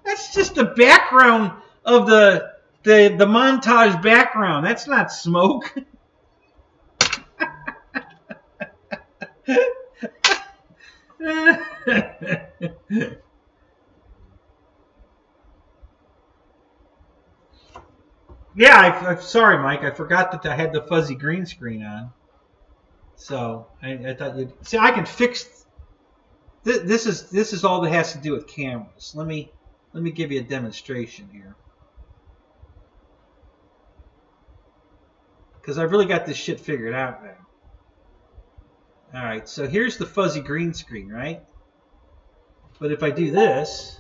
That's just the background of the montage background. That's not smoke. Yeah, I'm sorry, Mike. I forgot that I had the fuzzy green screen on. So I thought you'd see. I can fix. This is all that has to do with cameras. Let me give you a demonstration here, because I've really got this shit figured out now. All right, so here's the fuzzy green screen, right? But if I do this,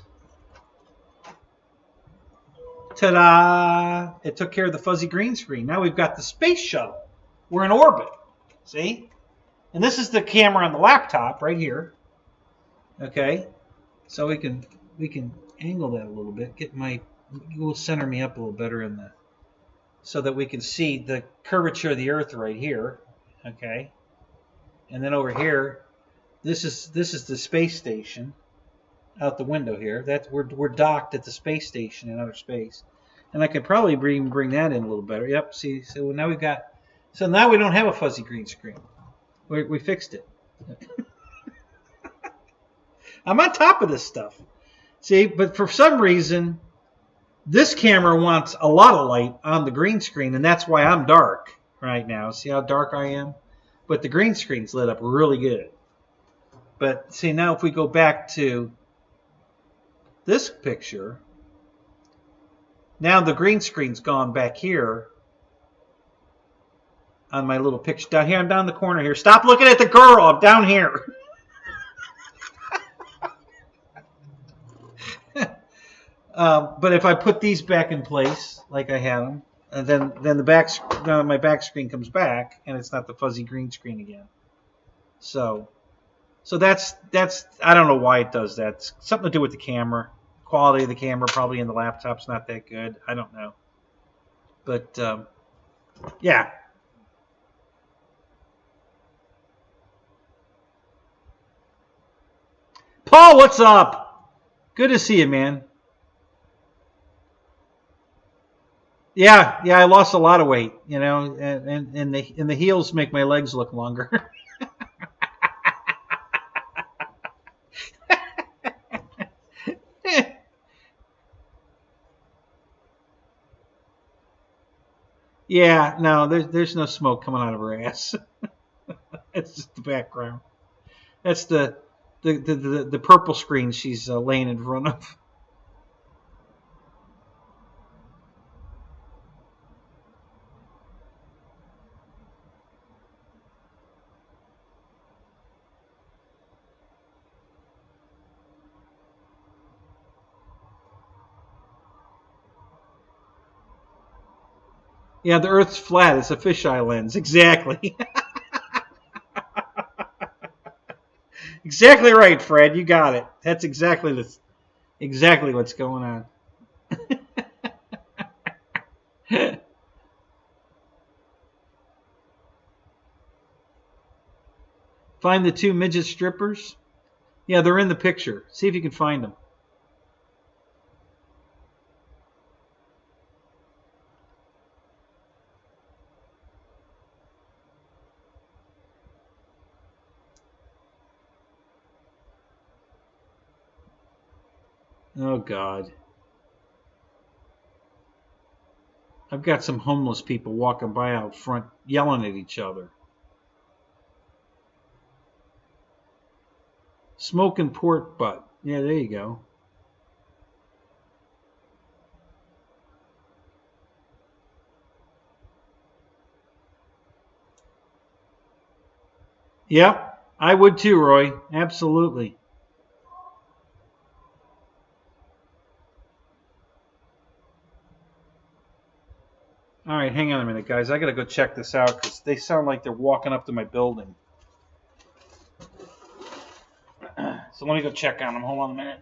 ta-da! It took care of the fuzzy green screen. Now we've got the space shuttle. We're in orbit. See? And this is the camera on the laptop right here. Okay, so we can angle that a little bit. Will center me up a little better in the, so that we can see the curvature of the Earth right here. Okay, and then over here, this is the space station out the window here. We're docked at the space station in outer space, and I could probably bring that in a little better. Yep. See, so now now we don't have a fuzzy green screen. We fixed it. I'm on top of this stuff. See, but for some reason, this camera wants a lot of light on the green screen, and that's why I'm dark right now. See how dark I am? But the green screen's lit up really good. But see, now if we go back to this picture, now the green screen's gone back here on my little picture. Down here, I'm down the corner here. Stop looking at the girl. I'm down here. But if I put these back in place like I had them, and then my back screen comes back, and it's not the fuzzy green screen again. So that's I don't know why it does that. It's something to do with the camera. Quality of the camera probably in the laptop's not that good. I don't know. But yeah. Paul, what's up? Good to see you, man. Yeah, I lost a lot of weight, and the heels make my legs look longer. Yeah, no, there's no smoke coming out of her ass. It's just the background. That's the purple screen she's laying in front of. Yeah, the Earth's flat. It's a fisheye lens. Exactly. Exactly right, Fred. You got it. That's exactly what's going on. Find the two midget strippers? Yeah, they're in the picture. See if you can find them. Oh God. I've got some homeless people walking by out front yelling at each other. Smoking pork butt. Yeah, there you go. Yep, I would too, Roy. Absolutely. All right, hang on a minute, guys. I got to go check this out because they sound like they're walking up to my building. So let me go check on them. Hold on a minute.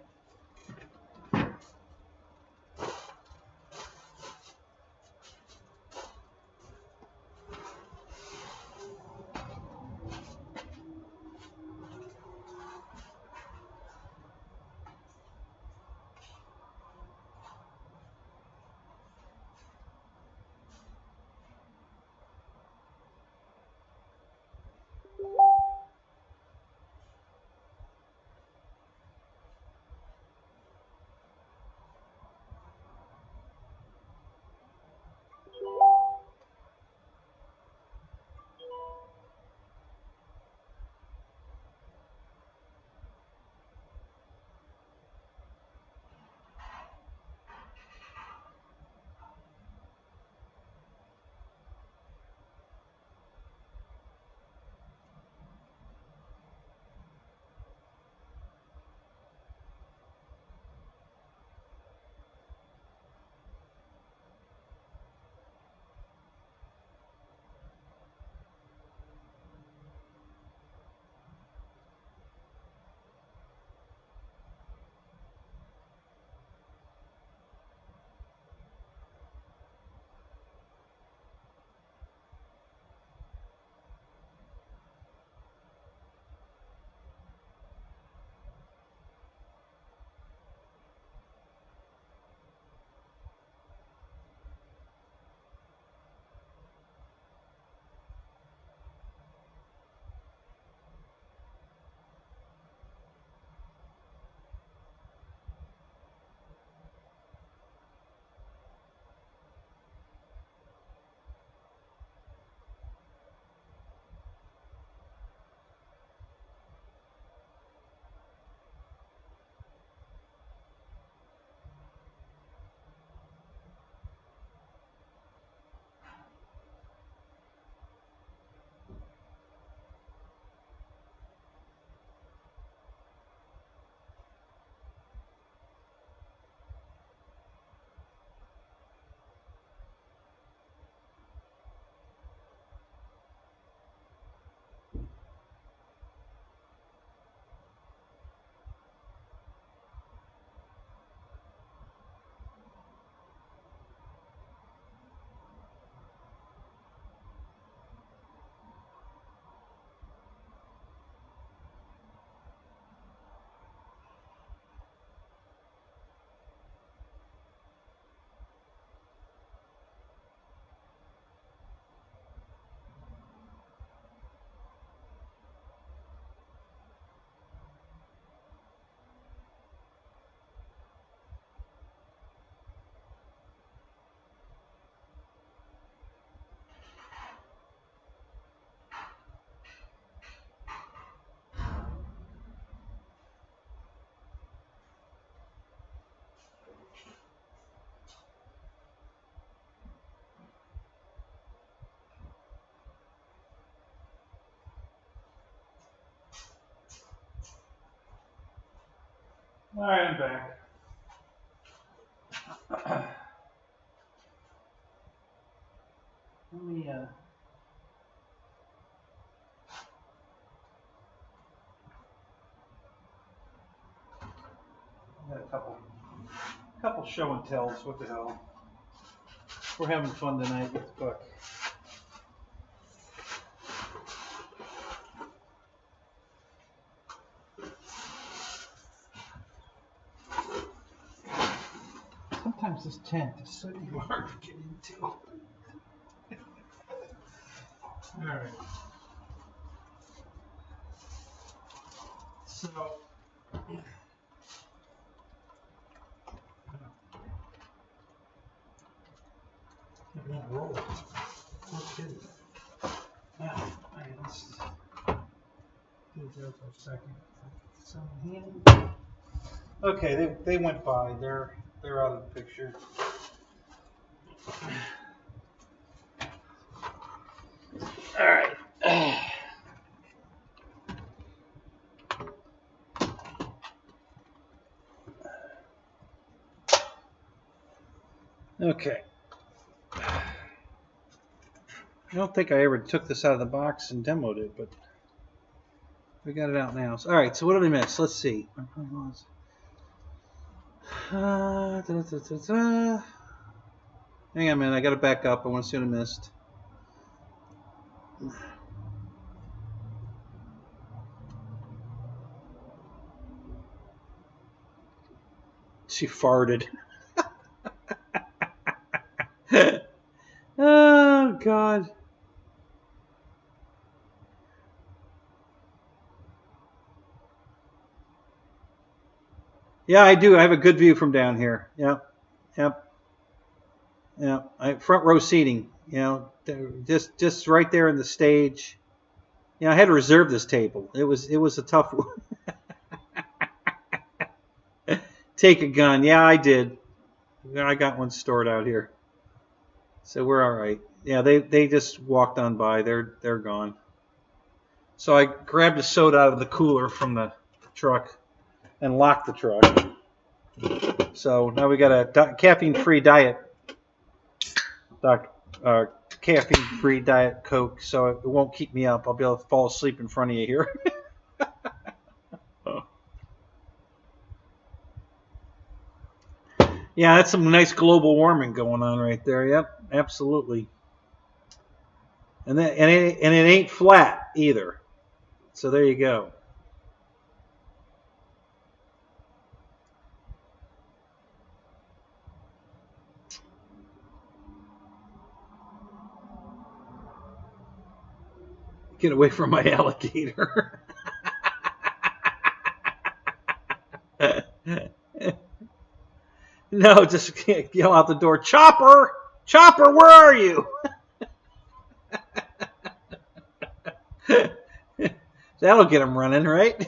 All right, I'm back. Let me I got a couple show and tells. What the hell? We're having fun tonight with the book. Sometimes this tent is so hard to get into. All right. So won't roll. No kidding. Now, let's do that for a second. So, okay, they went by. They're out of the picture. All right. Okay. I don't think I ever took this out of the box and demoed it, but we got it out now. So, all right, so what did we miss? Let's see. Hang on a minute, I got to back up. I want to see what I missed. She farted. Oh, God. Yeah, I do. I have a good view from down here. Yep. Front row seating. Just right there in the stage. I had to reserve this table. It was a tough one. Take a gun. Yeah, I did. I got one stored out here. So we're all right. Yeah, they just walked on by. They're gone. So I grabbed a soda out of the cooler from the truck and locked the truck. So now we got a caffeine-free diet. Caffeine-free diet Coke, so it won't keep me up. I'll be able to fall asleep in front of you here. Yeah, that's some nice global warming going on right there. Yep, absolutely. And it ain't flat either. So there you go. Get away from my alligator. No, just yell out the door, Chopper! Chopper, where are you? That'll get him running, right?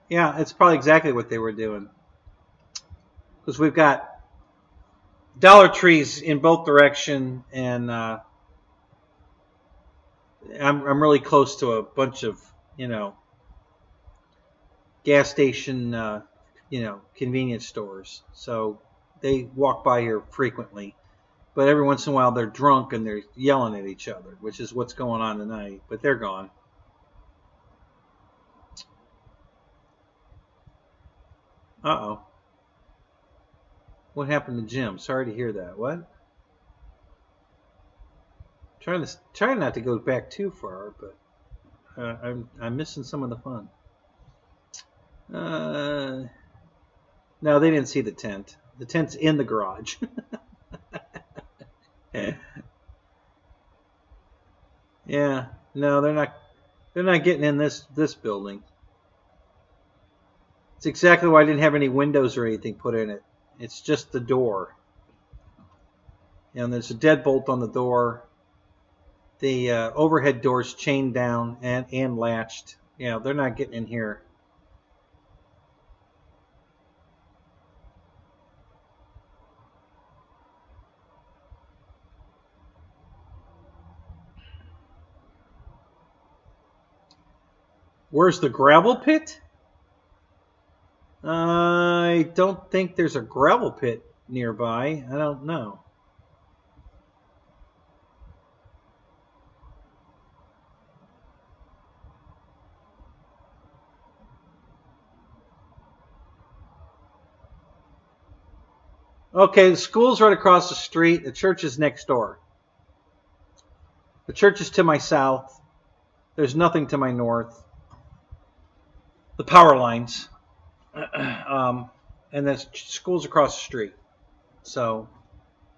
Yeah, it's probably exactly what they were doing. Because we've got Dollar Trees in both directions, and I'm really close to a bunch of gas station convenience stores. So they walk by here frequently, but every once in a while they're drunk and they're yelling at each other, which is what's going on tonight. But they're gone. Uh-oh. What happened to Jim? Sorry to hear that. What? Trying not to go back too far, but I'm missing some of the fun. No, they didn't see the tent. The tent's in the garage. Yeah. No, they're not getting in this building. It's exactly why I didn't have any windows or anything put in it. It's just the door. And there's a deadbolt on the door. The overhead door's chained down and latched. They're not getting in here. Where's the gravel pit? I don't think there's a gravel pit nearby. I don't know. Okay, the school's right across the street. The church is next door. The church is to my south. There's nothing to my north. The power lines. And the school's across the street. So,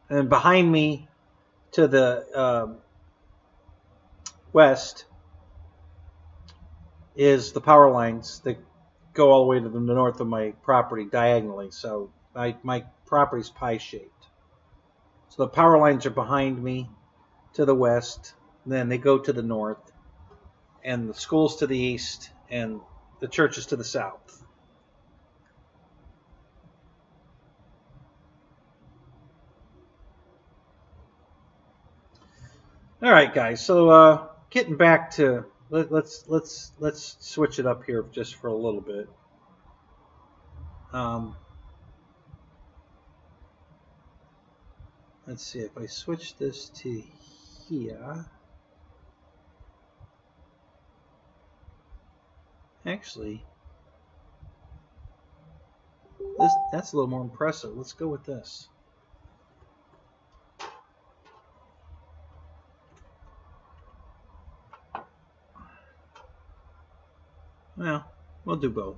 and behind me to the west is the power lines that go all the way to the north of my property diagonally. So my property's pie-shaped. So the power lines are behind me to the west. Then they go to the north. And the school's to the east. And the church is to the south. All right, guys. So getting back to let's switch it up here just for a little bit. Let's see if I switch this to here. Actually, that's a little more impressive. Let's go with this. Well, we'll do both.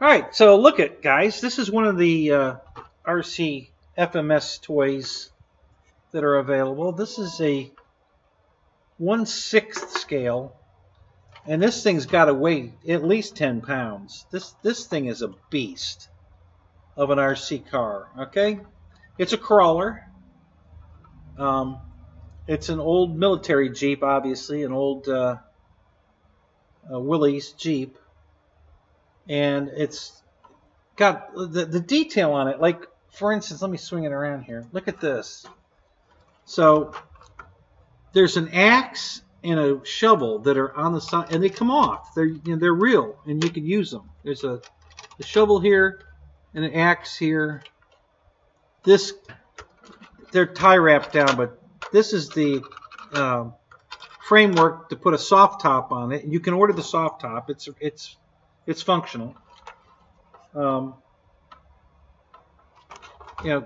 All right, so look at, guys. This is one of the RC FMS toys that are available. This is a 1/6 scale, and this thing's got to weigh at least 10 pounds. This thing is a beast of an RC car. Okay, it's a crawler. It's an old military Jeep, obviously, an old Willys Jeep, and it's got the detail on it. Like, for instance, let me swing it around here. Look at this. So there's an axe and a shovel that are on the side, and they come off. They're real, and you can use them. There's a shovel here and an axe here. They're tie wrapped down, but this is the framework to put a soft top on it. You can order the soft top. It's functional.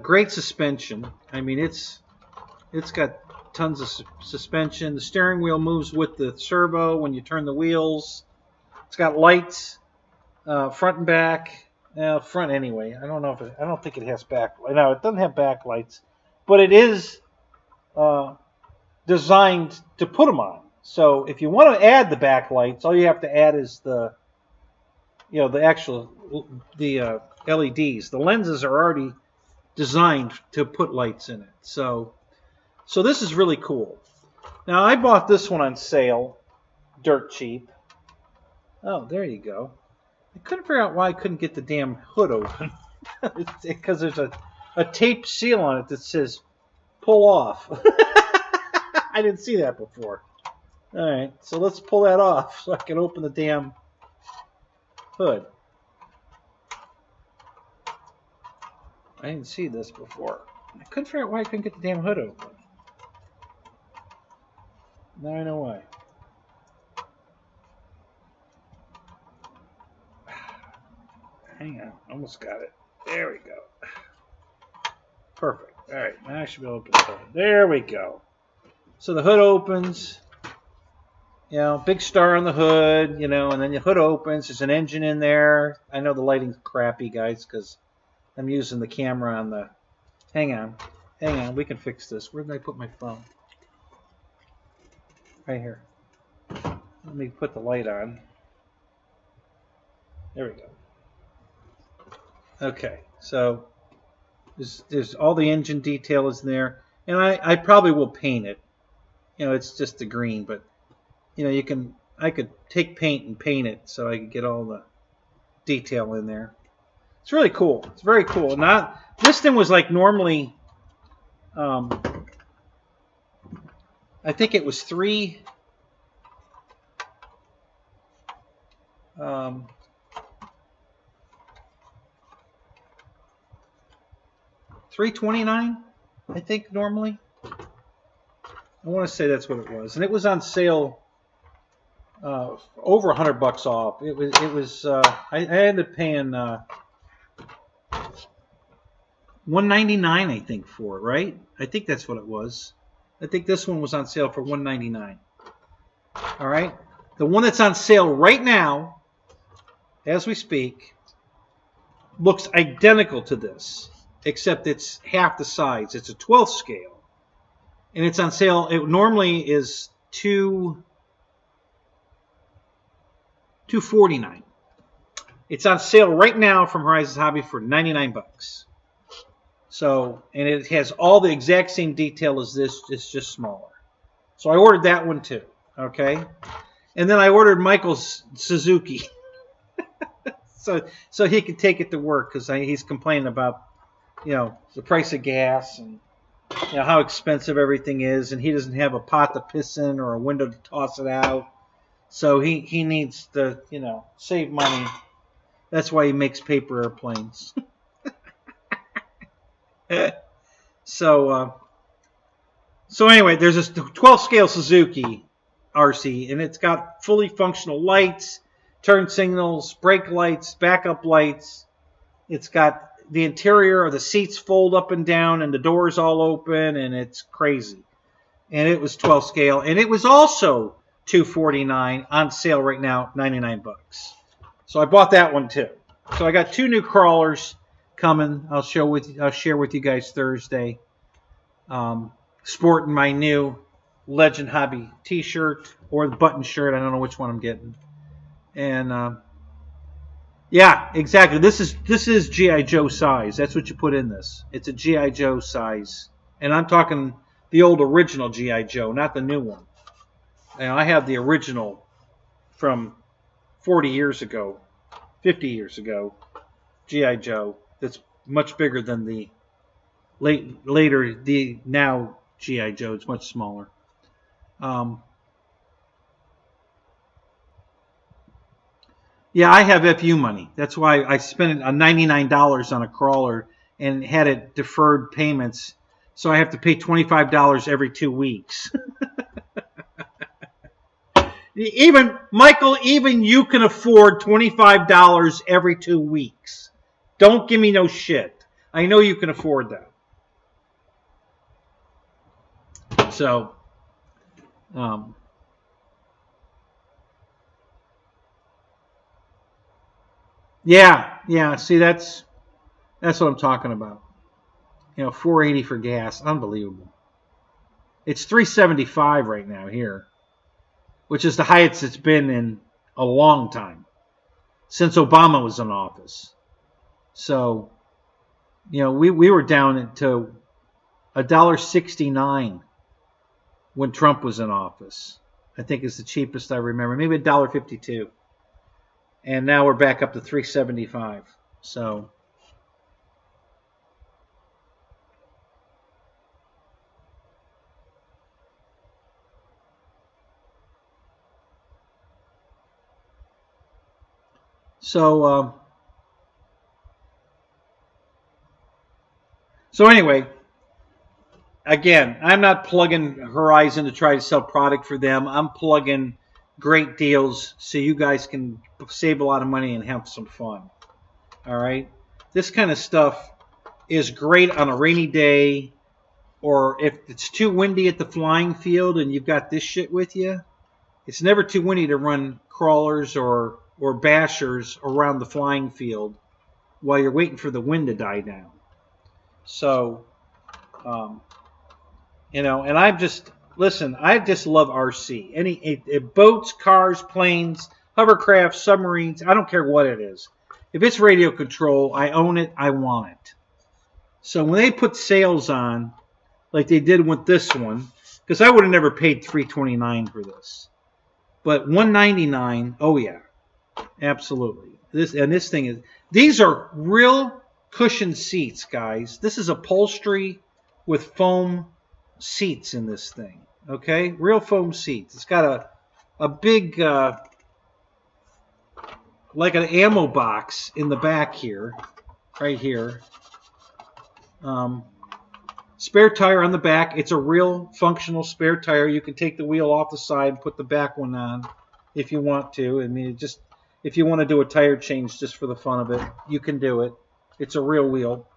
Great suspension. I mean, it's got tons of suspension. The steering wheel moves with the servo when you turn the wheels. It's got lights, front and back. Front anyway. I don't think it has back. No, it doesn't have backlights, but it is designed to put them on. So if you want to add the backlights, all you have to add is the LEDs. The lenses are already designed to put lights in it. So this is really cool. Now I bought this one on sale, dirt cheap. Oh, there you go. I couldn't figure out why I couldn't get the damn hood open. Because there's a tape seal on it that says pull off. I didn't see that before. Alright, so let's pull that off so I can open the damn hood. I didn't see this before. I couldn't figure out why I couldn't get the damn hood open. Now I know why. Hang on, almost got it. There we go. Perfect. Alright, now I should be able to open the hood. There we go. So the hood opens. Big star on the hood, and then the hood opens. There's an engine in there. I know the lighting's crappy, guys, because I'm using the camera on the... Hang on, we can fix this. Where did I put my phone? Right here. Let me put the light on. There we go. Okay, so there's all the engine detail is there, and I probably will paint it. It's just the green, but I could take paint and paint it so I could get all the detail in there. It's really cool. It's very cool. Now this thing was like normally, I think it was $329, I think, normally. I want to say that's what it was, and it was on sale, over $100 off. It was. I ended up paying $199, I think, for it. Right? I think that's what it was. I think this one was on sale for $199. All right. The one that's on sale right now, as we speak, looks identical to this, except it's half the size. It's a 12th scale, and it's on sale. It normally is $249. It's on sale right now from Horizons Hobby for 99 bucks. So, and it has all the exact same detail as this, it's just smaller. So I ordered that one too, okay? And then I ordered Michael's Suzuki. so he could take it to work, because he's complaining about, the price of gas and how expensive everything is, and he doesn't have a pot to piss in or a window to toss it out. So he needs to, save money. That's why he makes paper airplanes. So anyway, there's this 12 scale Suzuki RC, and it's got fully functional lights, turn signals, brake lights, backup lights. It's got the interior of the seats fold up and down, and the doors all open, and it's crazy. And it was 12 scale, and it was also $249 on sale right now, 99 bucks. So I bought that one too. So I got 2 new crawlers coming. I'll share with you guys Thursday. Sporting my new Legend Hobby T-shirt or the button shirt. I don't know which one I'm getting. And yeah, exactly. This is G.I. Joe size. That's what you put in this. It's a G.I. Joe size, and I'm talking the old original G.I. Joe, not the new one. I have the original from 40 years ago, 50 years ago, G.I. Joe. That's much bigger than the now G.I. Joe. It's much smaller. Yeah, I have FU money. That's why I spent $99 on a crawler and had it deferred payments. So I have to pay $25 every 2 weeks. Michael, even you can afford $25 every 2 weeks. Don't give me no shit. I know you can afford that. So, yeah. See, that's what I'm talking about. $4.80 for gas, unbelievable. It's $3.75 right now here, which is the highest it's been in a long time, since Obama was in office. So, we were down to $1.69 when Trump was in office. I think it's the cheapest I remember, maybe $1.52. And now we're back up to $3.75. So anyway, again, I'm not plugging Horizon to try to sell product for them. I'm plugging great deals so you guys can save a lot of money and have some fun. All right? This kind of stuff is great on a rainy day, or if it's too windy at the flying field and you've got this shit with you. It's never too windy to run crawlers or bashers around the flying field while you're waiting for the wind to die down. So, and I just love RC. Boats, cars, planes, hovercraft, submarines, I don't care what it is. If it's radio control, I own it, I want it. So when they put sales on, like they did with this one, because I would have never paid $329 for this. But $199, oh yeah, absolutely. This thing is, these are real cushioned seats, guys. This is upholstery with foam seats in this thing. Okay, real foam seats. It's got a big like an ammo box in the back here, right here. Spare tire on the back. It's a real functional spare tire. You can take the wheel off the side and put the back one on if you want to. I mean, if you want to do a tire change just for the fun of it, you can do it. It's a real wheel.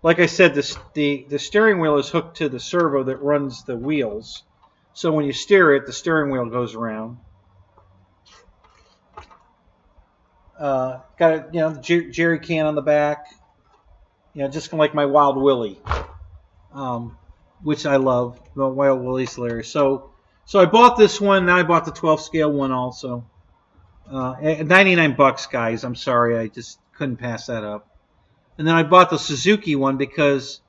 Like I said, the steering wheel is hooked to the servo that runs the wheels. So when you steer it, the steering wheel goes around. Got a jerry can on the back. Just like my Wild Willie, which I love. The Wild Willie's hilarious. So I bought this one. Now I bought the 12 scale one also. $99, guys. I'm sorry, I just couldn't pass that up. And then I bought the Suzuki one because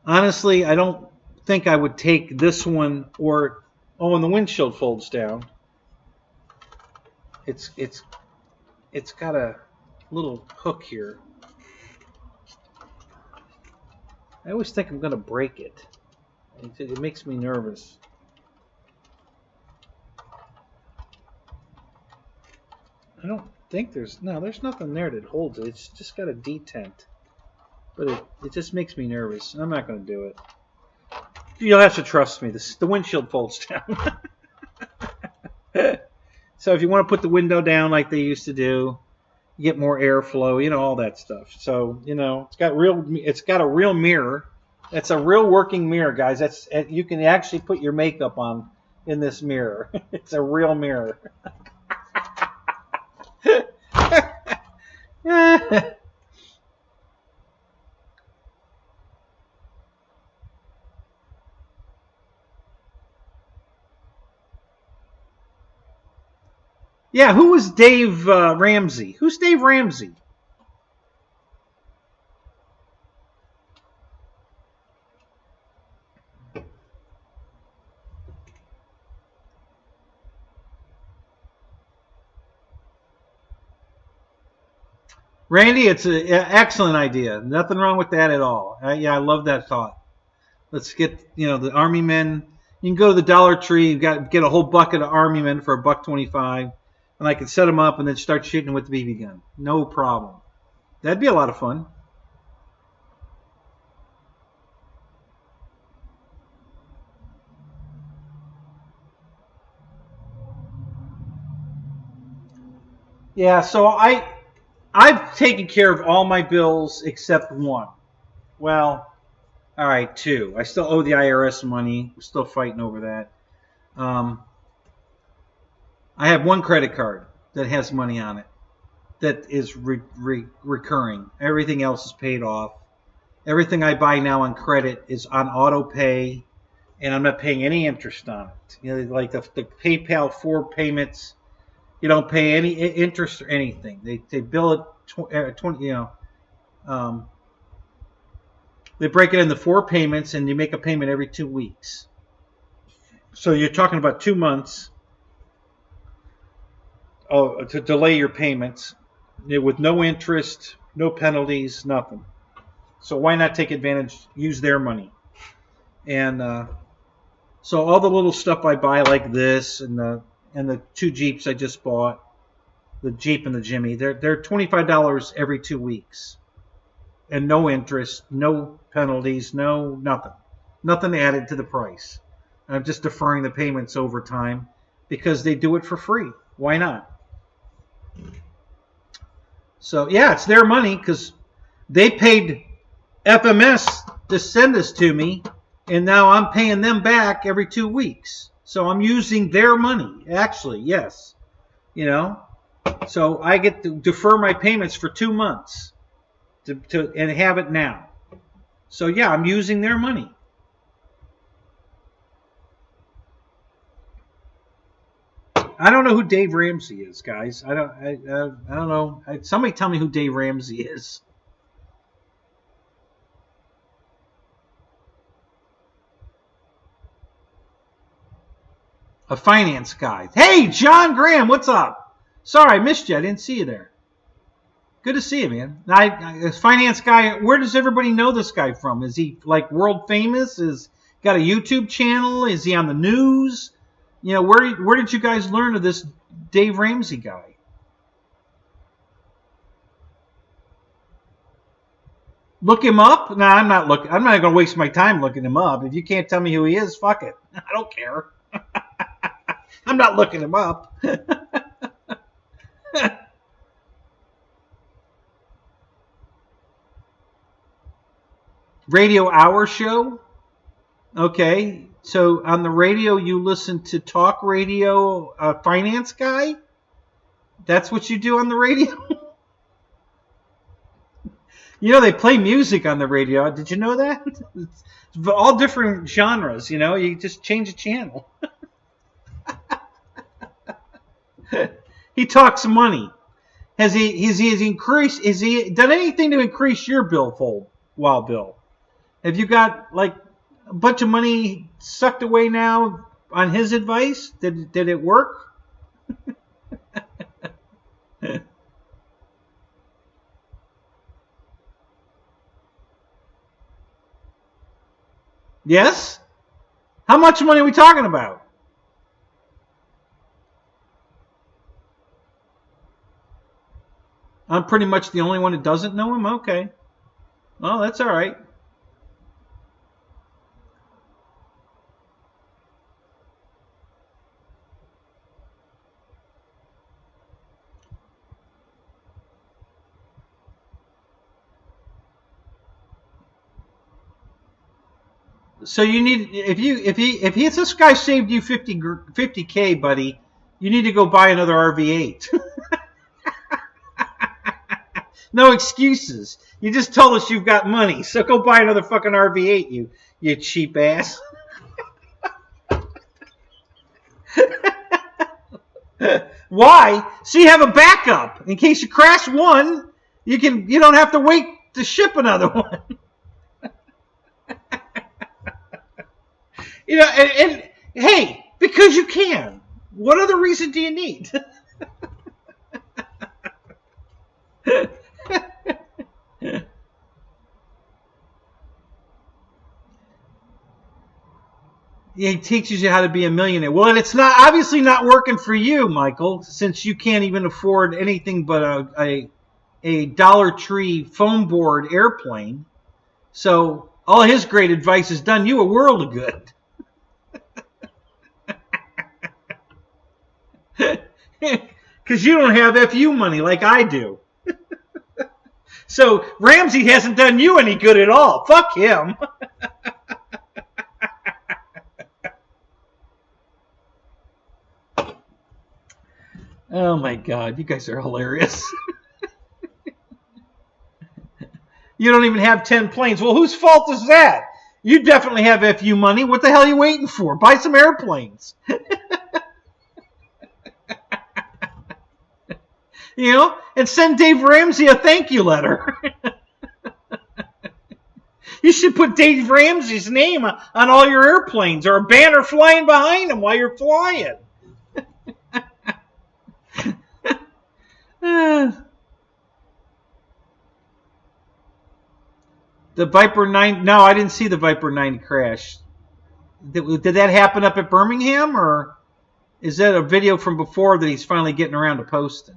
honestly, I don't think I would take this one and the windshield folds down. It's got a little hook here. I always think I'm going to break it. It makes me nervous. I don't think there's nothing there that holds it. It's just got a detent. But it just makes me nervous. I'm not going to do it. You'll have to trust me. The windshield folds down. So if you want to put the window down like they used to do, you get more airflow, all that stuff. So, it's got a real mirror. That's a real working mirror, guys. You can actually put your makeup on in this mirror. It's a real mirror. Yeah, who was Dave Ramsey? Who's Dave Ramsey? Randy, it's an excellent idea. Nothing wrong with that at all. I love that thought. Let's get, the Army men. You can go to the Dollar Tree and get a whole bucket of Army men for $1.25. And I can set them up and then start shooting with the BB gun. No problem. That'd be a lot of fun. Yeah, so I've taken care of all my bills except one. Well, all right, two. I still owe the IRS money. We're still fighting over that. I have one credit card that has money on it that is recurring. Everything else is paid off. Everything I buy now on credit is on auto pay, and I'm not paying any interest on it. Like the PayPal 4 payments, you don't pay any interest or anything. They bill it 20. They break it into 4 payments, and you make a payment every 2 weeks. So you're talking about 2 months. To delay your payments with no interest, no penalties, nothing. So why not take advantage, use their money? And so all the little stuff I buy like this and the 2 Jeeps I just bought, the Jeep and the Jimmy, they're $25 every 2 weeks. And no interest, no penalties, nothing added to the price. I'm just deferring the payments over time because they do it for free. Why not? So, yeah, it's their money because they paid FMS to send this to me, and now I'm paying them back every 2 weeks. So I'm using their money, actually, yes. So I get to defer my payments for 2 months and have it now. So, yeah, I'm using their money. I don't know who Dave Ramsey is, guys. I don't know. Somebody tell me who Dave Ramsey is. A finance guy. Hey, John Graham, what's up? Sorry, I missed you. I didn't see you there. Good to see you, man. A finance guy. Where does everybody know this guy from? Is he like world famous? Is got a YouTube channel? Is he on the news? Where did you guys learn of this Dave Ramsey guy? Look him up? No, I'm not looking. I'm not going to waste my time looking him up. If you can't tell me who he is, fuck it. I don't care. I'm not looking him up. Radio Hour Show? Okay, so on the radio you listen to talk radio, finance guy? That's what you do on the radio? You know, they play music on the radio. Did you know that? It's all different genres, you know. You just change the channel. He talks money. Has he increased? Has he done anything to increase your billfold? Wild Bill, have you got like a bunch of money sucked away now on his advice? Did it work? Yes? How much money are we talking about? I'm pretty much the only one that doesn't know him? Okay. Well, that's all right. So you need, if this guy saved you 50K, buddy, you need to go buy another RV8. No excuses. You just told us you've got money, so go buy another fucking RV8, you cheap ass. Why? So you have a backup in case you crash one. You don't have to wait to ship another one. You know, and hey, because you can. What other reason do you need? Yeah, he teaches you how to be a millionaire. Well, and it's not obviously not working for you, Michael, since you can't even afford anything but a Dollar Tree foam board airplane. So all his great advice has done you a world of good. Because you don't have FU money like I do. So Ramsey hasn't done you any good at all. Fuck him. Oh my God, you guys are hilarious. You don't even have 10 planes. Well, whose fault is that? You definitely have FU money. What the hell are you waiting for? Buy some airplanes. You know, and send Dave Ramsey a thank you letter. You should put Dave Ramsey's name on all your airplanes or a banner flying behind him while you're flying. The Viper 9, no, I didn't see the Viper 9 crash. Did that happen up at Birmingham, or is that a video from before that he's finally getting around to posting?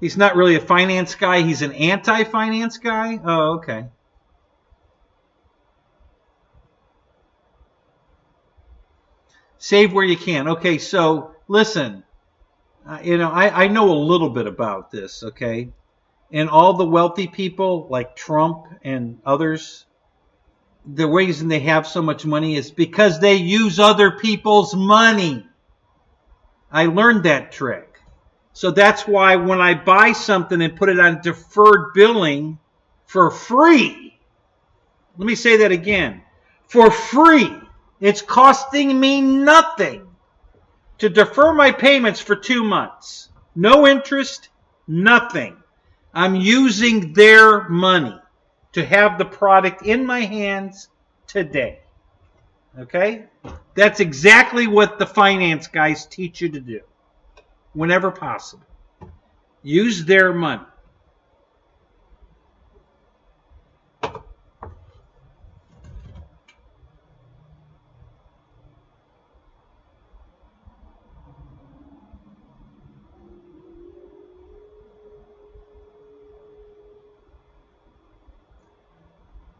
He's not really a finance guy. He's an anti-finance guy? Oh, okay. Save where you can. Okay, so listen. You know, I know a little bit about this, okay? And all the wealthy people like Trump and others, the reason they have so much money is because they use other people's money. I learned that trick. So that's why when I buy something and put it on deferred billing for free, let me say that again, for free, it's costing me nothing to defer my payments for 2 months. No interest, nothing. I'm using their money to have the product in my hands today. Okay? That's exactly what the finance guys teach you to do. Whenever possible. Use their money.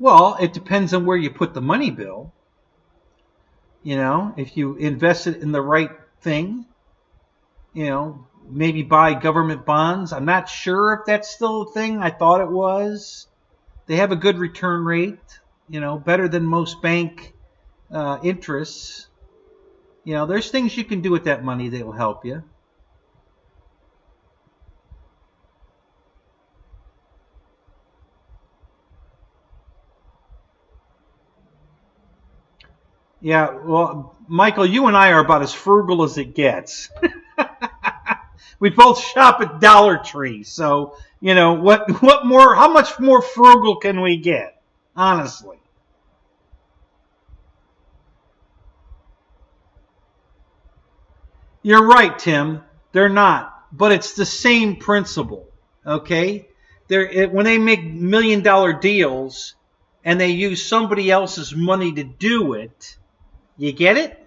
Well, it depends on where you put the money, Bill. You know, if you invest it in the right thing, you know, maybe buy government bonds. I'm not sure if that's still a thing. I thought it was. They have a good return rate, better than most bank interests. There's things you can do with that money that will help you. Yeah, well, Michael, you and I are about as frugal as it gets. We both shop at Dollar Tree, so what more? How much more frugal can we get? Honestly. You're right, Tim. They're not, but it's the same principle. Okay, when they make $1 million deals and they use somebody else's money to do it. You get it?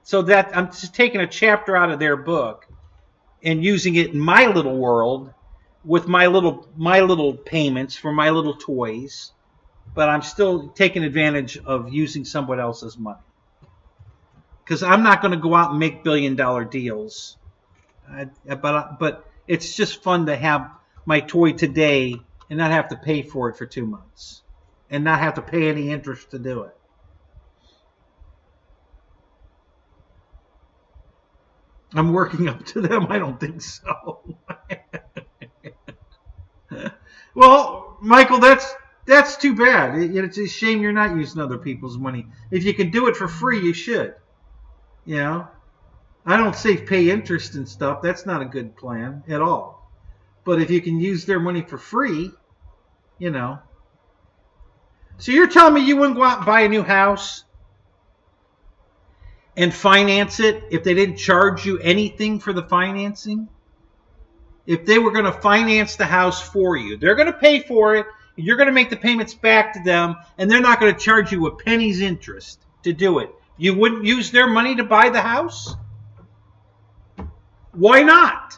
So that I'm just taking a chapter out of their book and using it in my little world with my little payments for my little toys, but I'm still taking advantage of using someone else's money. Because I'm not going to go out and make $1 billion deals, but it's just fun to have my toy today and not have to pay for it for 2 months and not have to pay any interest to do it. I'm working up to them. I don't think so. Well, Michael, that's too bad. It's a shame you're not using other people's money. If you can do it for free, you should. I don't say pay interest and stuff. That's not a good plan at all. But if you can use their money for free, So you're telling me you wouldn't go out and buy a new house and finance it if they didn't charge you anything for the financing? If they were going to finance the house for you, they're going to pay for it, you're going to make the payments back to them, and they're not going to charge you a penny's interest to do it. You wouldn't use their money to buy the house? Why not?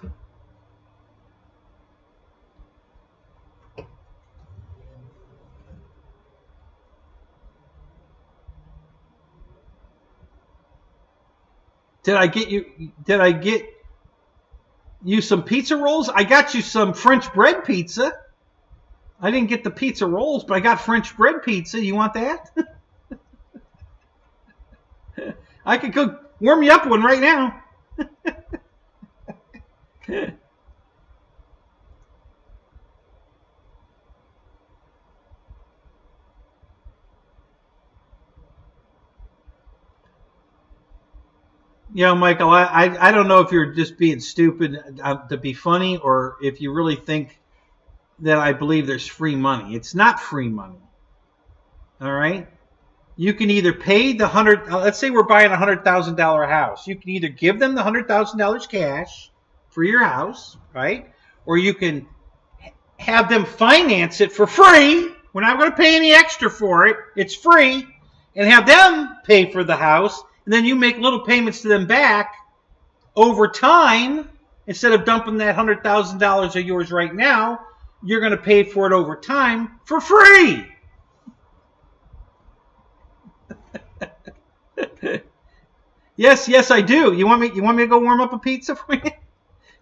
Did I get you some pizza rolls? I got you some French bread pizza. I didn't get the pizza rolls, but I got French bread pizza. You want that? I could go warm you up one right now. Michael, I don't know if you're just being stupid to be funny or if you really think that I believe there's free money. It's not free money. All right? You can either pay the let's say we're buying a $100,000 house. You can either give them the $100,000 cash for your house, right? Or you can have them finance it for free. We're not going to pay any extra for it. It's free. And have them pay for the house. And then you make little payments to them back over time. Instead of dumping that $100,000 of yours right now, you're going to pay for it over time for free. Yes, I do. You want me to go warm up a pizza for you?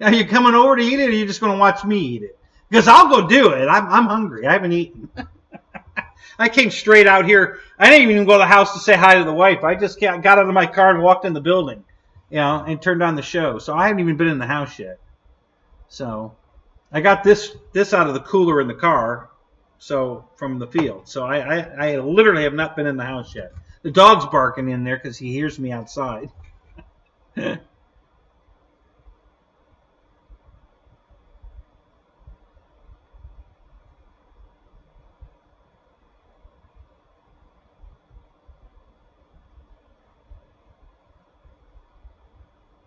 Are you coming over to eat it, or are you just going to watch me eat it? Because I'll go do it. I'm hungry. I haven't eaten. I came straight out here. I didn't even go to the house to say hi to the wife. I just got out of my car and walked in the building, and turned on the show. So I haven't even been in the house yet. So I got this out of the cooler in the car, so from the field. So I literally have not been in the house yet. The dog's barking in there because he hears me outside.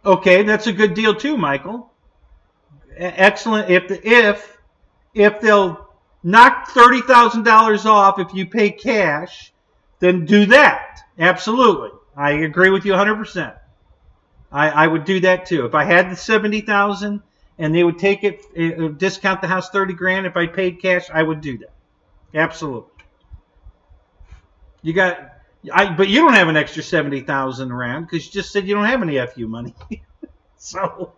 Okay, that's a good deal too, Michael. Excellent. If they'll knock $30,000 off if you pay cash, then do that. Absolutely. I agree with you 100%. I would do that too. If I had the $70,000 and they would take it, discount the house $30,000 if I paid cash, I would do that. Absolutely. But you don't have an extra $70,000 around because you just said you don't have any FU money. So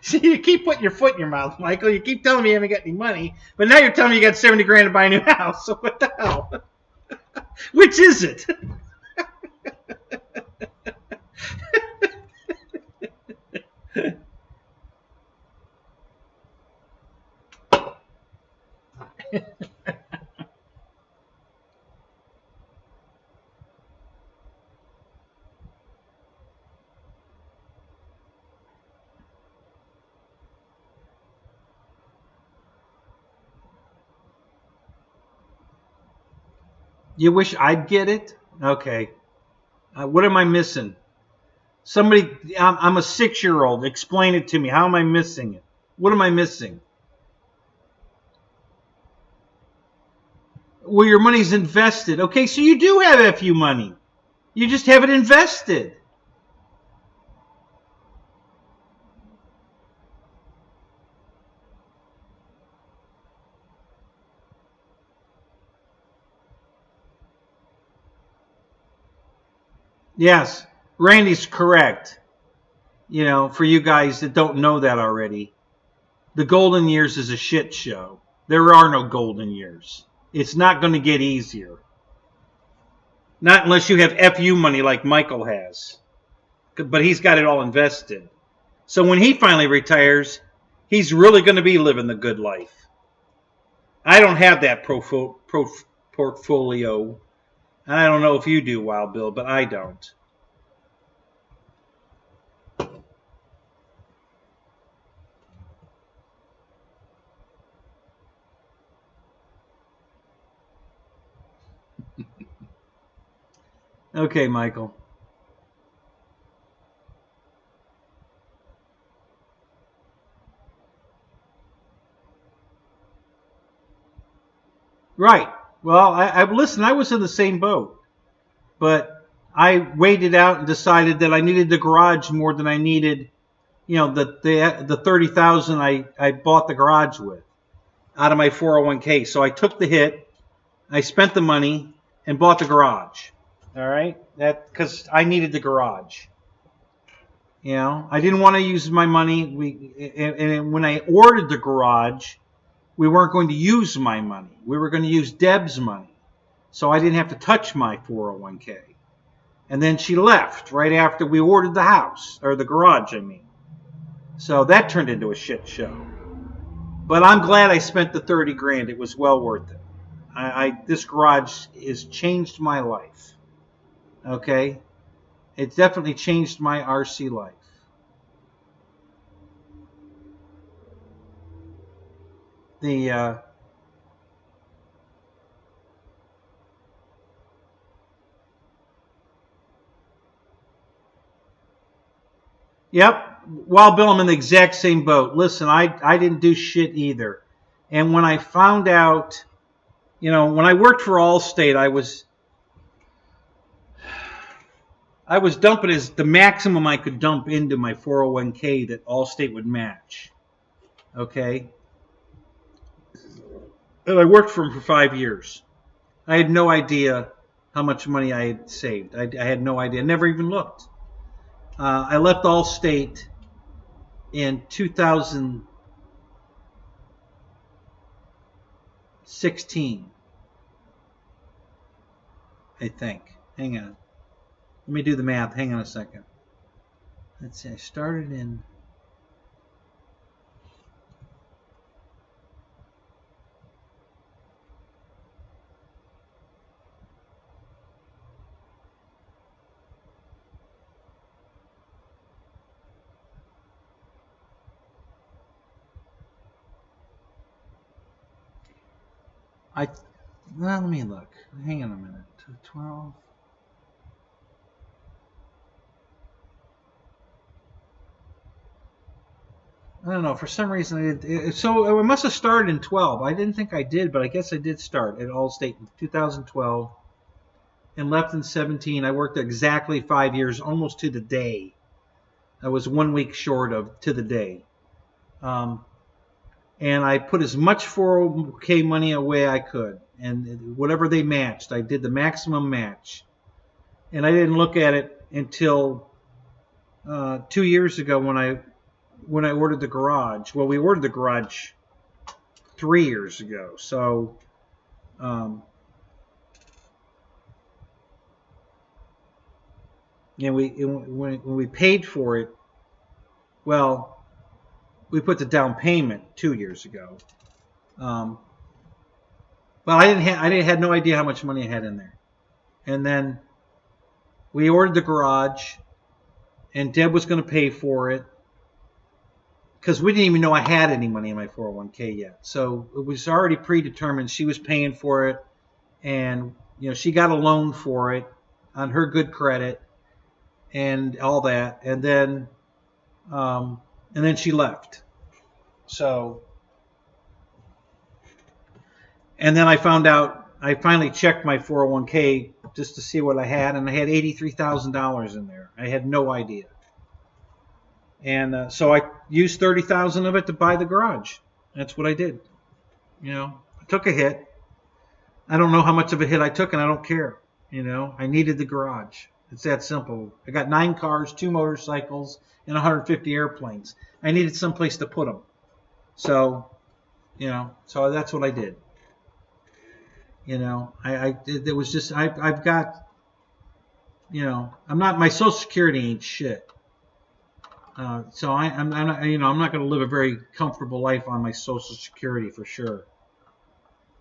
See, you keep putting your foot in your mouth, Michael. You keep telling me you haven't got any money, but now you're telling me you got 70 grand to buy a new house. So what the hell? Which is it? You wish I'd get it? Okay. What am I missing? Somebody, I'm a 6-year-old. Explain it to me. How am I missing it? What am I missing? Well, your money's invested. Okay, so you do have FU money. You just have it invested. Yes, Randy's correct. You know, for you guys that don't know that already, the golden years is a shit show. There are no golden years. It's not going to get easier. Not unless you have FU money like Michael has. But he's got it all invested. So when he finally retires, he's really going to be living the good life. I don't have that portfolio. I don't know if you do, Wild Bill, but I don't. Okay, Michael. Right. Well, listen, I was in the same boat. But I weighed it out and decided that I needed the garage more than I needed, you know, the $30,000 I bought the garage with out of my 401k. So I took the hit, I spent the money, and bought the garage. All right, that because I needed the garage. You know, I didn't want to use my money. And when I ordered the garage, we weren't going to use my money. We were going to use Deb's money. So I didn't have to touch my 401k. And then she left right after we ordered the house, or the garage, I mean. So that turned into a shit show. But I'm glad I spent the 30 grand. It was well worth it. This garage has changed my life. Okay? It definitely changed my RC life. Yep. Wild Bill, I'm in the exact same boat. Listen, I didn't do shit either. And when I found out, you know, when I worked for Allstate, I was dumping as the maximum I could dump into my 401k that Allstate would match. Okay? And I worked for them for 5 years. I had no idea how much money I had saved. I had no idea. I never even looked. I left Allstate in 2016, I think. Hang on. Let me do the math. Hang on a second. Let's see. I started in... Well, let me look. Hang on a minute. 12. I don't know. For some reason, I did. So I must have started in 12. I didn't think I did, but I guess I did start at Allstate in 2012 and left in 17. I worked exactly 5 years, almost to the day. I was 1 week short of to the day. And I put as much 401k money away I could. And whatever they matched, I did the maximum match. And I didn't look at it until 2 years ago when I ordered the garage. Well, we ordered the garage 3 years ago. So when we paid for it, well, we put the down payment 2 years ago. Well, I had no idea how much money I had in there. And then we ordered the garage, and Deb was going to pay for it because we didn't even know I had any money in my 401k yet. So it was already predetermined. She was paying for it, and she got a loan for it on her good credit and all that. And then she left. So, and then I found out. I finally checked my 401k just to see what I had, and I had $83,000 in there. I had no idea. And so I used $30,000 of it to buy the garage. That's what I did. I took a hit. I don't know how much of a hit I took, and I don't care. I needed the garage. It's that simple. I got 9 cars, 2 motorcycles, and 150 airplanes. I needed someplace to put them. So, so that's what I did. It was just, I've got, I'm not, my Social Security ain't shit. So I'm not, I'm not going to live a very comfortable life on my Social Security for sure.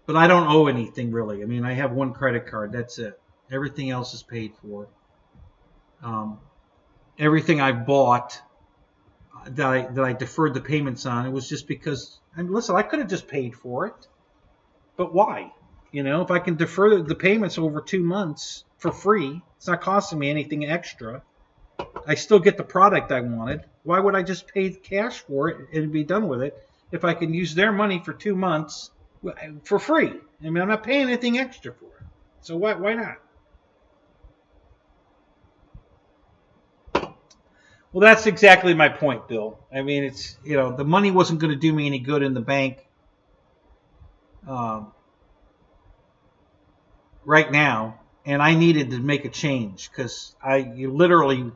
But I don't owe anything really. I mean, I have 1 credit card. That's it. Everything else is paid for. Everything I bought that I deferred the payments on, it was just because, listen, I could have just paid for it. But why? If I can defer the payments over 2 months for free, it's not costing me anything extra. I still get the product I wanted. Why would I just pay cash for it and be done with it if I can use their money for 2 months for free? I mean, I'm not paying anything extra for it. So why not? Well, that's exactly my point, Bill. I mean, it's, the money wasn't going to do me any good in the bank right now, and I needed to make a change because you literally,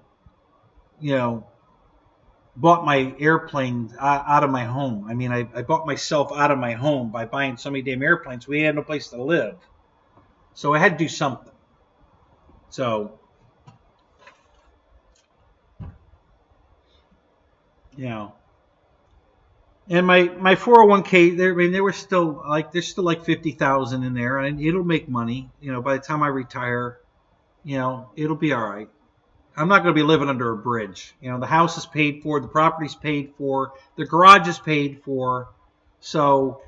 bought my airplane out of my home. I mean, I bought myself out of my home by buying so many damn airplanes. We had no place to live. So I had to do something. So, and my 401k, there were still there's still like 50,000 in there, and it'll make money. By the time I retire, it'll be all right. I'm not going to be living under a bridge. The house is paid for, the property's paid for, the garage is paid for. So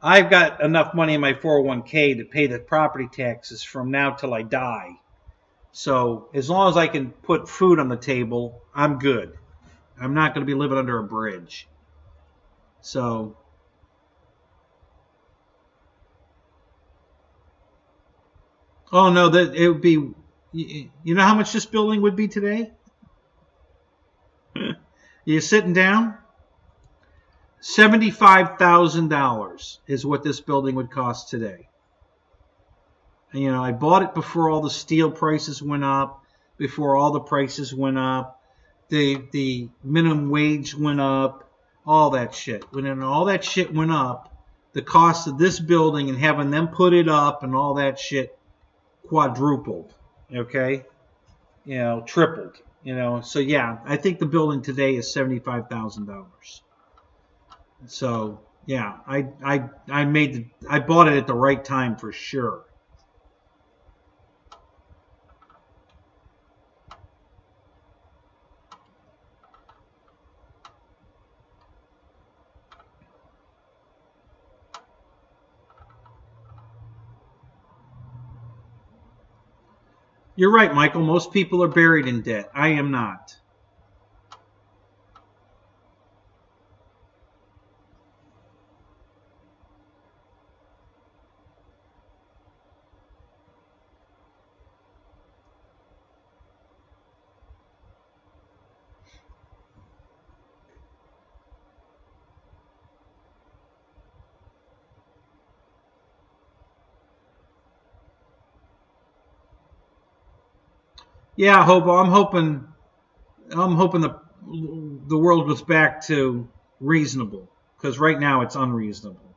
I've got enough money in my 401k to pay the property taxes from now till I die. So as long as I can put food on the table, I'm good. I'm not going to be living under a bridge. So, oh no, that it would be. You know how much this building would be today? You sitting down? $75,000 is what this building would cost today. And, I bought it before all the steel prices went up, before all the prices went up, the minimum wage went up, all that shit. When all that shit went up, the cost of this building and having them put it up and all that shit quadrupled. Okay? Tripled. So yeah, I think the building today is $75,000. So yeah, I bought it at the right time for sure. You're right, Michael. Most people are buried in debt. I am not. Yeah, Hobo, I'm hoping I'm hoping the world goes back to reasonable, because right now it's unreasonable.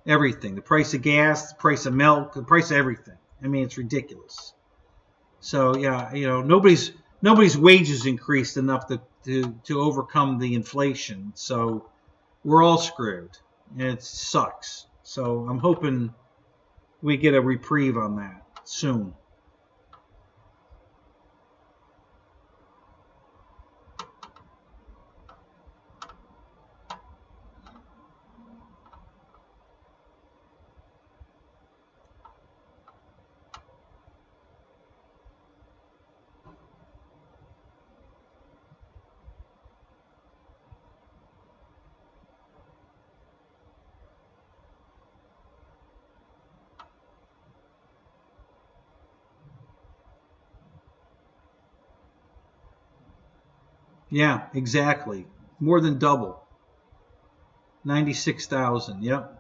Everything, the price of gas, the price of milk, the price of everything. I mean, it's ridiculous. So yeah, nobody's wages increased enough to overcome the inflation. So we're all screwed. It sucks. So I'm hoping we get a reprieve on that soon. Yeah, exactly. More than double. 96,000. Yep.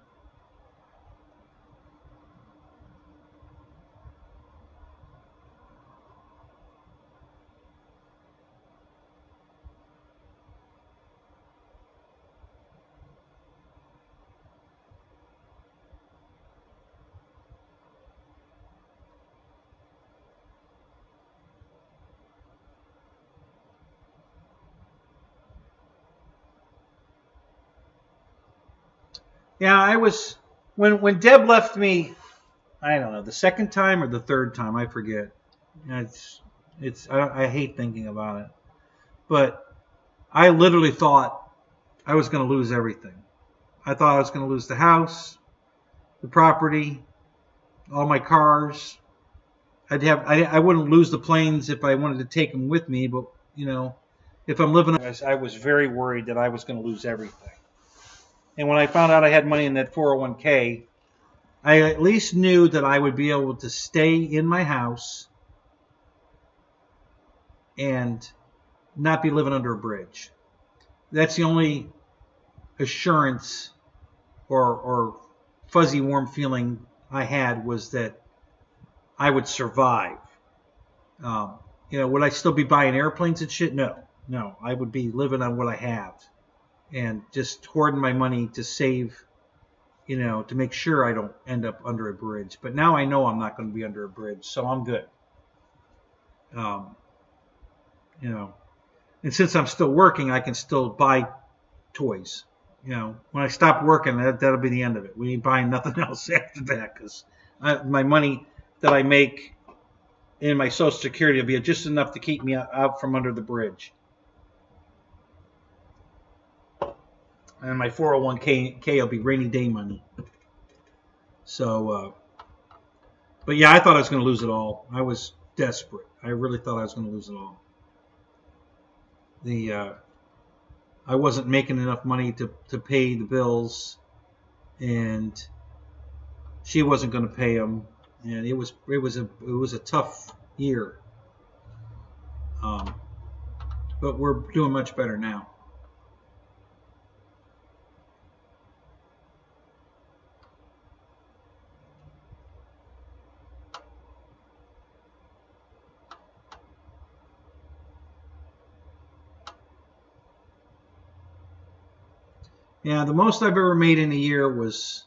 Yeah, I was when Deb left me. I don't know, the second time or the third time, I forget. I hate thinking about it, but I literally thought I was going to lose everything. I thought I was going to lose the house, the property, all my cars. I wouldn't lose the planes if I wanted to take them with me, but if I'm living, I was very worried that I was going to lose everything. And when I found out I had money in that 401k, I at least knew that I would be able to stay in my house and not be living under a bridge. That's the only assurance or fuzzy warm feeling I had, was that I would survive. Would I still be buying airplanes and shit? No. I would be living on what I have and just hoarding my money to save, to make sure I don't end up under a bridge. But now I know I'm not going to be under a bridge, so I'm good. And since I'm still working, I can still buy toys. When I stop working, that'll be the end of it. We ain't buying nothing else after that, because my money that I make in my Social Security will be just enough to keep me out from under the bridge. And my 401k will be rainy day money. So, but yeah, I thought I was going to lose it all. I was desperate. I really thought I was going to lose it all. I wasn't making enough money to pay the bills, and she wasn't going to pay them, and it was a tough year. But we're doing much better now. Yeah, the most I've ever made in a year was,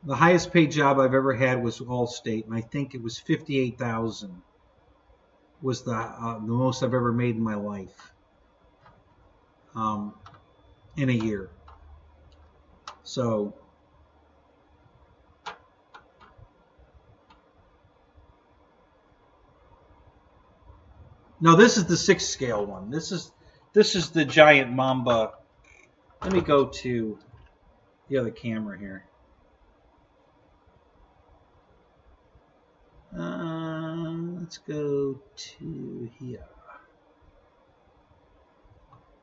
the highest paid job I've ever had was Allstate, and I think it was 58,000 was the most I've ever made in my life, in a year. So no, this is the 6 scale one. This is the giant Mamba. Let me go to the other camera here. Let's go to here.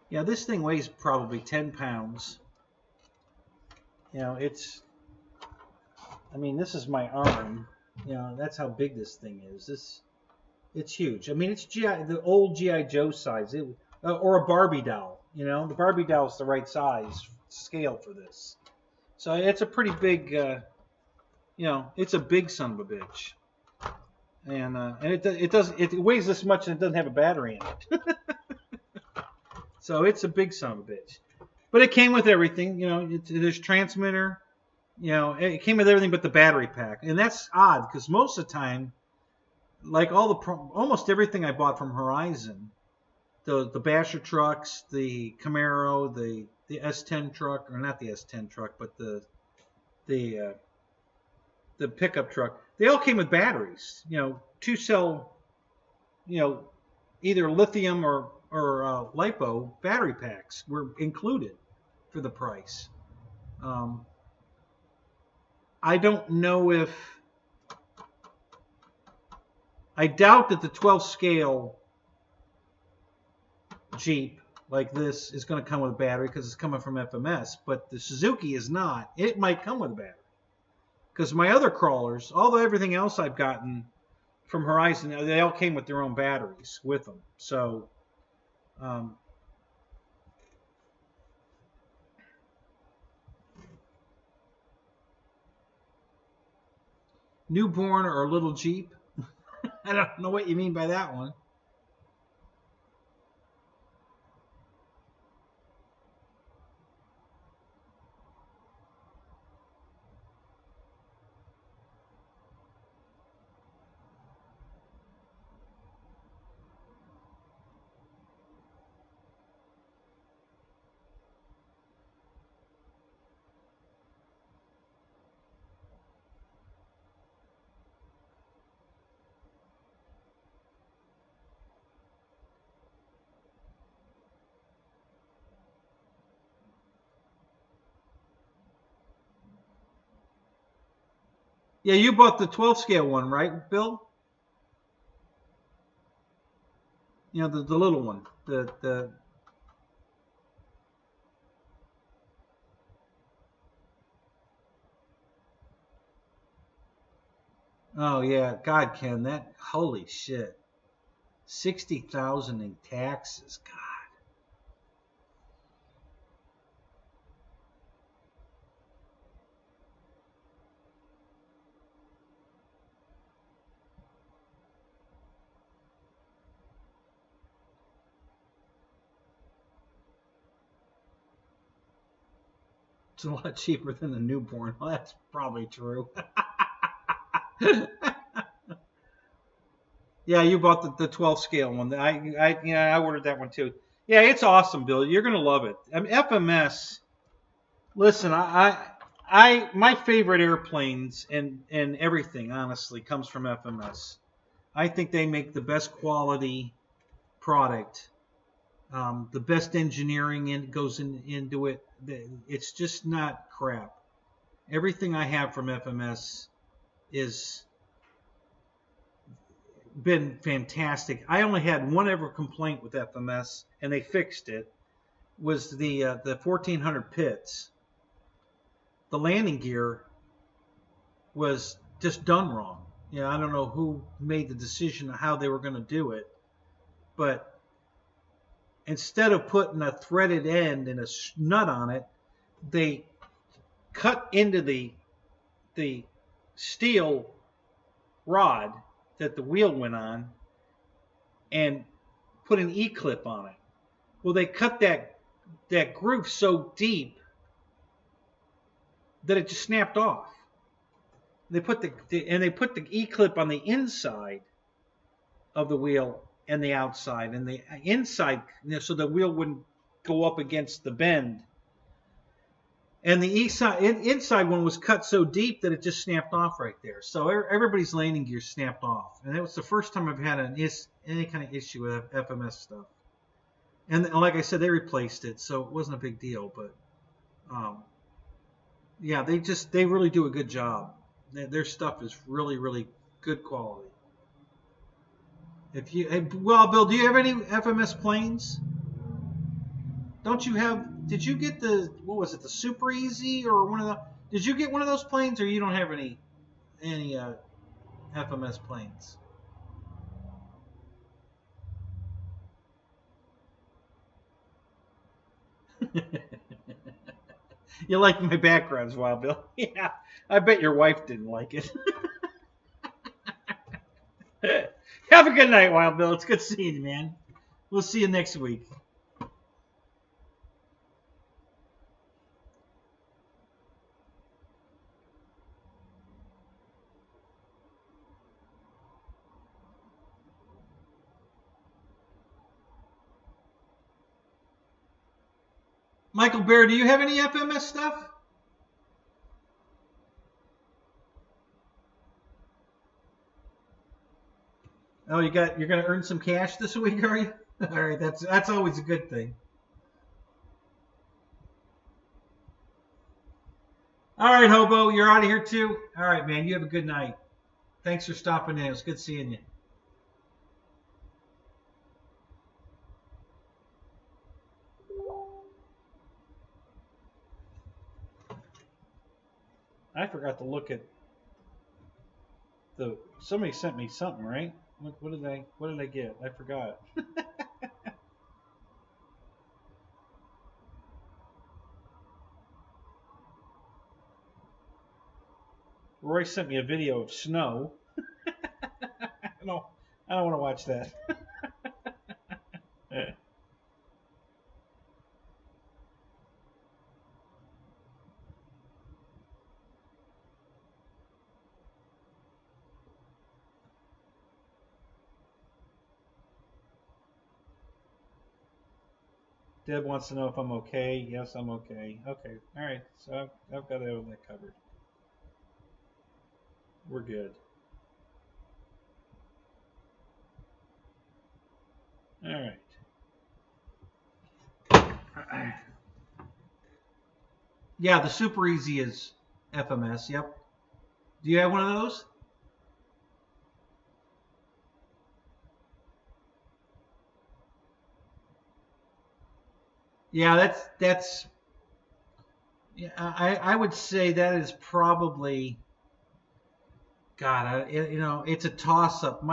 Yeah, this thing weighs probably 10 pounds. This is my arm. That's how big this thing is. It's huge. I mean, it's the old G.I. Joe size, or a Barbie doll. The Barbie doll is the right size scale for this. So it's a pretty big, it's a big son of a bitch. and it weighs this much and it doesn't have a battery in it. So it's a big son of a bitch. But it came with everything, you know. There's transmitter, you know. It came with everything but the battery pack, and that's odd because most of the time, like almost everything I bought from Horizon, the Basher trucks, the Camaro, the S10 truck, or not the S10 truck, but the pickup truck, they all came with batteries, you know, 2-cell, you know, either lithium or LiPo battery packs were included for the price. I don't know if, I doubt that the 12 scale Jeep like this is going to come with a battery because it's coming from FMS, but the Suzuki is not. It might come with a battery because my other crawlers, although everything else I've gotten from Horizon, they all came with their own batteries with them. So newborn or little Jeep? I don't know what you mean by that one. Yeah, you bought the 12 scale one, right, Bill? You know, the little one. Oh yeah, God, Ken, that, holy shit. 60,000 in taxes. God. It's a lot cheaper than the newborn. Well, that's probably true. Yeah, you bought the 12 scale one. I ordered that one too. Yeah, it's awesome, Bill. You're gonna love it. I mean, FMS. Listen, my favorite airplanes and everything, honestly, comes from FMS. I think they make the best quality product. The best engineering goes into it. It's just not crap. Everything I have from FMS is been fantastic. I only had one ever complaint with FMS, and they fixed it. Was the 1400 pits. The landing gear was just done wrong. You know, I don't know who made the decision on how they were going to do it, but instead of putting a threaded end and a nut on it, they cut into the steel rod that the wheel went on and put an E-clip on it. Well, they cut that groove so deep that it just snapped off. They put the E-clip on the inside of the wheel and the outside, and the inside, you know, so the wheel wouldn't go up against the bend. And the inside one was cut so deep that it just snapped off right there. So everybody's landing gear snapped off, and that was the first time I've had any kind of issue with FMS stuff. And like I said, they replaced it, so it wasn't a big deal. But yeah, they really do a good job. Their stuff is really, really good quality. Well, Bill, do you have any FMS planes? Don't you have? Did you get what was it, the Super Easy or one of the? Did you get one of those planes, or you don't have any FMS planes? You like my backgrounds, Wild Bill? Yeah, I bet your wife didn't like it. Have a good night, Wild Bill. It's good seeing you, man. We'll see you next week. Michael Bear, do you have any FMS stuff? Oh, you're gonna earn some cash this week, are you? All right, that's always a good thing. All right, Hobo, you're out of here too. All right, man, you have a good night. Thanks for stopping in. It was good seeing you. I forgot to look at somebody sent me something, right? What did I get? I forgot. Roy sent me a video of snow. No, I don't want to watch that. Deb wants to know if I'm okay. Yes, I'm okay. Okay, all right. So I've got that covered. We're good. All right. Yeah, the Super Easy is FMS. Yep. Do you have one of those? Yeah, that's. Yeah, I would say that is probably. God, it's a toss up.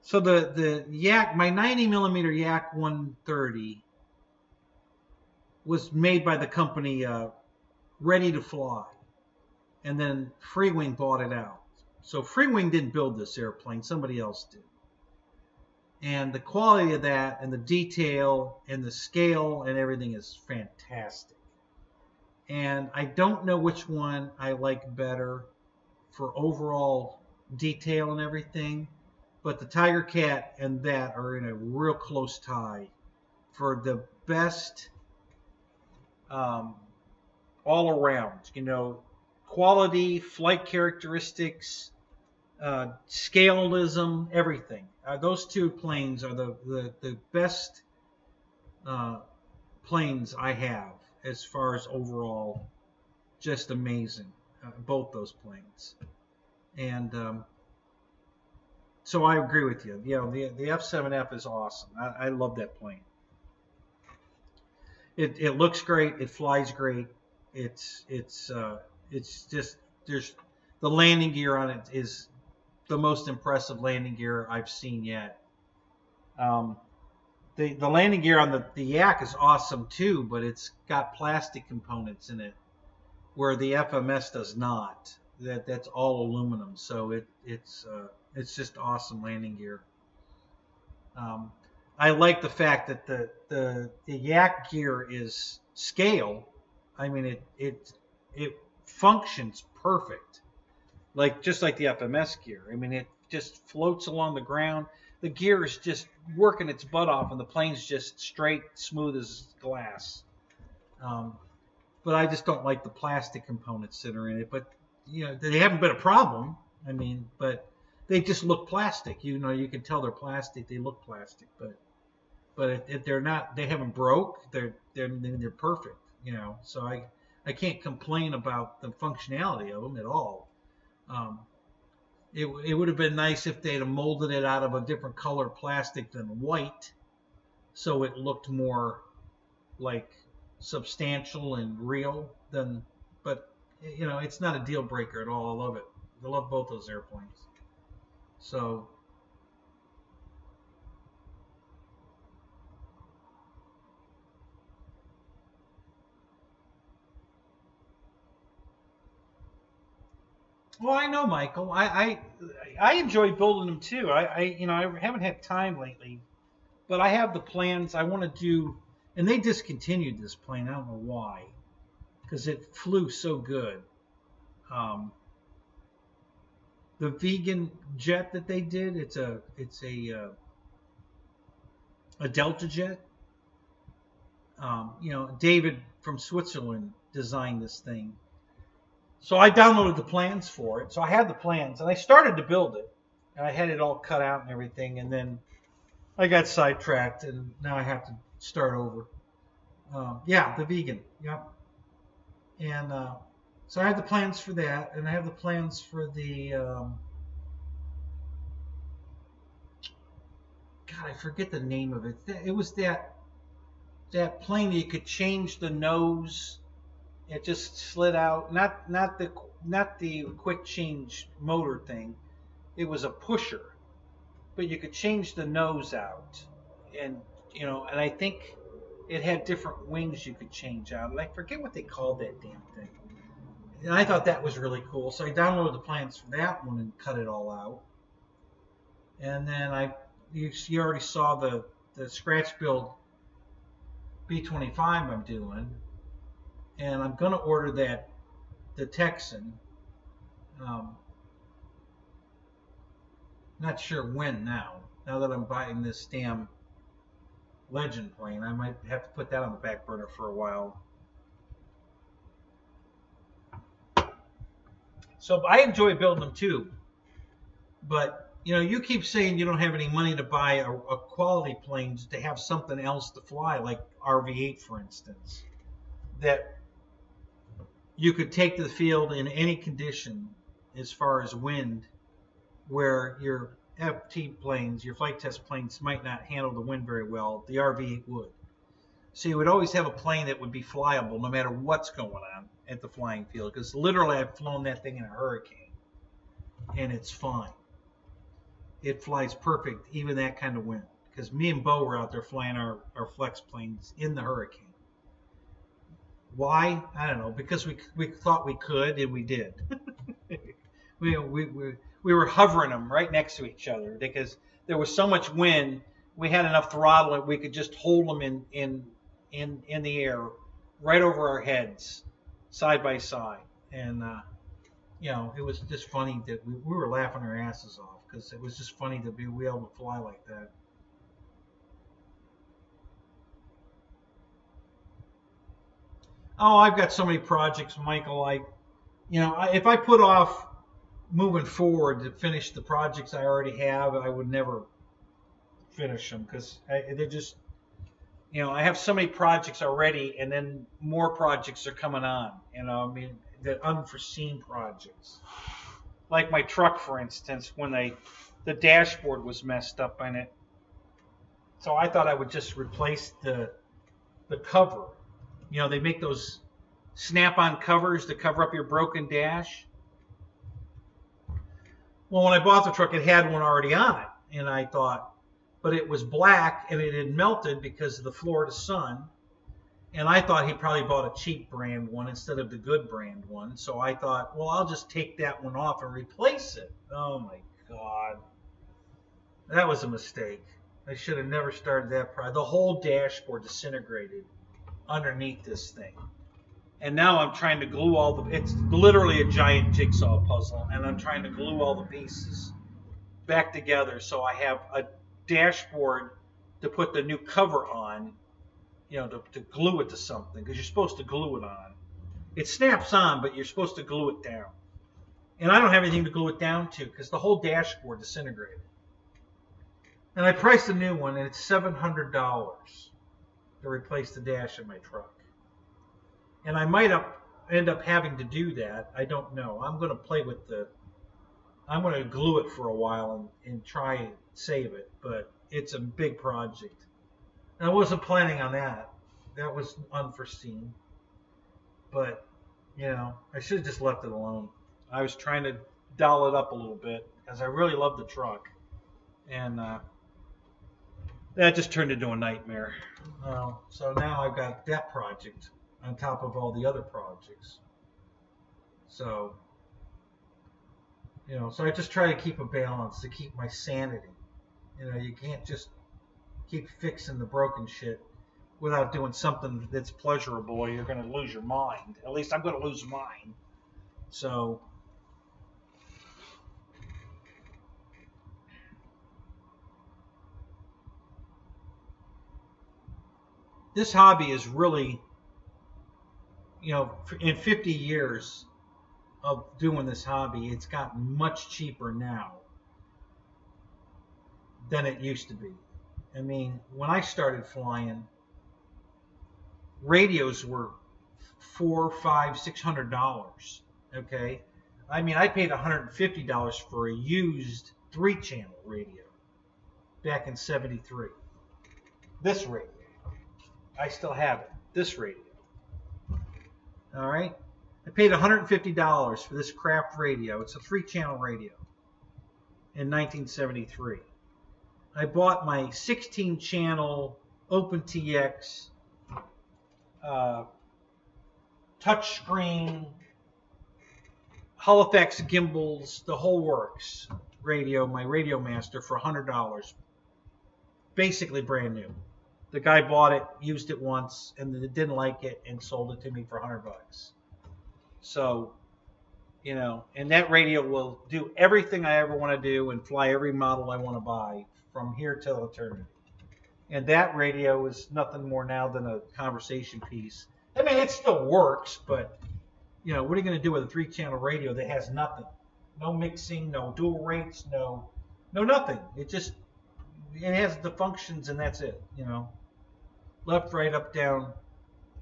So the Yak, my 90 millimeter Yak 130 was made by the company Ready to Fly, and then Freewing bought it out. So Freewing didn't build this airplane; somebody else did. And the quality of that, and the detail, and the scale, and everything is fantastic. And I don't know which one I like better for overall detail and everything, but the Tiger Cat and that are in a real close tie for the best all around. Quality, flight characteristics, scaleism, everything. Those two planes are the best planes I have as far as overall, just amazing. Both those planes. And so I agree with you. The F7F is awesome. I love that plane. It looks great. It flies great. It's just there's the landing gear on it is the most impressive landing gear I've seen yet. The landing gear on the Yak is awesome too, but it's got plastic components in it where the FMS does not. That's all aluminum, so it's just awesome landing gear. I like the fact that the Yak gear is scale. I mean it functions perfect, just like the FMS gear. I mean it just floats along the ground. The gear is just working its butt off, and the plane's just straight, smooth as glass. But I just don't like the plastic components that are in it. But they haven't been a problem. I mean, but they just look plastic. You can tell they're plastic. They look plastic, but if they're not, they haven't broke. They're perfect. So I can't complain about the functionality of them at all. It would have been nice if they'd have molded it out of a different color plastic than white, so it looked more like substantial and real. But it's not a deal breaker at all. I love it. I love both those airplanes. So. Well, I know, Michael. I enjoy building them too. I haven't had time lately, but I have the plans. I want to do, and they discontinued this plane. I don't know why, because it flew so good. Um, the vegan jet that they did, it's a Delta jet. David from Switzerland designed this thing. So I downloaded the plans for it. So I had the plans, and I started to build it, and I had it all cut out and everything, and then I got sidetracked, and now I have to start over. Yeah, the vegan. Yep. And so I have the plans for that, and I have the plans for the. God, I forget the name of it. It was that plane that you could change the nose. It just slid out. Not the quick change motor thing. It was a pusher, but you could change the nose out, and and I think it had different wings you could change out. And I forget what they called that damn thing. And I thought that was really cool, so I downloaded the plans for that one and cut it all out. And then you already saw the scratch build B-25 I'm doing, and I'm going to order the Texan. Not sure when now. Now that I'm buying this damn Legend plane, I might have to put that on the back burner for a while. So I enjoy building them too, but you keep saying you don't have any money to buy a quality plane to have something else to fly, like RV-8 for instance, that you could take to the field in any condition as far as wind, where your FT planes, your flight test planes, might not handle the wind very well. The RV-8 would. So you would always have a plane that would be flyable no matter what's going on at the flying field, because literally I've flown that thing in a hurricane, and it's fine. It flies perfect, even that kind of wind, because me and Bo were out there flying our flex planes in the hurricane. Why? I don't know. Because we thought we could, and we did. we were hovering them right next to each other because there was so much wind. We had enough throttle that we could just hold them in the air right over our heads, side by side. And it was just funny that we were laughing our asses off, because it was just funny to be able to fly like that. Oh, I've got so many projects, Michael. If I put off moving forward to finish the projects I already have, I would never finish them, because they're just, I have so many projects already, and then more projects are coming on. The unforeseen projects, like my truck, for instance, when the dashboard was messed up in it. So I thought I would just replace the cover. They make those snap-on covers to cover up your broken dash. Well, when I bought the truck, it had one already on it, and I thought, but it was black, and it had melted because of the Florida sun, and I thought he probably bought a cheap brand one instead of the good brand one, so I thought, well, I'll just take that one off and replace it. Oh, my God. That was a mistake. I should have never started that project. The whole dashboard disintegrated underneath this thing. And now I'm trying to glue it's literally a giant jigsaw puzzle, and I'm trying to glue all the pieces back together so I have a dashboard to put the new cover on, to glue it to something, because you're supposed to glue it on. It snaps on, but you're supposed to glue it down. And I don't have anything to glue it down to, because the whole dashboard disintegrated. And I priced a new one, and it's $700 to replace the dash in my truck. And I might end up having to do that. I don't know. I'm going to play with I'm going to glue it for a while and try and save it. But it's a big project. And I wasn't planning on that. That was unforeseen. But, I should have just left it alone. I was trying to doll it up a little bit because I really love the truck. And that just turned into a nightmare. So now I've got that project on top of all the other projects. So You know, so I just try to keep a balance to keep my sanity. You know, you can't just keep fixing the broken shit without doing something that's pleasurable, or you're going to lose your mind. At least I'm going to lose mine. So, this hobby is really, you know, in 50 years of doing this hobby, it's gotten much cheaper now than it used to be. I mean, when I started flying, radios were $400, $500, $600. Okay, I mean, I paid $150 for a used 3-channel radio back in '73. This radio, I still have it. This radio. All right, I paid $150 for this craft radio. It's a 3-channel radio in 1973. I bought my 16-channel OpenTX touchscreen, Halifax gimbals, the whole works radio, my Radio Master, for $100. Basically brand new. The guy bought it, used it once, and didn't like it, and sold it to me for $100. So, you know, and that radio will do everything I ever want to do and fly every model I want to buy from here till eternity. And that radio is nothing more now than a conversation piece. I mean, it still works, but, you know, what are you going to do with a 3-channel radio that has nothing? No mixing, no dual rates, no nothing. It has the functions, and that's it, you know. Left, right, up, down,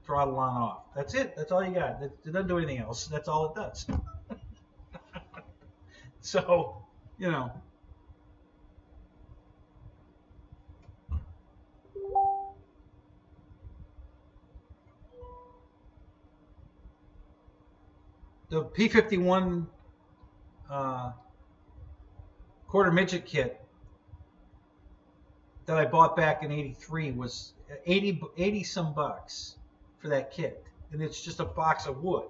throttle on, off. That's it. That's all you got. It doesn't do anything else. That's all it does. So, you know. The P-51 quarter midget kit that I bought back in '83 was 80 some bucks for that kit, and it's just a box of wood.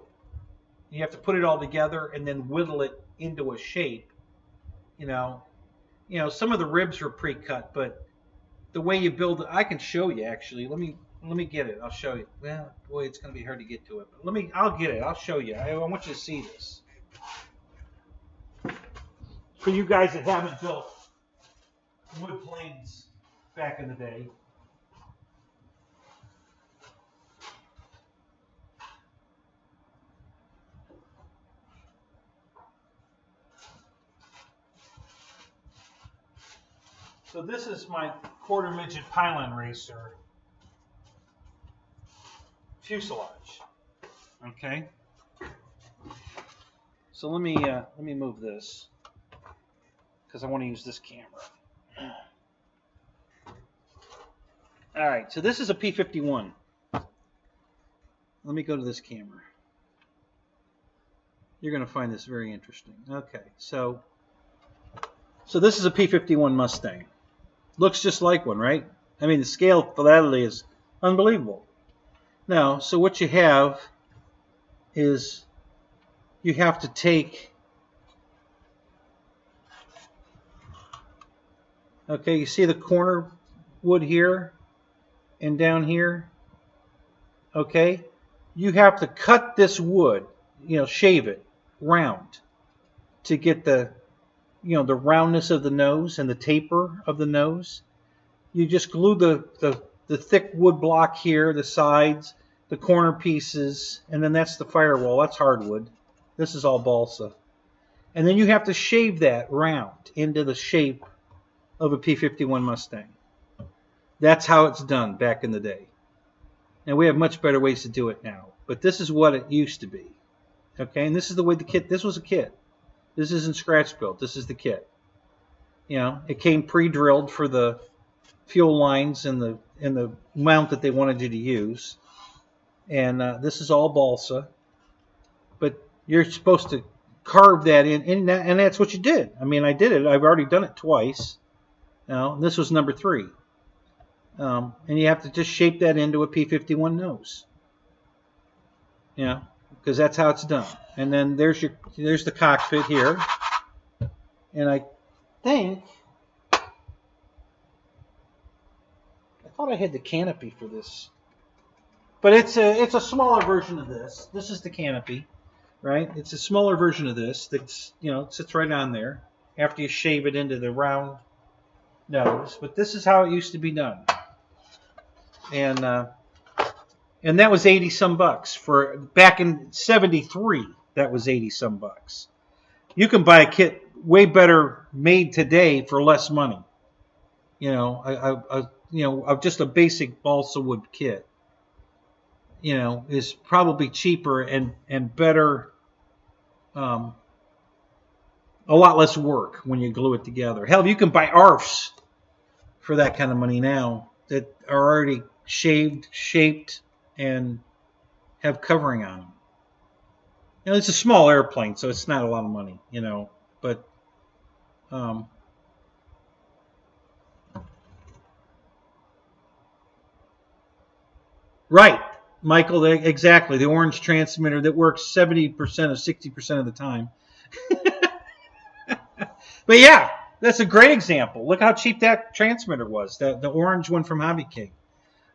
You have to put it all together and then whittle it into a shape. You know, some of the ribs are pre-cut, but the way you build it, I can show you actually. Let me get it. I'll show you. Well, boy, it's going to be hard to get to it. But I'll get it. I'll show you. I want you to see this. For you guys that haven't built wood planes back in the day. So this is my quarter midget pylon racer fuselage. Okay. So let me move this because I want to use this camera. All right. So this is a P-51. Let me go to this camera. You're going to find this very interesting. Okay. So this is a P-51 Mustang. Looks just like one, right? I mean, the scale fidelity is unbelievable. Now, so what you have is you have to take, okay, you see the corner wood here and down here, okay? You have to cut this wood, shave it round to get the, the roundness of the nose and the taper of the nose. You just glue the thick wood block here, the sides, the corner pieces, and then that's the firewall. That's hardwood. This is all balsa. And then you have to shave that round into the shape of a P-51 Mustang. That's how it's done back in the day. And we have much better ways to do it now. But this is what it used to be. Okay, and this is the way the kit, this was a kit. This isn't scratch built. This is the kit. It came pre-drilled for the fuel lines and the mount that they wanted you to use. And this is all balsa. But you're supposed to carve that in, and that's what you did. I mean, I did it. I've already done it twice. This was number 3. And you have to just shape that into a P-51 nose. Because that's how it's done. And then there's the cockpit here. And I think I thought I had the canopy for this, but it's a smaller version of this. This is the canopy, right? It's a smaller version of this that's, you know, it sits right on there after you shave it into the round nose. But this is how it used to be done, and that was 80 some bucks for back in '73. That was 80 some bucks. You can buy a kit way better made today for less money. You know, just a basic balsa wood kit, you know, is probably cheaper and better, a lot less work when you glue it together. Hell, you can buy ARFs for that kind of money now that are already shaved, shaped, and have covering on them. You know, it's a small airplane, so it's not a lot of money, you know, but right, Michael, exactly. The orange transmitter that works 70% or 60% of the time. But yeah, that's a great example. Look how cheap that transmitter was, the orange one from Hobby King.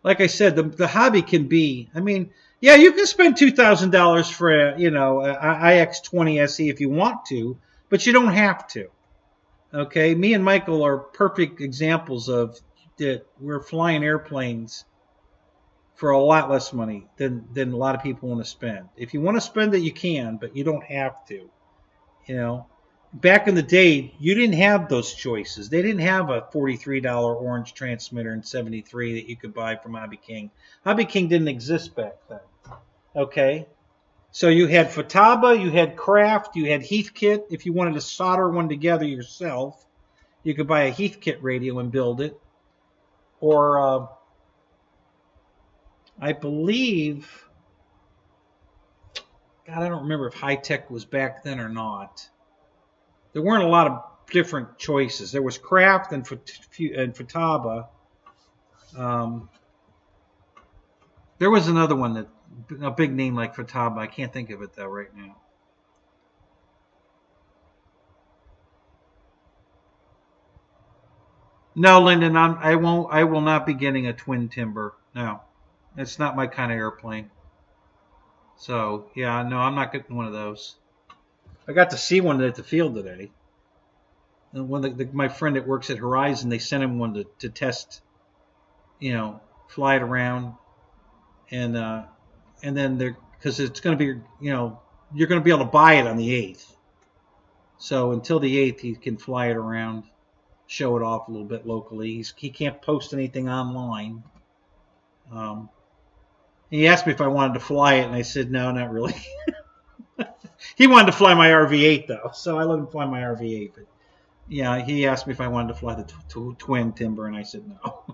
Like I said, the hobby can be, I mean, yeah, you can spend $2,000 for a, you know, a IX20 SE if you want to, but you don't have to. Okay, me and Michael are perfect examples of that. We're flying airplanes for a lot less money than a lot of people want to spend. If you want to spend it, you can, but you don't have to. You know, back in the day, you didn't have those choices. They didn't have a $43 orange transmitter in '73 that you could buy from Hobby King. Hobby King didn't exist back then. Okay, so you had Futaba, you had Craft, you had Heathkit. If you wanted to solder one together yourself, you could buy a Heathkit radio and build it. Or I believe, God, I don't remember if High-Tech was back then or not. There weren't a lot of different choices. There was Craft and Futaba. There was another one, that a big name like Futaba. I can't think of it though right now. No, Lyndon, I will not be getting a twin timber. No, it's not my kind of airplane. So yeah, no, I'm not getting one of those. I got to see one at the field today. And my friend that works at Horizon, they sent him one to test, you know, fly it around, and then because it's going to be, you know, you're going to be able to buy it on the 8th. So until the 8th, he can fly it around, show it off a little bit locally. He can't post anything online. He asked me if I wanted to fly it, and I said no, not really. He wanted to fly my RV-8 though, so I let him fly my RV-8. But yeah, he asked me if I wanted to fly the twin timber, and I said no.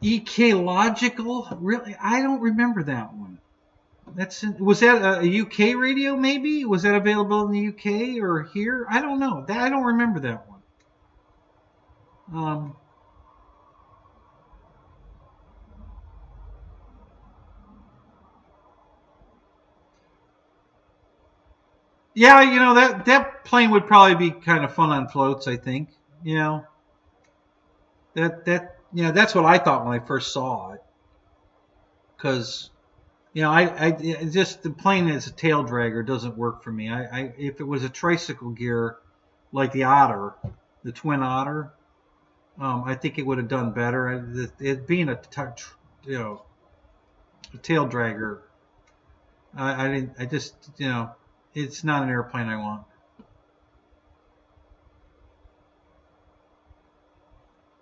EK Logical? Really? I don't remember that one. Was that a UK radio maybe? Was that available in the UK or here? I don't know. I don't remember that one. Yeah, you know, that plane would probably be kind of fun on floats, I think. You know, that's what I thought when I first saw it. Because, you know, I just, the plane as a tail dragger doesn't work for me. If it was a tricycle gear like the Otter, the Twin Otter, I think it would have done better. It being a tail dragger, I just, you know, it's not an airplane I want.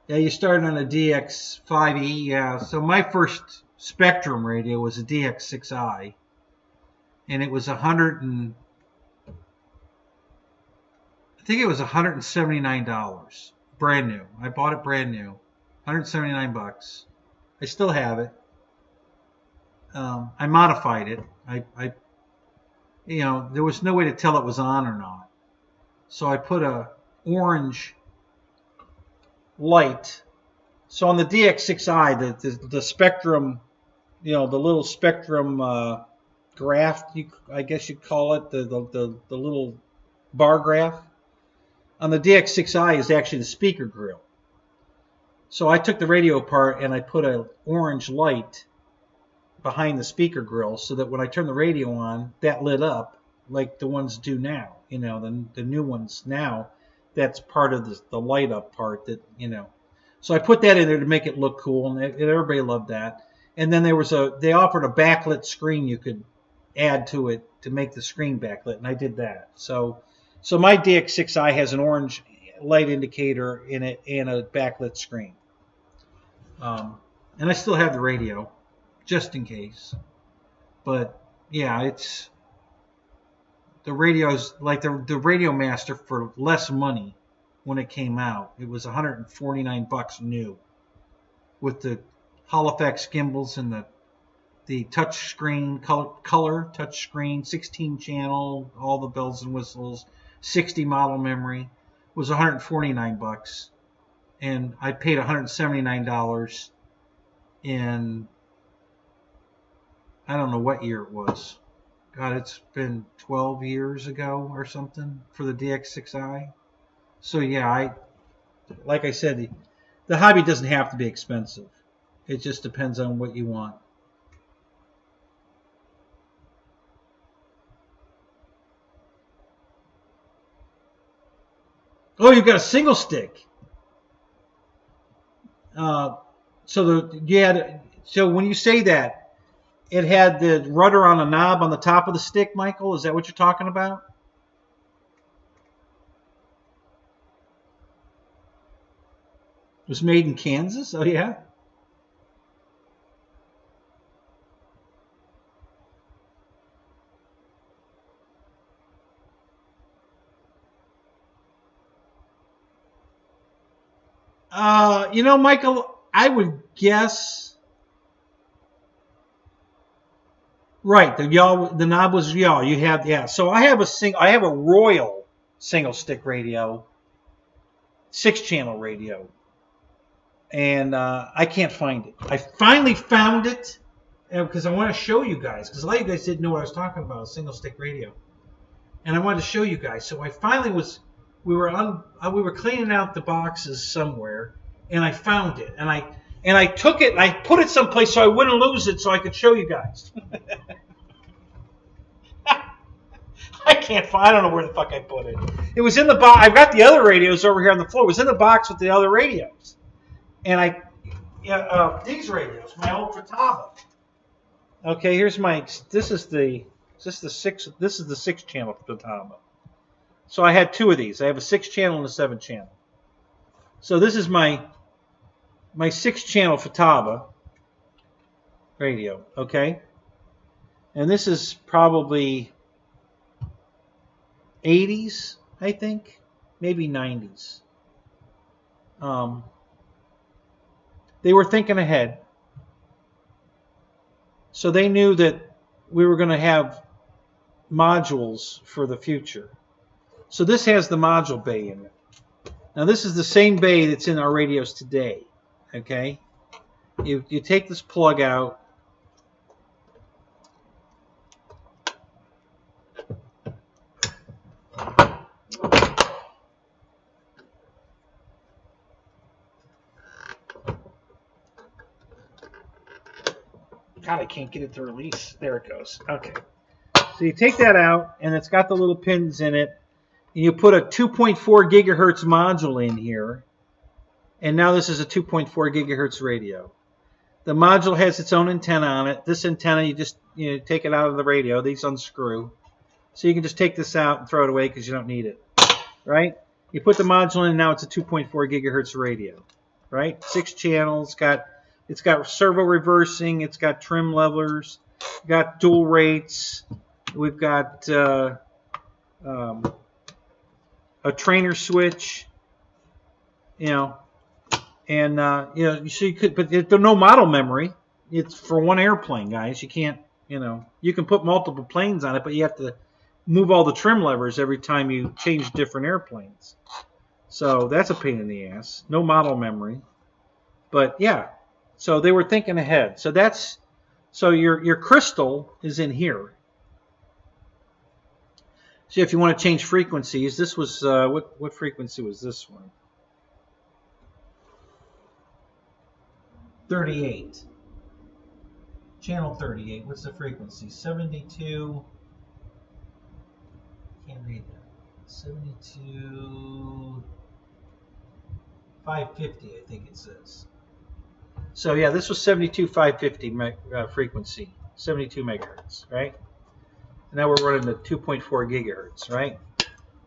Yeah, you started on a DX5E. Yeah, so my first Spectrum radio was a DX6i. and it was I think it was $179, brand new. I bought it brand new, 179 bucks. I still have it. I modified it. There was no way to tell it was on or not. So I put a orange light. So on the DX6i, the spectrum, the little spectrum graph, I guess you'd call it, the little bar graph. On the DX6i is actually the speaker grill. So I took the radio apart and I put an orange light behind the speaker grill so that when I turn the radio on, that lit up like the ones do now. The new ones now, that's part of the light up part that. So I put that in there to make it look cool, and everybody loved that. And then they offered a backlit screen you could add to it to make the screen backlit, and I did that. So my DX6i has an orange light indicator in it and a backlit screen. And I still have the radio, just in case. But yeah, it's the radio's like the Radio Master for less money when it came out. It was 149 bucks new, with the Holofax gimbals and the touch screen, color touch screen, 16 channel, all the bells and whistles, 60 model memory. It was 149 bucks, and I paid $179 in, I don't know what year it was. God, it's been 12 years ago or something for the DX6i. So yeah, like I said, the hobby doesn't have to be expensive. It just depends on what you want. Oh, you've got a single stick. So when you say that, it had the rudder on a knob on the top of the stick, Michael? Is that what you're talking about? It was made in Kansas? Oh, yeah? Michael, I would guess. Right, the knob was yaw. You have, yeah. So I have a Royal single stick radio, 6-channel radio, and I can't find it. I finally found it because I want to show you guys, because a lot of you guys didn't know what I was talking about, a single stick radio, and I wanted to show you guys. So I finally we were cleaning out the boxes somewhere, and I found it, and I took it and I put it someplace so I wouldn't lose it, so I could show you guys. I don't know where the fuck I put it. It was in the box. I've got the other radios over here on the floor. It was in the box with the other radios, and these radios, my old Futaba. Okay, here's my. This is the 6-channel Futaba. So I had 2 of these. I have a 6-channel and a 7-channel. So this is my 6-channel Futaba radio, okay? And this is probably 80s, I think, maybe 90s. They were thinking ahead. So they knew that we were going to have modules for the future. So this has the module bay in it. Now this is the same bay that's in our radios today. Okay, you take this plug out. God, I can't get it to release. There it goes. Okay, so you take that out, and it's got the little pins in it. And you put a 2.4 gigahertz module in here, and now this is a 2.4 gigahertz radio. The module has its own antenna on it. This antenna, you just take it out of the radio. These unscrew. So you can just take this out and throw it away because you don't need it. Right? You put the module in, and now it's a 2.4 gigahertz radio. Right? 6 channels. It's got servo reversing. It's got trim levelers. Got dual rates. We've got a trainer switch, you know, and you know, so you could, but there's no model memory. It's for one airplane, guys. You can't, you know, you can put multiple planes on it, but you have to move all the trim levers every time you change different airplanes. So that's a pain in the ass. No model memory. But yeah, so they were thinking ahead. So that's, so your crystal is in here. So if you want to change frequencies, this was, what frequency was this one? 38. Channel 38. What's the frequency? 72. Can't read that. 72. 550, I think it says. So yeah, this was 72.550 frequency, 72 megahertz, right? And now we're running the 2.4 gigahertz, right?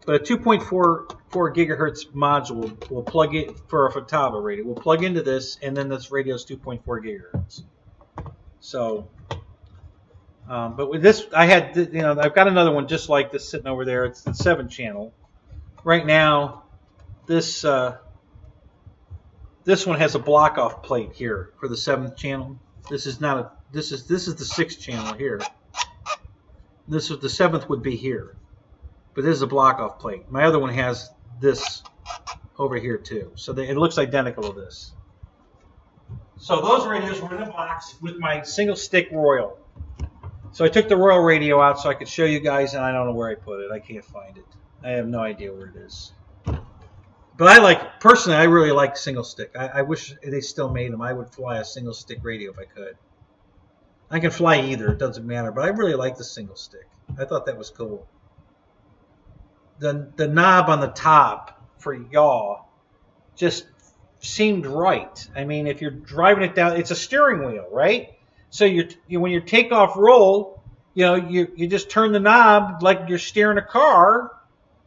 But a 2.4 gigahertz module will plug it for a Futaba radio. We'll plug into this, and then this radio is 2.4 gigahertz. So, but with this, I had, you know, I've got another one just like this sitting over there. It's the 7-channel. Right now, this this one has a block off plate here for the 7th channel. This is not a, this is the 6th channel here. This is the 7th would be here, but this is a block off plate. My other one has this over here too, so it looks identical to this. So those radios were in a box with my single stick Royal. So I took the Royal radio out so I could show you guys, and I don't know where I put it. I can't find it. I have no idea where it is. But I like, personally, I really like single stick. I wish they still made them. I would fly a single stick radio if I could. I can fly either, it doesn't matter, but I really like the single stick. I thought that was cool. The knob on the top for yaw just seemed right. I mean, if you're driving it down, it's a steering wheel, right? So when you take off roll, you know, you just turn the knob like you're steering a car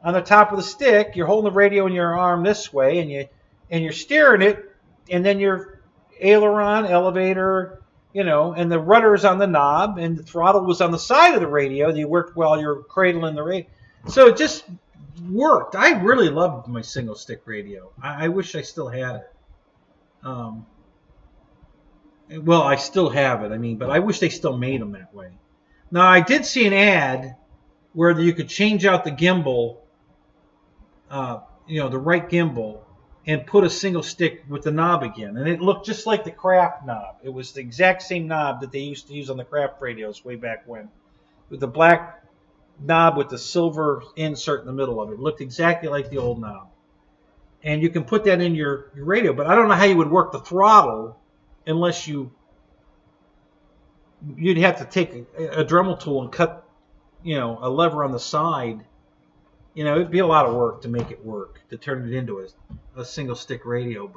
on the top of the stick. You're holding the radio in your arm this way, and you're steering it, and then your aileron, elevator, you know, and the rudder is on the knob, and the throttle was on the side of the radio. You worked while you're cradling the radio. So it just worked. I really loved my single stick radio. I wish I still had it. Well, I still have it, I mean, but I wish they still made them that way. Now, I did see an ad where you could change out the gimbal, you know, the right gimbal, and put a single stick with the knob again. And it looked just like the Kraft knob. It was the exact same knob that they used to use on the Kraft radios way back when. With the black knob with the silver insert in the middle of it. It looked exactly like the old knob. And you can put that in your radio. But I don't know how you would work the throttle unless you'd have to take a Dremel tool and cut, you know, a lever on the side. You know, it'd be a lot of work to make it work, to turn it into a single stick radio.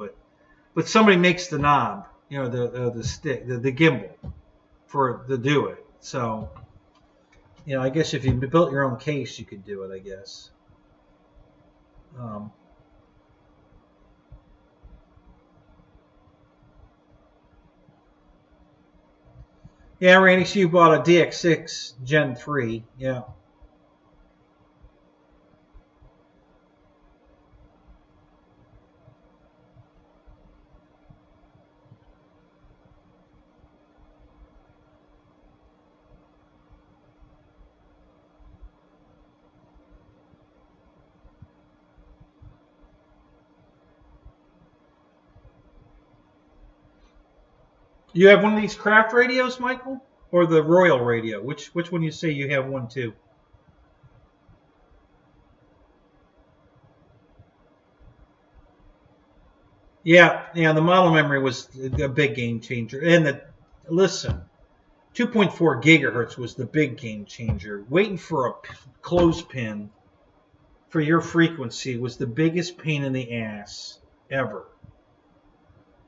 But somebody makes the knob, you know, the stick, the gimbal to do it. So, you know, I guess if you built your own case, you could do it, I guess. Yeah, Randy, so you bought a DX6 Gen 3, yeah. You have one of these Kraft radios, Michael? Or the Royal radio? Which one you say you have one too? Yeah, the model memory was a big game changer. And listen, 2.4 gigahertz was the big game changer. Waiting for a clothespin for your frequency was the biggest pain in the ass ever.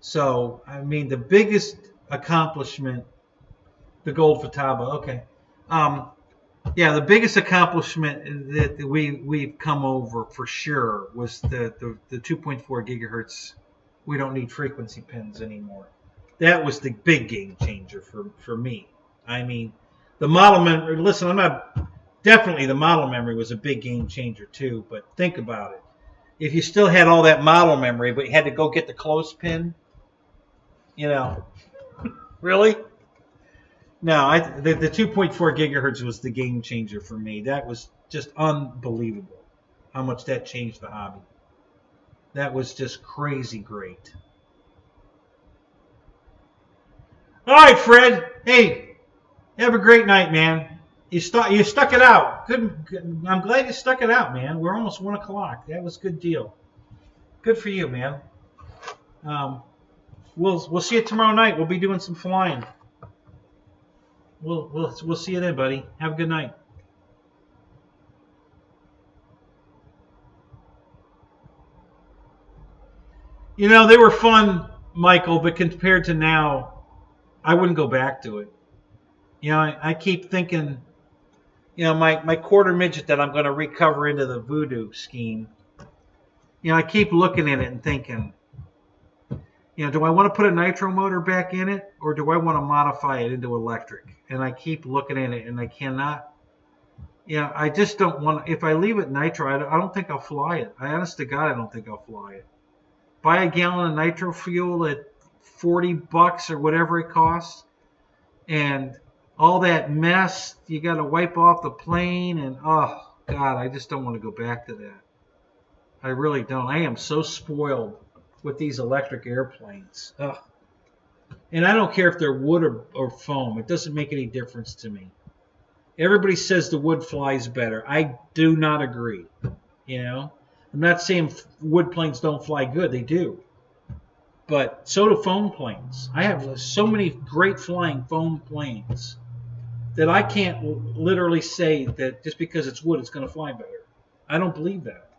So, I mean, the biggest accomplishment, the gold Futaba, okay. Yeah, the biggest accomplishment that we've come over for sure was the 2.4 gigahertz. We don't need frequency pins anymore. That was the big game changer for me. I mean, The model memory, listen, I'm not, definitely the model memory was a big game changer too, but think about it. If you still had all that model memory, but you had to go get the clothespin, you know, really? No, the 2.4 gigahertz was the game changer for me. That was just unbelievable how much that changed the hobby. That was just crazy great. All right, Fred. Hey, have a great night, man. You stuck it out. Good. I'm glad you stuck it out, man. We're almost 1 o'clock. That was a good deal. Good for you, man. We'll see you tomorrow night. We'll be doing some flying. We'll see you then, buddy. Have a good night. You know, they were fun, Michael, but compared to now, I wouldn't go back to it. You know, I keep thinking, you know, my quarter midget that I'm going to recover into the voodoo scheme, you know, I keep looking at it and thinking, you know, do I want to put a nitro motor back in it, or do I want to modify it into electric? And I keep looking at it, and I cannot, you know, I just don't want to. If I leave it nitro, I don't think I'll fly it. Honest to God, I don't think I'll fly it. Buy a gallon of nitro fuel at $40 or whatever it costs, and all that mess you got to wipe off the plane, and oh God, I just don't want to go back to that. I really don't. I am so spoiled with these electric airplanes. Ugh. And I don't care if they're wood or foam. It doesn't make any difference to me. Everybody says the wood flies better. I do not agree. You know, I'm not saying wood planes don't fly good. They do. But so do foam planes. I have so many great flying foam planes that I can't literally say that just because it's wood, it's going to fly better. I don't believe that.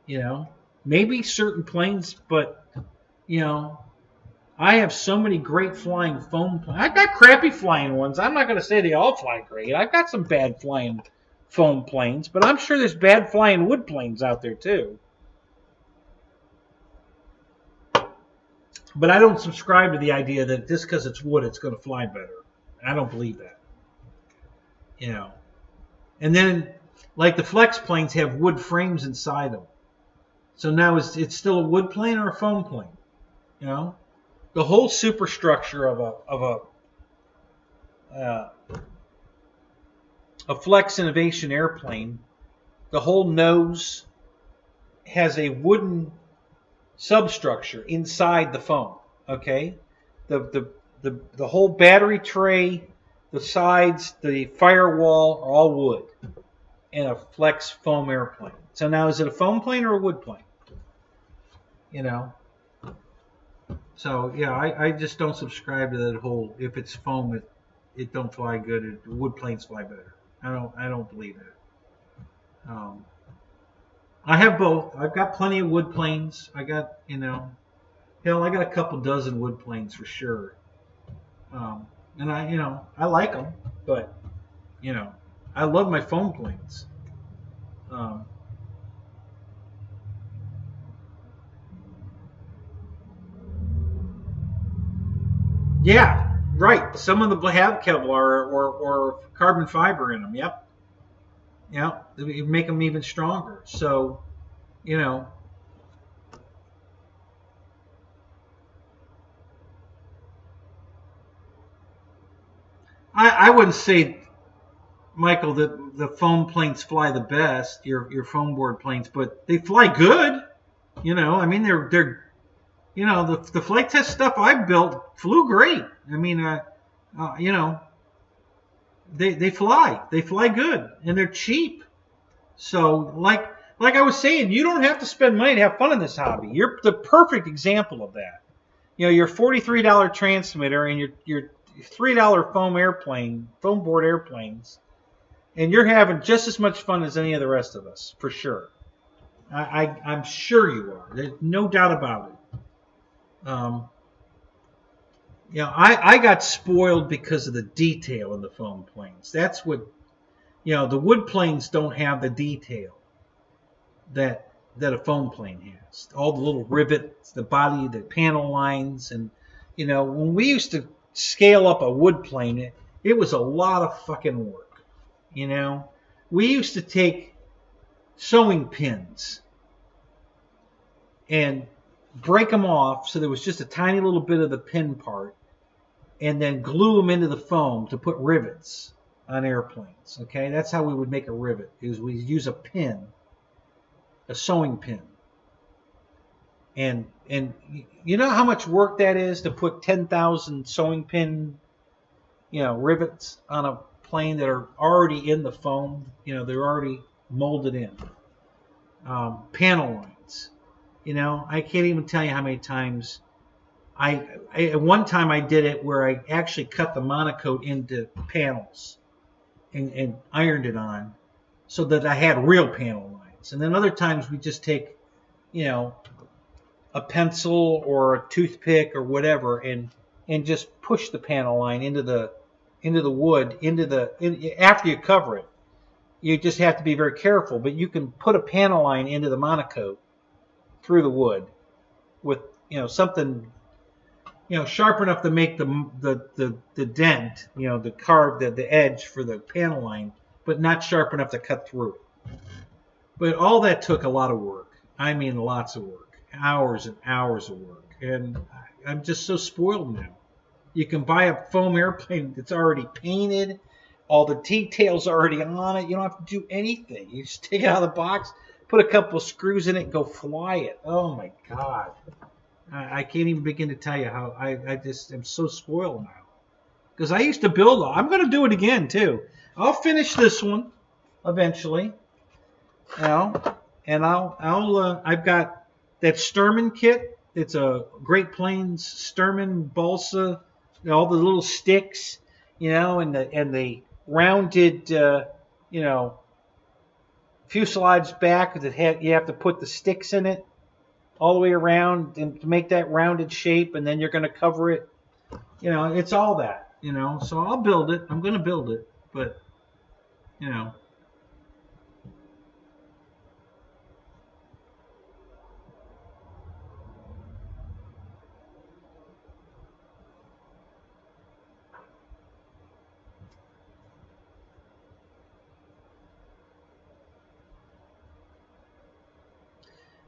You know, maybe certain planes, but, you know, I have so many great flying foam planes. I've got crappy flying ones. I'm not going to say they all fly great. I've got some bad flying foam planes, but I'm sure there's bad flying wood planes out there too. But I don't subscribe to the idea that just because it's wood, it's going to fly better. I don't believe that. You know. And then, like the flex planes have wood frames inside them. So now it's still a wood plane or a foam plane? You know? The whole superstructure of a flex innovation airplane, the whole nose has a wooden substructure inside the foam. Okay, the whole battery tray, the sides, the firewall are all wood in a flex foam airplane. So now, is it a foam plane or a wood plane? You know. So yeah, I just don't subscribe to that whole, if it's foam it don't fly good. Wood planes fly better. I don't believe that. I have both. I've got plenty of wood planes. I got, you know, hell, I got a couple dozen wood planes for sure. And I like them, but, you know, I love my foam planes. Yeah, right. Some of them have Kevlar or carbon fiber in them. Yep. Yeah, you make them even stronger. So, you know, I wouldn't say, Michael, that the foam planes fly the best, your foam board planes, but they fly good. You know, I mean, they're you know, the flight test stuff I built flew great. I mean, you know, they fly good, and they're cheap. So like I was saying, you don't have to spend money to have fun in this hobby. You're the perfect example of that. You know, your $43 transmitter and your $3 foam board airplanes, and you're having just as much fun as any of the rest of us, for sure. I'm sure you are. There's no doubt about it. You know, I got spoiled because of the detail in the foam planes. That's what, you know, the wood planes don't have the detail that a foam plane has. All the little rivets, the body, the panel lines, and, you know, when we used to scale up a wood plane, It was a lot of fucking work, you know. We used to take sewing pins and break them off so there was just a tiny little bit of the pin part, and then glue them into the foam to put rivets on airplanes. Okay, that's how we would make a rivet. Is we use a pin, a sewing pin, and you know how much work that is to put 10,000 sewing pin, rivets on a plane that are already in the foam. They're already molded in. Panel lines. I can't even tell you how many times at one time I did it where I actually cut the monocoat into panels and ironed it on so that I had real panel lines. And then other times we just take, a pencil or a toothpick or whatever and just push the panel line into the wood, after you cover it. You just have to be very careful, but you can put a panel line into the monocoat through the wood with, something, sharp enough to make the dent, to carve the edge for the panel line, but not sharp enough to cut through it. But all that took a lot of work. I mean, lots of work, hours and hours of work. And I'm just so spoiled now. You can buy a foam airplane that's already painted. All the details are already on it. You don't have to do anything. You just take it out of the box, put a couple of screws in it, and go fly it. Oh, my God. I can't even begin to tell you how I just am so spoiled now. Because I used to build them. I'm going to do it again, too. I'll finish this one eventually. And I've got that Sturman kit. It's a Great Plains Sturman balsa, all the little sticks, and the rounded, fuselage back that you have to put the sticks in it all the way around and to make that rounded shape, and then you're going to cover it. It's all that, So I'll build it. I'm going to build it, but,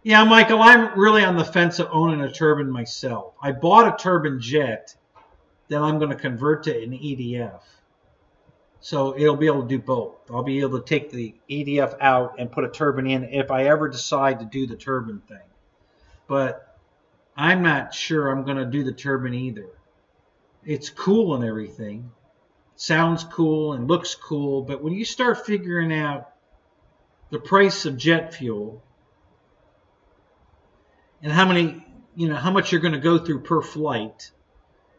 Yeah, Michael, I'm really on the fence of owning a turbine myself. I bought a turbine jet that I'm going to convert to an EDF. So it'll be able to do both. I'll be able to take the EDF out and put a turbine in if I ever decide to do the turbine thing. But I'm not sure I'm going to do the turbine either. It's cool and everything. Sounds cool and looks cool. But when you start figuring out the price of jet fuel, and how much you're going to go through per flight.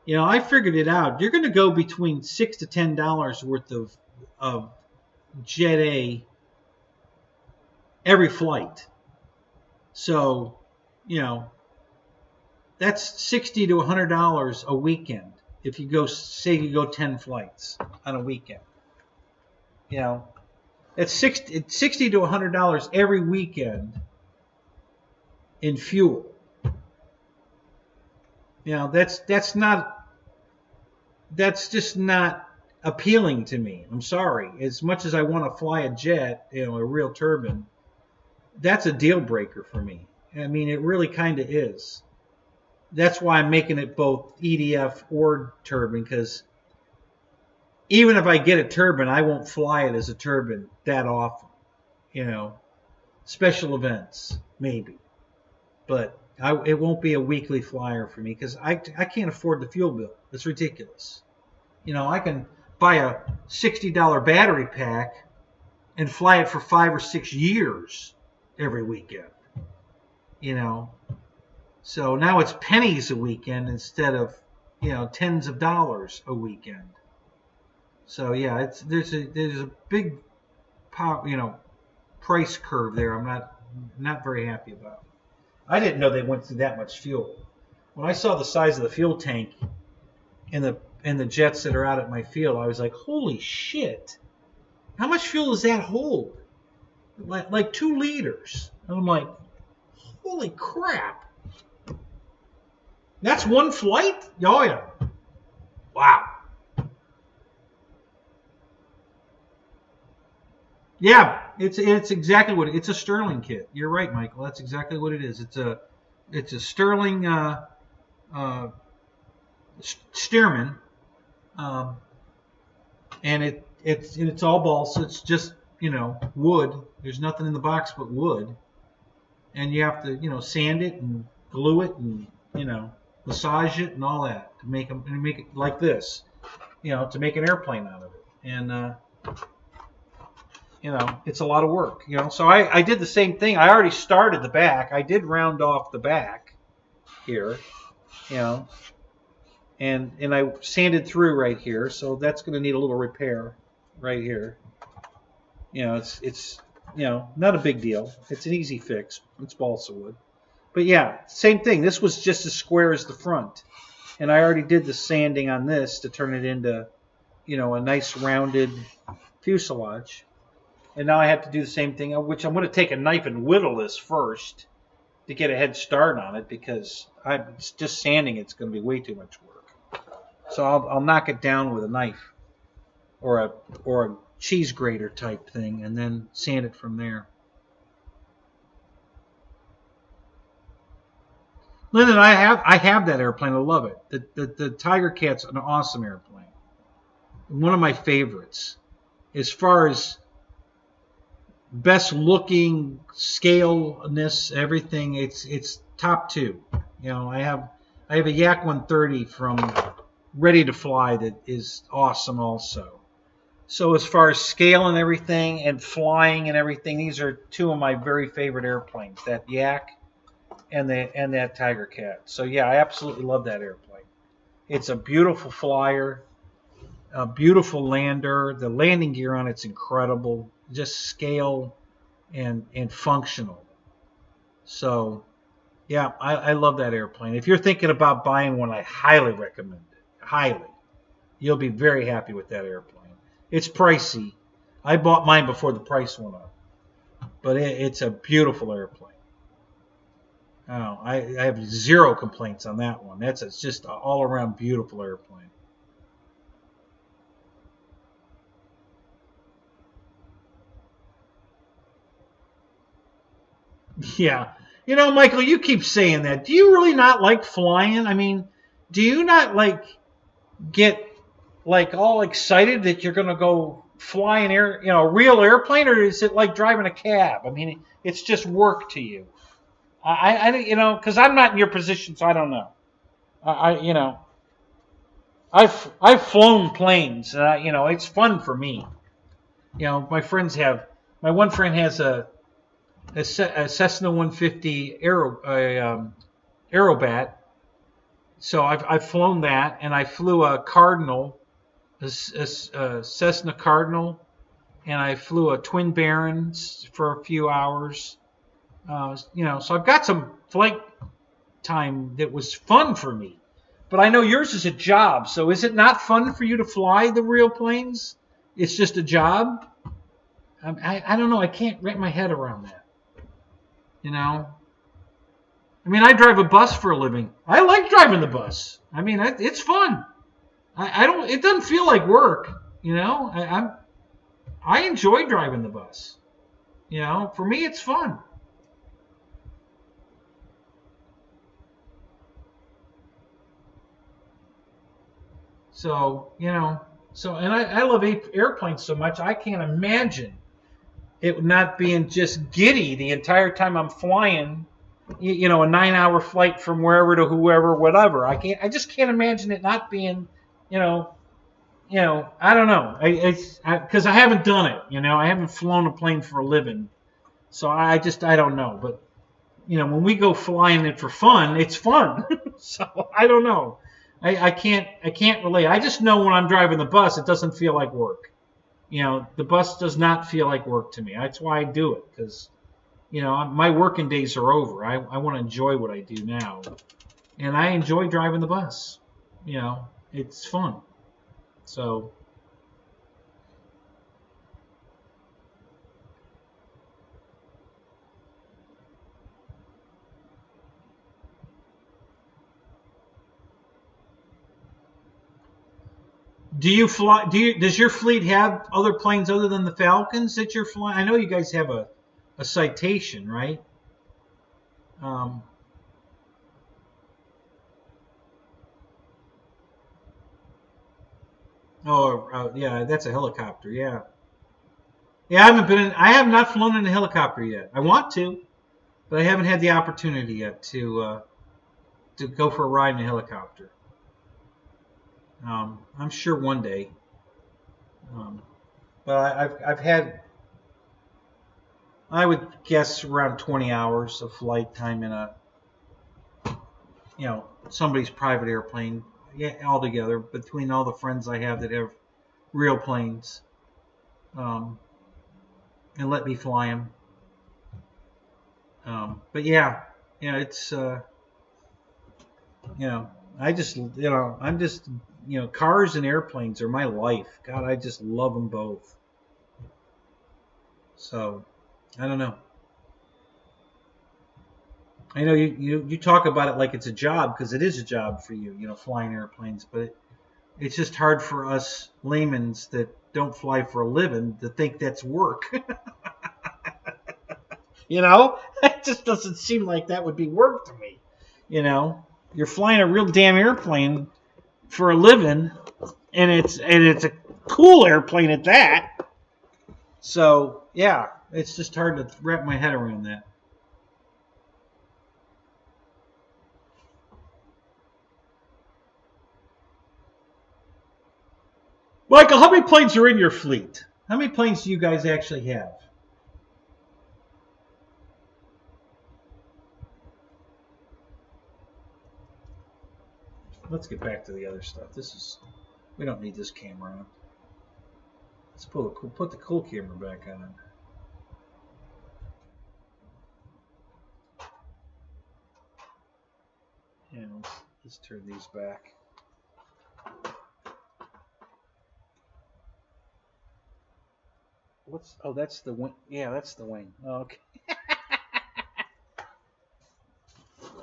I figured it out. You're going to go between $6 to $10 worth of Jet A every flight. So, that's $60 to $100 a weekend. If you go, say you go 10 flights on a weekend. It's $60 to $100 every weekend in fuel. That's just not appealing to me. I'm sorry. As much as I want to fly a jet, a real turbine, that's a deal breaker for me. I mean, it really kind of is. That's why I'm making it both EDF or turbine, because even if I get a turbine, I won't fly it as a turbine that often. Special events, maybe. But it won't be a weekly flyer for me because I can't afford the fuel bill. It's ridiculous. I can buy a $60 battery pack and fly it for 5 or 6 years every weekend. So now it's pennies a weekend instead of tens of dollars a weekend. So yeah, there's a big price curve there. I'm not very happy about. I didn't know they went through that much fuel. When I saw the size of the fuel tank in the jets that are out at my field, I was like, holy shit. How much fuel does that hold? Like 2 liters. And I'm like, holy crap. That's one flight? Oh, yeah. Wow. Yeah, it's exactly what it's a Sterling kit. You're right, Michael. That's exactly what it is. It's a Sterling uh, Stearman, um, and it's all balsa. It's just wood. There's nothing in the box but wood, and you have to sand it and glue it and massage it and all that to make it like this. To make an airplane out of it, and it's a lot of work. So I did the same thing. I already started the back. I did round off the back here, and I sanded through right here. So that's going to need a little repair right here. It's not a big deal. It's an easy fix. It's balsa wood. But yeah, same thing. This was just as square as the front, and I already did the sanding on this to turn it into a nice rounded fuselage. And now I have to do the same thing, which I'm going to take a knife and whittle this first to get a head start on it, because it's just sanding it's going to be way too much work. So I'll knock it down with a knife or a cheese grater type thing, and then sand it from there. Lyndon, I have that airplane. I love it. The Tiger Cat's an awesome airplane. One of my favorites. As far as best looking, scale-ness, everything, it's top two. I have a Yak 130 from Ready to Fly that is awesome also. So as far as scale and everything and flying and everything, these are two of my very favorite airplanes, that Yak and that Tiger Cat. So yeah, I absolutely love that airplane. It's a beautiful flyer, a beautiful lander. The landing gear on it's incredible. Just scale and functional. So yeah, I love that airplane. If you're thinking about buying one, I highly recommend it. Highly. You'll be very happy with that airplane. It's pricey. I bought mine before the price went up. But it's a beautiful airplane. Oh, I have zero complaints on that one. It's just an all-around beautiful airplane. Yeah. Michael, you keep saying that. Do you really not like flying? I mean, do you not get all excited that you're going to go fly a real airplane, or is it like driving a cab? I mean, it's just work to you. Because I'm not in your position, so I don't know. I've flown planes. It's fun for me. My one friend has a Cessna 150 Aerobat. So I've flown that, and I flew a Cardinal, a Cessna Cardinal, and I flew a Twin Barons for a few hours. So I've got some flight time that was fun for me. But I know yours is a job, so is it not fun for you to fly the real planes? It's just a job? I don't know. I can't wrap my head around that. I mean, I drive a bus for a living. I like driving the bus. I mean, it's fun. It doesn't feel like work. I enjoy driving the bus. For me, it's fun. So, and I love airplanes so much, I can't imagine it not being just giddy the entire time I'm flying, a 9-hour flight from wherever to whoever, whatever. I just can't imagine it not being, I don't know. Because I haven't done it, I haven't flown a plane for a living. So I don't know. But, when we go flying it for fun, it's fun. So I don't know. I can't relate. I just know when I'm driving the bus, it doesn't feel like work. The bus does not feel like work to me. That's why I do it, because, my working days are over. I want to enjoy what I do now. And I enjoy driving the bus. It's fun. So, Do you fly? Does your fleet have other planes other than the Falcons that you're flying? I know you guys have a Citation, right? Um, yeah, that's a helicopter. Yeah, yeah. I have not flown in a helicopter yet. I want to, but I haven't had the opportunity yet to go for a ride in a helicopter. I'm sure one day. Um, but I've had, I would guess, around 20 hours of flight time in a, somebody's private airplane. Yeah, altogether between all the friends I have that have real planes, um, and let me fly them. But yeah, it's I just I'm just cars and airplanes are my life. God, I just love them both. So I don't know. I know you talk about it like it's a job, because it is a job for you, flying airplanes. But it's just hard for us laymen's that don't fly for a living to think that's work. It just doesn't seem like that would be work to me. You're flying a real damn airplane for a living, and it's a cool airplane at that. So yeah, it's just hard to wrap my head around that. Michael, how many planes are in your fleet? How many planes do you guys actually have? Let's get back to the other stuff. We don't need this camera on. Let's put the cool camera back on. And let's turn these back. That's the wing. Yeah, that's the wing. Oh, okay.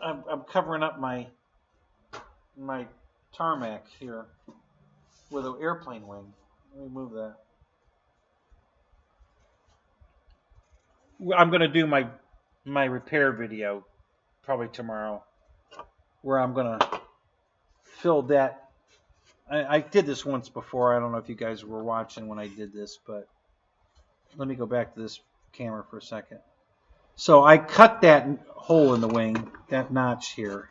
I'm covering up my tarmac here with an airplane wing. Let me move that. I'm gonna do my repair video probably tomorrow, where I'm gonna fill that. I did this once before. I don't know if you guys were watching when I did this, but let me go back to this camera for a second. So I cut that hole in the wing, that notch here.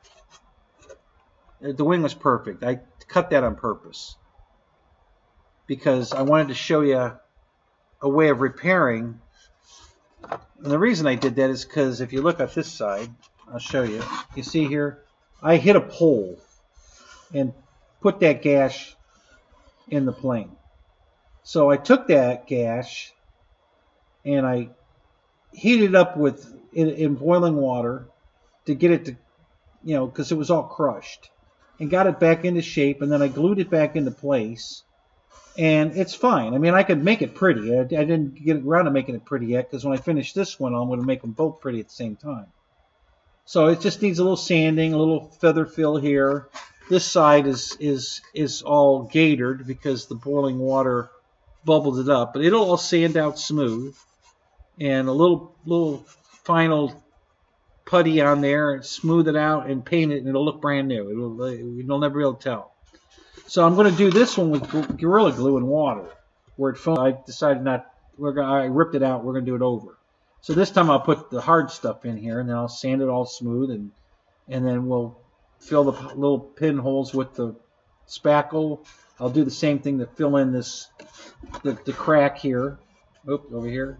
The wing was perfect. I cut that on purpose because I wanted to show you a way of repairing. And the reason I did that is because if you look at this side, I'll show you. You see here, I hit a pole and put that gash in the plane. So I took that gash and I heated it up in boiling water to get it to, because it was all crushed, and got it back into shape, and then I glued it back into place, and it's fine. I mean, I could make it pretty. I didn't get around to making it pretty yet, because when I finish this one, I'm going to make them both pretty at the same time. So it just needs a little sanding, a little feather fill here. This side is all gaitered because the boiling water bubbled it up, but it'll all sand out smooth, and a little final putty on there, and smooth it out and paint it, and it'll look brand new. You'll never be able to tell. So I'm going to do this one with Gorilla Glue and water. Where it foamed, I decided not. I ripped it out. We're going to do it over. So this time I'll put the hard stuff in here, and then I'll sand it all smooth, and then we'll fill the little pinholes with the spackle. I'll do the same thing to fill in the crack here. Oops, over here.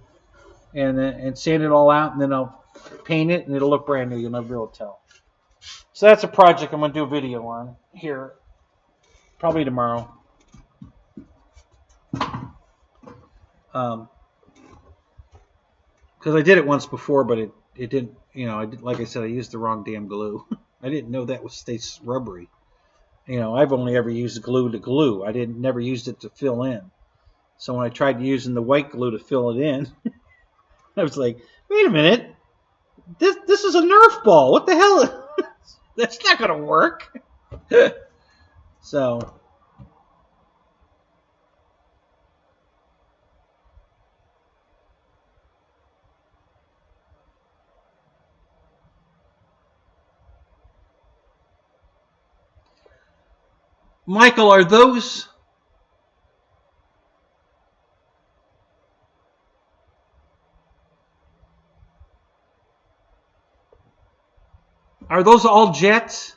And sand it all out, and then I'll paint it, and it'll look brand new. You'll never be able to tell. So that's a project I'm going to do a video on here, probably tomorrow. Because I did it once before, but it didn't. Like I said, I used the wrong damn glue. I didn't know that would stay rubbery. I've only ever used glue to glue. I never used it to fill in. So when I tried using the white glue to fill it in, I was like, wait a minute. This is a Nerf ball. What the hell? That's not going to work. So, Michael, are those all jets?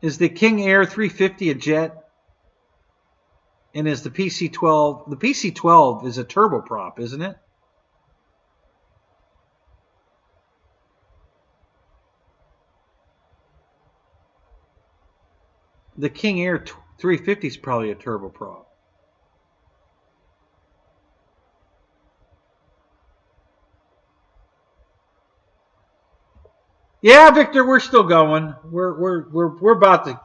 Is the King Air 350 a jet? And is the PC-12... The PC-12 is a turboprop, isn't it? The King Air 350 is probably a turboprop. Yeah, Victor, we're still going. We're about to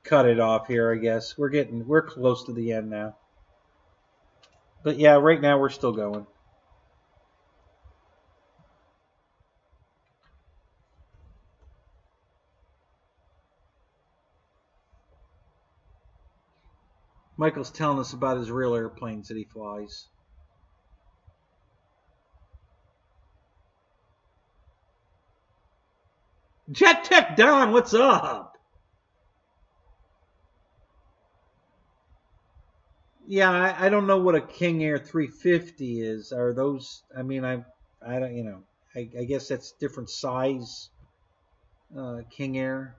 cut it off here, I guess. We're close to the end now. But yeah, right now we're still going. Michael's telling us about his real airplanes that he flies. Jet Tech Don, what's up? Yeah, I don't know what a King Air 350 is. Are those? I mean, I don't. You know, I guess that's different size. King Air.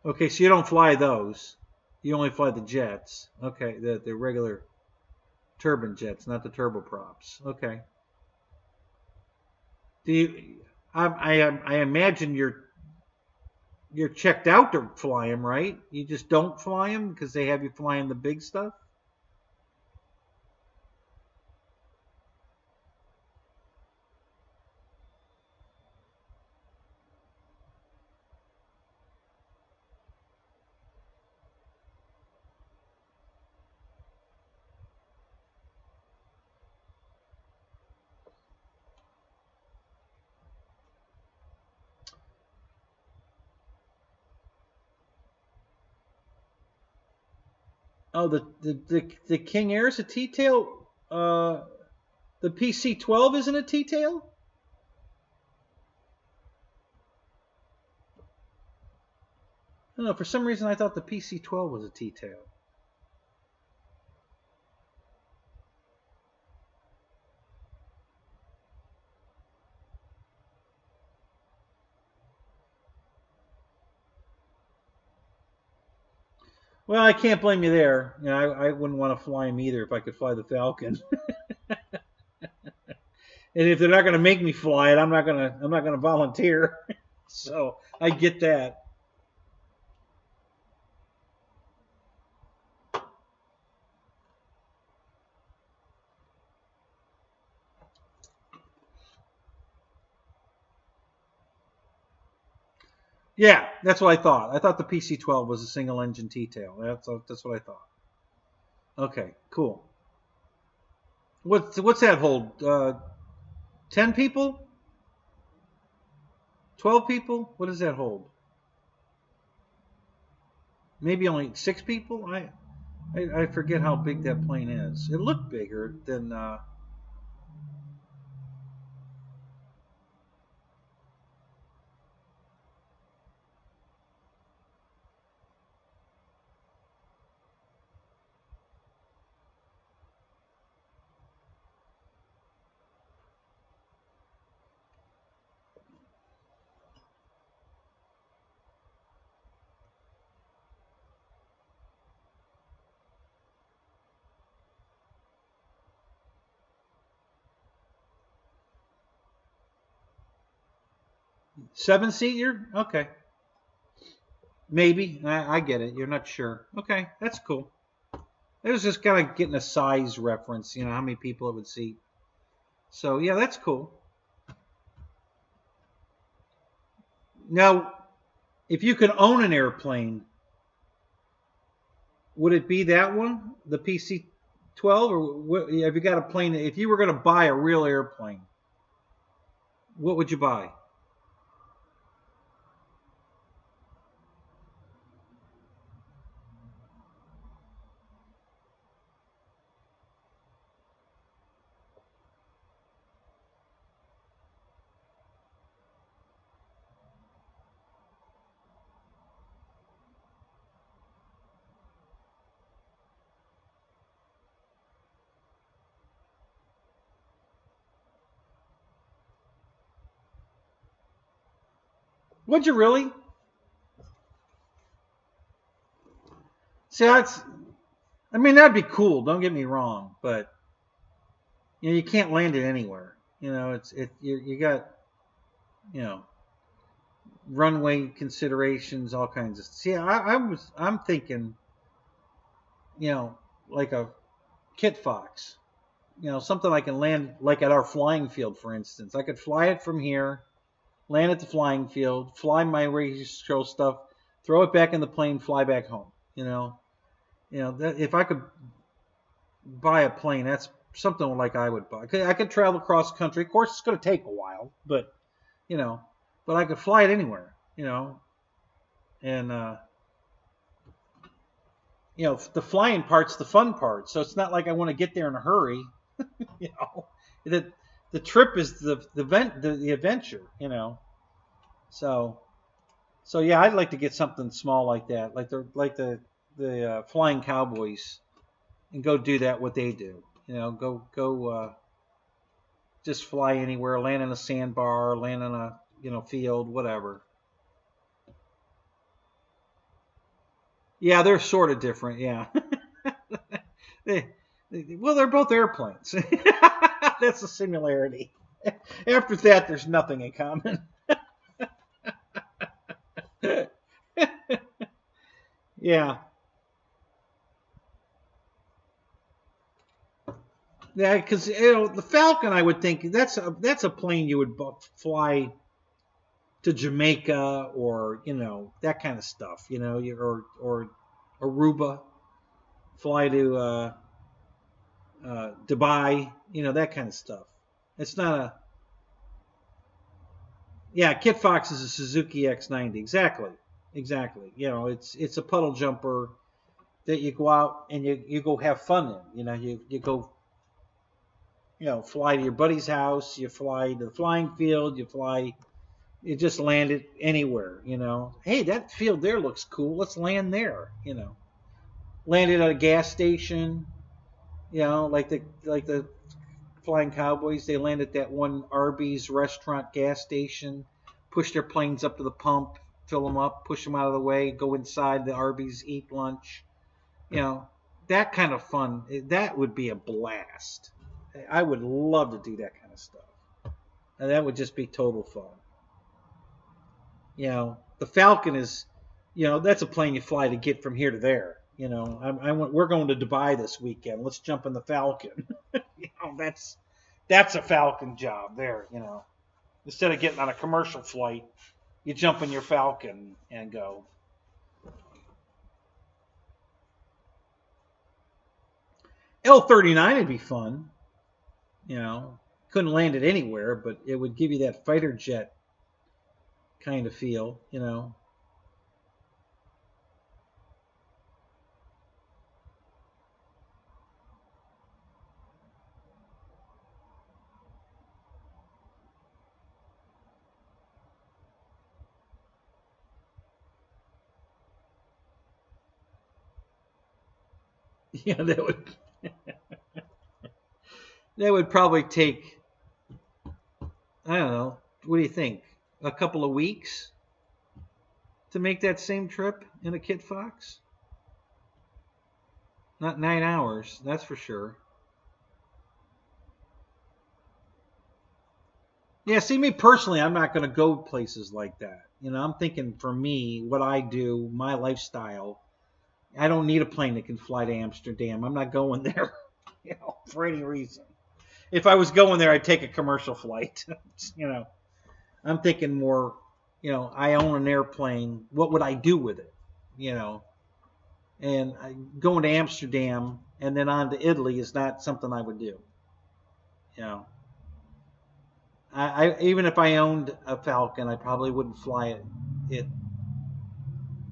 Okay, so you don't fly those. You only fly the jets. Okay, the regular turbine jets, not the turboprops. Okay. Do you? I imagine you're checked out to fly them, right? You just don't fly them because they have you flying the big stuff. Oh, the King Air is a T-tail. The PC-12 isn't a T-tail. I don't know. For some reason, I thought the PC-12 was a T-tail. Well, I can't blame you there. You know, I wouldn't want to fly him either if I could fly the Falcon. And if they're not going to make me fly it, I'm not gonna volunteer. So I get that. Yeah, that's what I thought. I thought the PC-12 was a single engine T-tail. That's what I thought. Okay, cool. What's that hold? 10 people? 12 people? What does that hold? Maybe only 6 people? I forget how big that plane is. It looked bigger than... 7-seater? Okay. Maybe. I get it. You're not sure. Okay, that's cool. It was just kind of getting a size reference, you know, how many people it would seat. So, yeah, that's cool. Now, if you could own an airplane, would it be that one, the PC-12, or have you got a plane? If you were going to buy a real airplane, what would you buy? Would you really? See, that's, I mean, that'd be cool. Don't get me wrong, but you know, you can't land it anywhere. You know, you got, you know, runway considerations, all kinds of. See, I'm thinking, you know, like a Kit Fox. You know, something I can land like at our flying field, for instance. I could fly it from here, land at the flying field, fly my ratio stuff, throw it back in the plane, fly back home. You know, that if I could buy a plane, that's something like I would buy. I could travel cross country. Of course, it's going to take a while, but you know, but I could fly it anywhere. You know, and you know, the flying part's the fun part. So it's not like I want to get there in a hurry. You know, the trip is the adventure. You know, so yeah, I'd like to get something small like that, like the Flying Cowboys, and go do that what they do. You know, go just fly anywhere, land in a sandbar, land in a field, whatever. Yeah, they're sort of different. Yeah, well, they're both airplanes. That's a similarity. After that, there's nothing in common. Yeah. Yeah, because the Falcon, I would think that's a plane you would fly to Jamaica or that kind of stuff. Or Aruba, fly to Dubai. That kind of stuff. It's not a Kit Fox is a Suzuki X90. Exactly. It's a puddle jumper that you go out and you go have fun in. You go. Fly to your buddy's house, you fly to the flying field, you just land it anywhere, Hey, that field there looks cool. Let's land there, Land it at a gas station, like the Flying Cowboys, they land at that one Arby's restaurant gas station, push their planes up to the pump, fill them up, push them out of the way, go inside the Arby's, eat lunch. That kind of fun, that would be a blast. I would love to do that kind of stuff. And that would just be total fun. The Falcon is, that's a plane you fly to get from here to there. We're going to Dubai this weekend. Let's jump in the Falcon. That's a Falcon job there. Instead of getting on a commercial flight, you jump in your Falcon and go. L-39 would be fun. Couldn't land it anywhere, but it would give you that fighter jet kind of feel, Yeah, that would probably take, I don't know, what do you think? A couple of weeks to make that same trip in a Kit Fox? Not 9 hours, that's for sure. Yeah, see, me personally, I'm not going to go places like that. I'm thinking for me, what I do, my lifestyle, I don't need a plane that can fly to Amsterdam. I'm not going there, for any reason. If I was going there, I'd take a commercial flight. I'm thinking more, I own an airplane. What would I do with it? And going to Amsterdam and then on to Italy is not something I would do. I even if I owned a Falcon, I probably wouldn't fly it.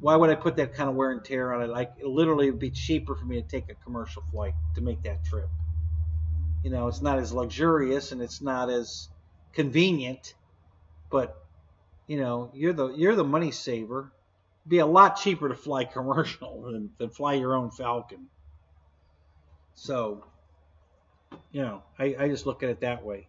Why would I put that kind of wear and tear on it? Literally, it would be cheaper for me to take a commercial flight to make that trip. It's not as luxurious and it's not as convenient, but you're the money saver. It'd be a lot cheaper to fly commercial than fly your own Falcon. So, I just look at it that way.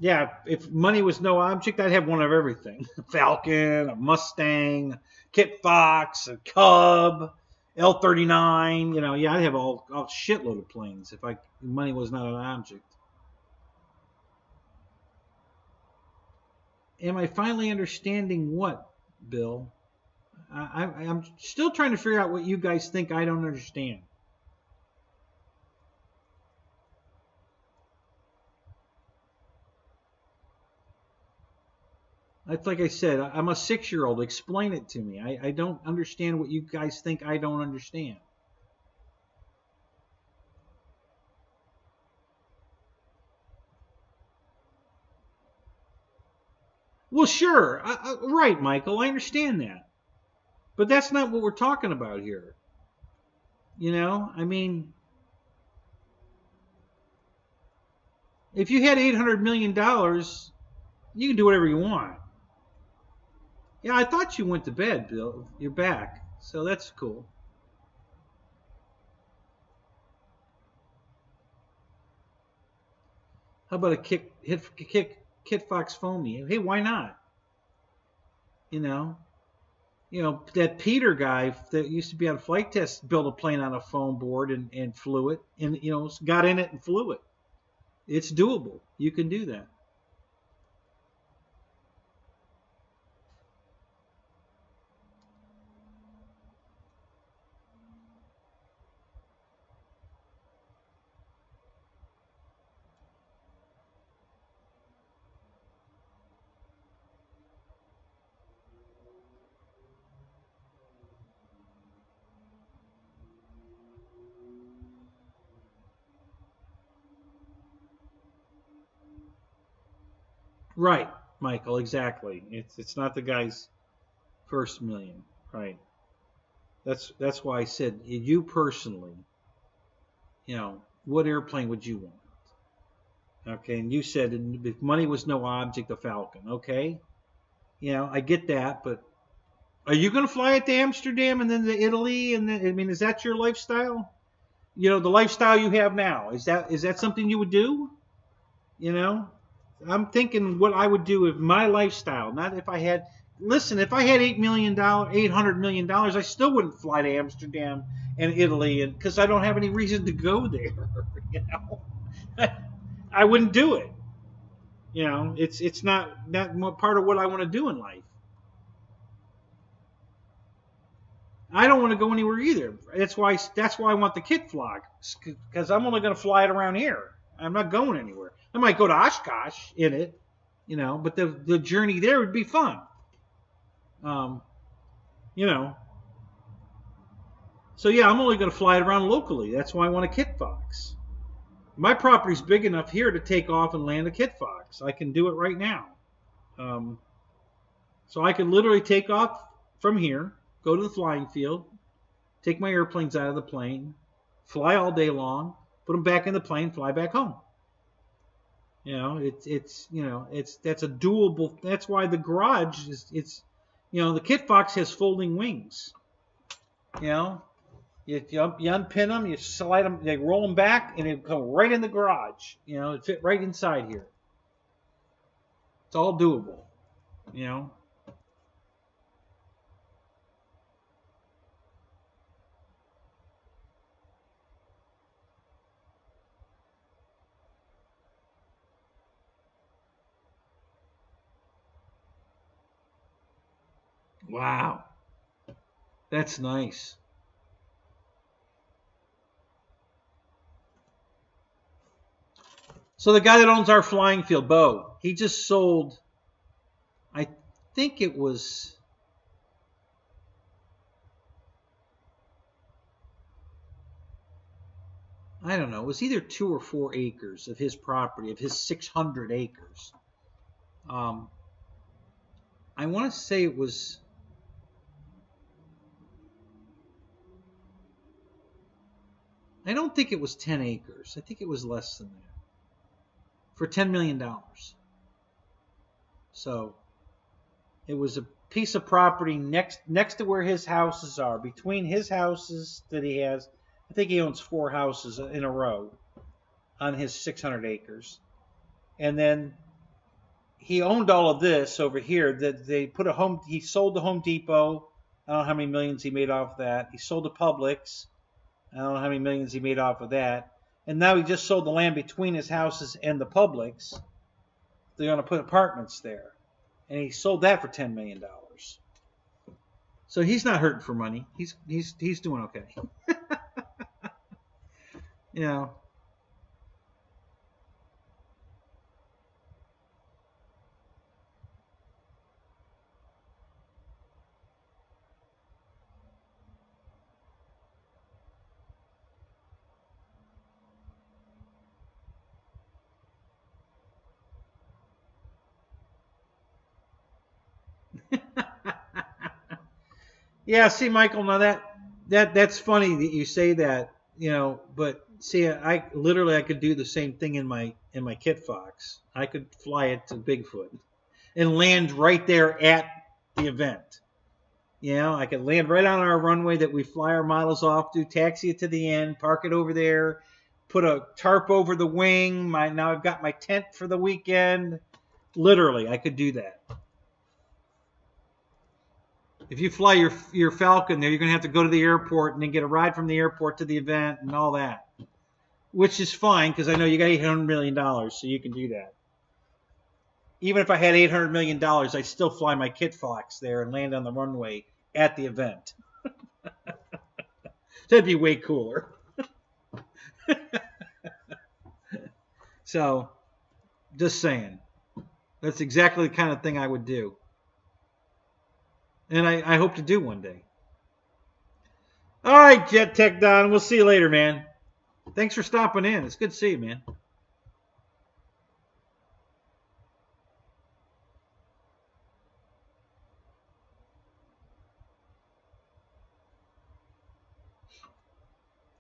Yeah, if money was no object, I'd have one of everything. A Falcon, a Mustang, Kit Fox, a Cub, L-39. You know, yeah, I'd have a shitload of planes if money was not an object. Am I finally understanding what, Bill? I'm still trying to figure out what you guys think I don't understand. That's like I said, I'm a 6-year-old. Explain it to me. I don't understand what you guys think I don't understand. Well, sure. Right, Michael. I understand that. But that's not what we're talking about here. You know, I mean, if you had $800 million, you can do whatever you want. Yeah, I thought you went to bed, Bill. You're back. So that's cool. How about a Kit Fox Foamy? Hey, why not? You know, that Peter guy that used to be on flight test built a plane on a foam board and flew it, and got in it and flew it. It's doable. You can do that. Right, Michael. Exactly. It's not the guy's first million. Right. That's why I said you personally. What airplane would you want? Okay, and you said if money was no object, a Falcon. Okay, I get that, but are you going to fly it to Amsterdam and then to Italy? And then, I mean, is that your lifestyle? The lifestyle you have now, is that something you would do? I'm thinking what I would do if my lifestyle, not if I had. Listen, if I had $800 million, I still wouldn't fly to Amsterdam and Italy, and because I don't have any reason to go there. I wouldn't do it. It's not part of what I want to do in life. I don't want to go anywhere either. That's why I want the Kit Fox, because I'm only going to fly it around here. I'm not going anywhere. I might go to Oshkosh in it, but the journey there would be fun. So yeah, I'm only going to fly it around locally. That's why I want a Kit Fox. My property's big enough here to take off and land a Kit Fox. I can do it right now. So I can literally take off from here, go to the flying field, take my airplanes out of the plane, fly all day long, put them back in the plane, fly back home. That's a doable. That's why the garage is. The Kit Fox has folding wings. You unpin them, you slide them, they roll them back, and it come right in the garage. It fit right inside here. It's all doable. Wow, that's nice. So the guy that owns our flying field, Bo, he just sold, I think it was, I don't know, it was either 2 or 4 acres of his property, of his 600 acres. I want to say it was, I don't think it was 10 acres. I think it was less than that. For $10 million. So it was a piece of property next to where his houses are, between his houses that he has. I think he owns 4 houses in a row on his 600 acres. And then he owned all of this over here. That they put a home. He sold the Home Depot. I don't know how many millions he made off that. He sold the Publix. I don't know how many millions he made off of that. And now he just sold the land between his houses and the Publix. They're going to put apartments there. And he sold that for $10 million. So he's not hurting for money. He's doing okay. You know. Yeah, see, Michael, now that's funny that you say that, you know, but see, I could do the same thing in my Kit Fox. I could fly it to Bigfoot and land right there at the event. You know, I could land right on our runway that we fly our models off to, taxi it to the end, park it over there, put a tarp over the wing. Now I've got my tent for the weekend. Literally, I could do that. If you fly your Falcon there, you're going to have to go to the airport and then get a ride from the airport to the event and all that. Which is fine because I know you got $800 million, so you can do that. Even if I had $800 million, I'd still fly my Kit Fox there and land on the runway at the event. That'd be way cooler. So, just saying. That's exactly the kind of thing I would do. And I hope to do one day. All right, Jet Tech Don. We'll see you later, man. Thanks for stopping in. It's good to see you, man.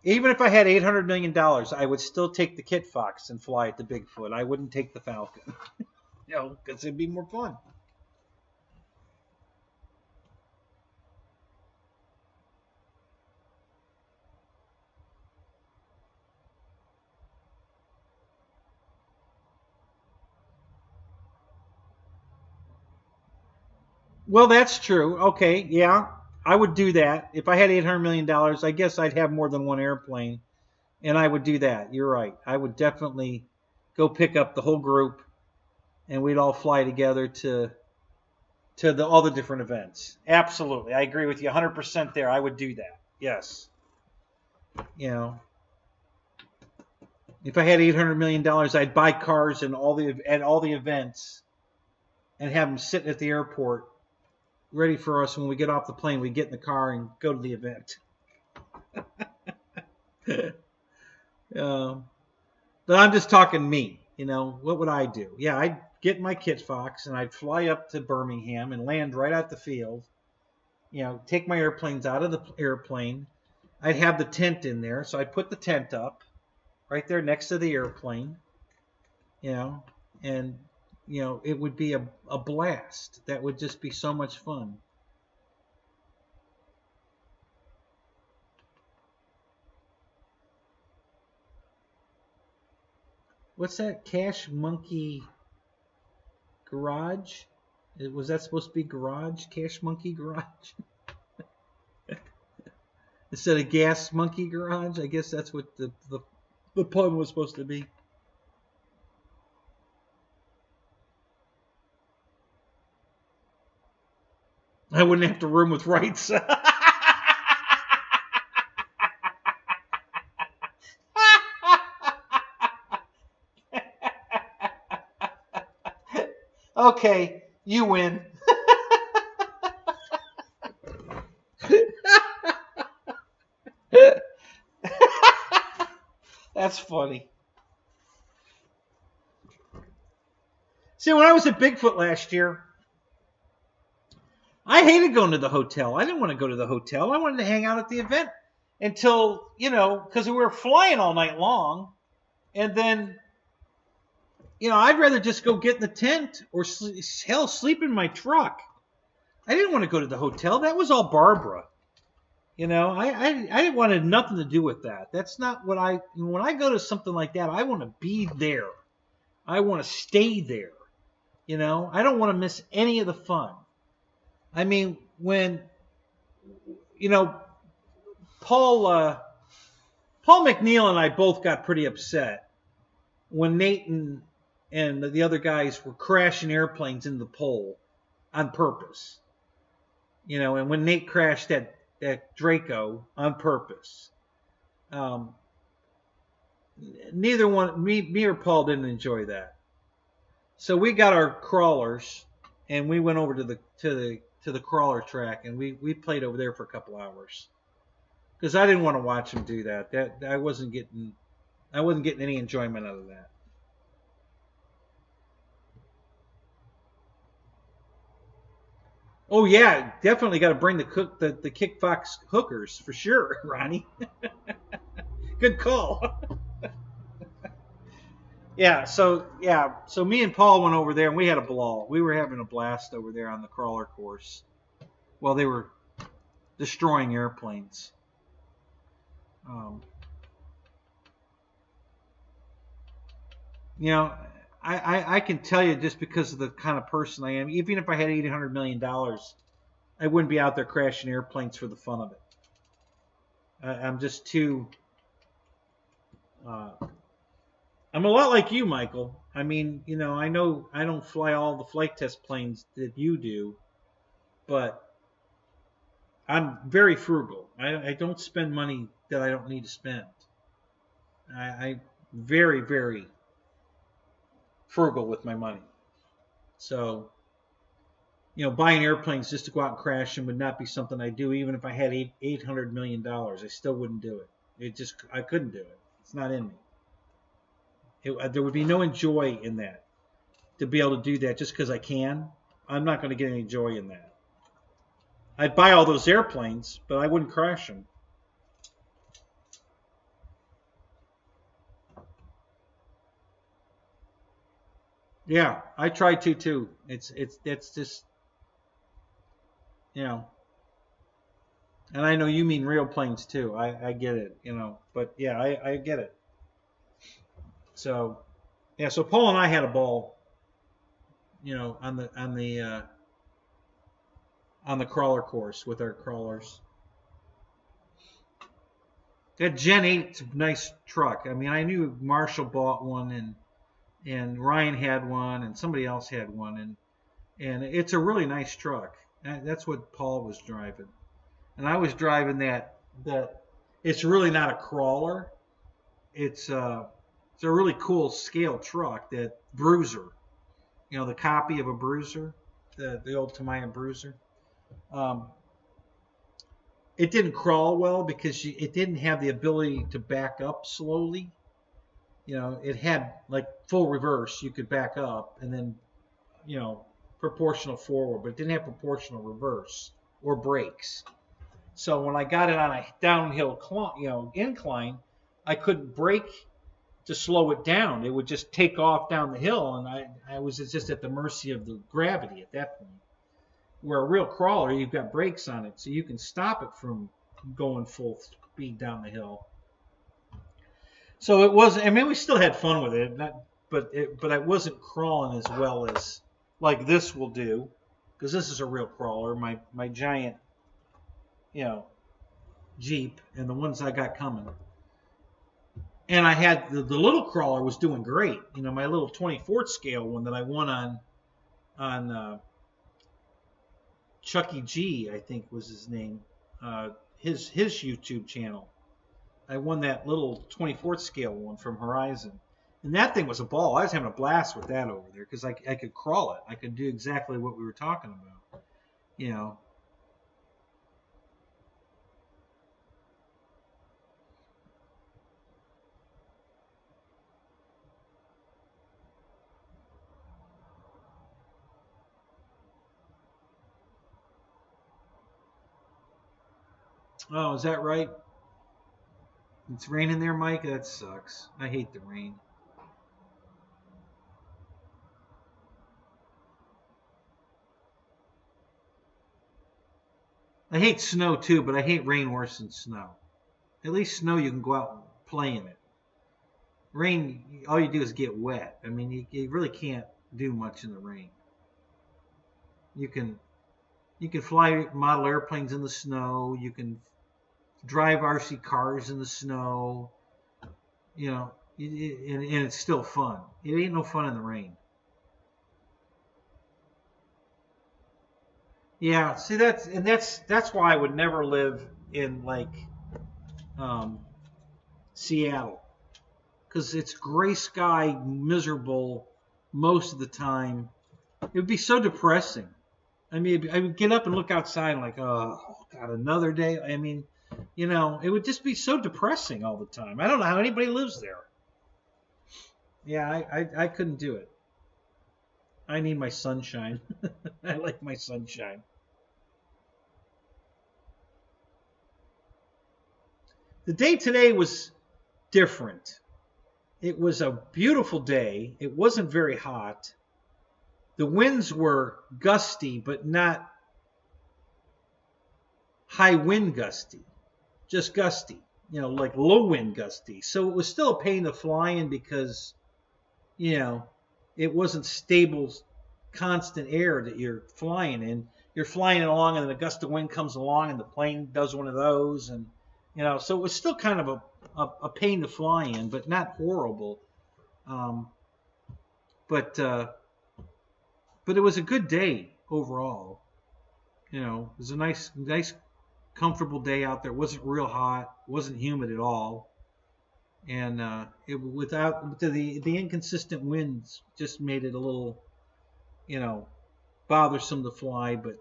Even if I had $800 million, I would still take the Kit Fox and fly it to Bigfoot. I wouldn't take the Falcon. You know, because it'd be more fun. Well, that's true. Okay, yeah, I would do that. If I had $800 million, I guess I'd have more than one airplane, and I would do that. You're right. I would definitely go pick up the whole group, and we'd all fly together to all the different events. Absolutely. I agree with you 100% there. I would do that. Yes. You know, if I had $800 million, I'd buy cars at all the events and have them sitting at the airport ready for us when we get off the plane. We get in the car and go to the event. But I'm just talking me. You know, what would I do? Yeah, I'd get my Kit Fox and I'd fly up to Birmingham and land right at the field. You know, take my airplanes out of the airplane. I'd have the tent in there, so I'd put the tent up right there next to the airplane. You know, and you know, it would be a blast. That would just be so much fun. What's that? Cash Monkey Garage? Was that supposed to be garage? Cash Monkey Garage? Instead of Gas Monkey Garage? I guess that's what the pun was supposed to be. I wouldn't have to room with rights. Okay, you win. That's funny. See, when I was at Bigfoot last year, I hated going to the hotel. I didn't want to go to the hotel. I wanted to hang out at the event until, you know, because we were flying all night long. And then, you know, I'd rather just go get in the tent or, hell, sleep in my truck. I didn't want to go to the hotel. That was all Barbara. You know, I wanted nothing to do with that. That's not what when I go to something like that, I want to be there. I want to stay there. You know, I don't want to miss any of the fun. I mean, when, you know, Paul McNeil and I both got pretty upset when Nate and the other guys were crashing airplanes into the pole on purpose. You know, and when Nate crashed that Draco on purpose. Neither one, me or Paul, didn't enjoy that. So we got our crawlers and we went over to the crawler track, and we played over there for a couple hours because I didn't want to watch them do that. I wasn't getting any enjoyment out of that. Oh yeah, definitely got to bring the kickbox hookers for sure, Ronnie. Good call. So me and Paul went over there and we had a ball. We were having a blast over there on the crawler course while they were destroying airplanes. You know, I can tell you, just because of the kind of person I am, even if I had $800 million, I wouldn't be out there crashing airplanes for the fun of it. I'm just too... I'm a lot like you, Michael. I mean, you know I don't fly all the flight test planes that you do, but I'm very frugal. I don't spend money that I don't need to spend. I'm very, very frugal with my money. So, you know, buying airplanes just to go out and crash them would not be something I do, even if I had $800 million. I still wouldn't do it. I couldn't do it. It's not in me. There would be no joy in that, to be able to do that just because I can. I'm not going to get any joy in that. I'd buy all those airplanes, but I wouldn't crash them. Yeah, I try to too. It's just, you know. And I know you mean real planes too. I get it, you know. But yeah, I get it. So, yeah. So Paul and I had a ball, you know, on the crawler course with our crawlers. That Gen 8's a nice truck. I mean, I knew Marshall bought one, and Ryan had one, and somebody else had one, and it's a really nice truck. That's what Paul was driving, and I was driving that. It's really not a crawler. It's a really cool scale truck, that Bruiser. You know, the copy of a Bruiser, the old Tamiya Bruiser. It didn't crawl well because it didn't have the ability to back up slowly. You know, it had like full reverse. You could back up and then, you know, proportional forward, but it didn't have proportional reverse or brakes. So when I got it on a downhill, incline, I couldn't brake to slow it down. It would just take off down the hill, and I was just at the mercy of the gravity at that point. Where a real crawler, you've got brakes on it, so you can stop it from going full speed down the hill. So it wasn't. I mean, we still had fun with it, but it wasn't crawling as well as like this will do, because this is a real crawler. My giant, you know, Jeep, and the ones I got coming. And I had the little crawler was doing great. You know, my little 24th scale one that I won on Chucky G, I think was his name, his YouTube channel. I won that little 24th scale one from Horizon, and that thing was a ball. I was having a blast with that over there because I could crawl it. I could do exactly what we were talking about, you know. Oh, is that right? It's raining there, Mike? That sucks. I hate the rain. I hate snow too, but I hate rain worse than snow. At least snow you can go out and play in it. Rain, all you do is get wet. I mean, you really can't do much in the rain. You can fly model airplanes in the snow. You can drive RC cars in the snow. You know, and it's still fun. It ain't no fun in the rain. Yeah, see that's why I would never live in like Seattle, because it's gray sky, miserable most of the time. It would be so depressing. I mean, I would get up and look outside and like, oh God, another day. I mean, you know, it would just be so depressing all the time. I don't know how anybody lives there. Yeah, I couldn't do it. I need my sunshine. I like my sunshine. The day today was different. It was a beautiful day. It wasn't very hot. The winds were gusty, but not high wind gusty, just gusty, you know, like low wind gusty. So it was still a pain to fly in because, you know, it wasn't stable, constant air that you're flying in. You're flying along and then a gust of wind comes along and the plane does one of those. And, you know, so it was still kind of a pain to fly in, but not horrible. But it was a good day overall. You know, it was a nice, comfortable day out there. It wasn't real hot. It wasn't humid at all. And the inconsistent winds just made it a little, you know, bothersome to fly. But,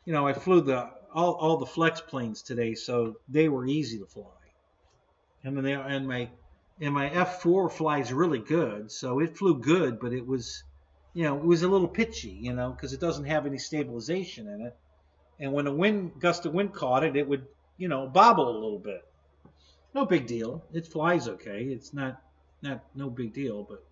you know, I flew all the flex planes today, so they were easy to fly. And then my F4 flies really good, so it flew good, but it was, you know, it was a little pitchy, you know, because it doesn't have any stabilization in it. And when a gust of wind caught it, it would, you know, bobble a little bit. No big deal. It flies okay. It's not no big deal, but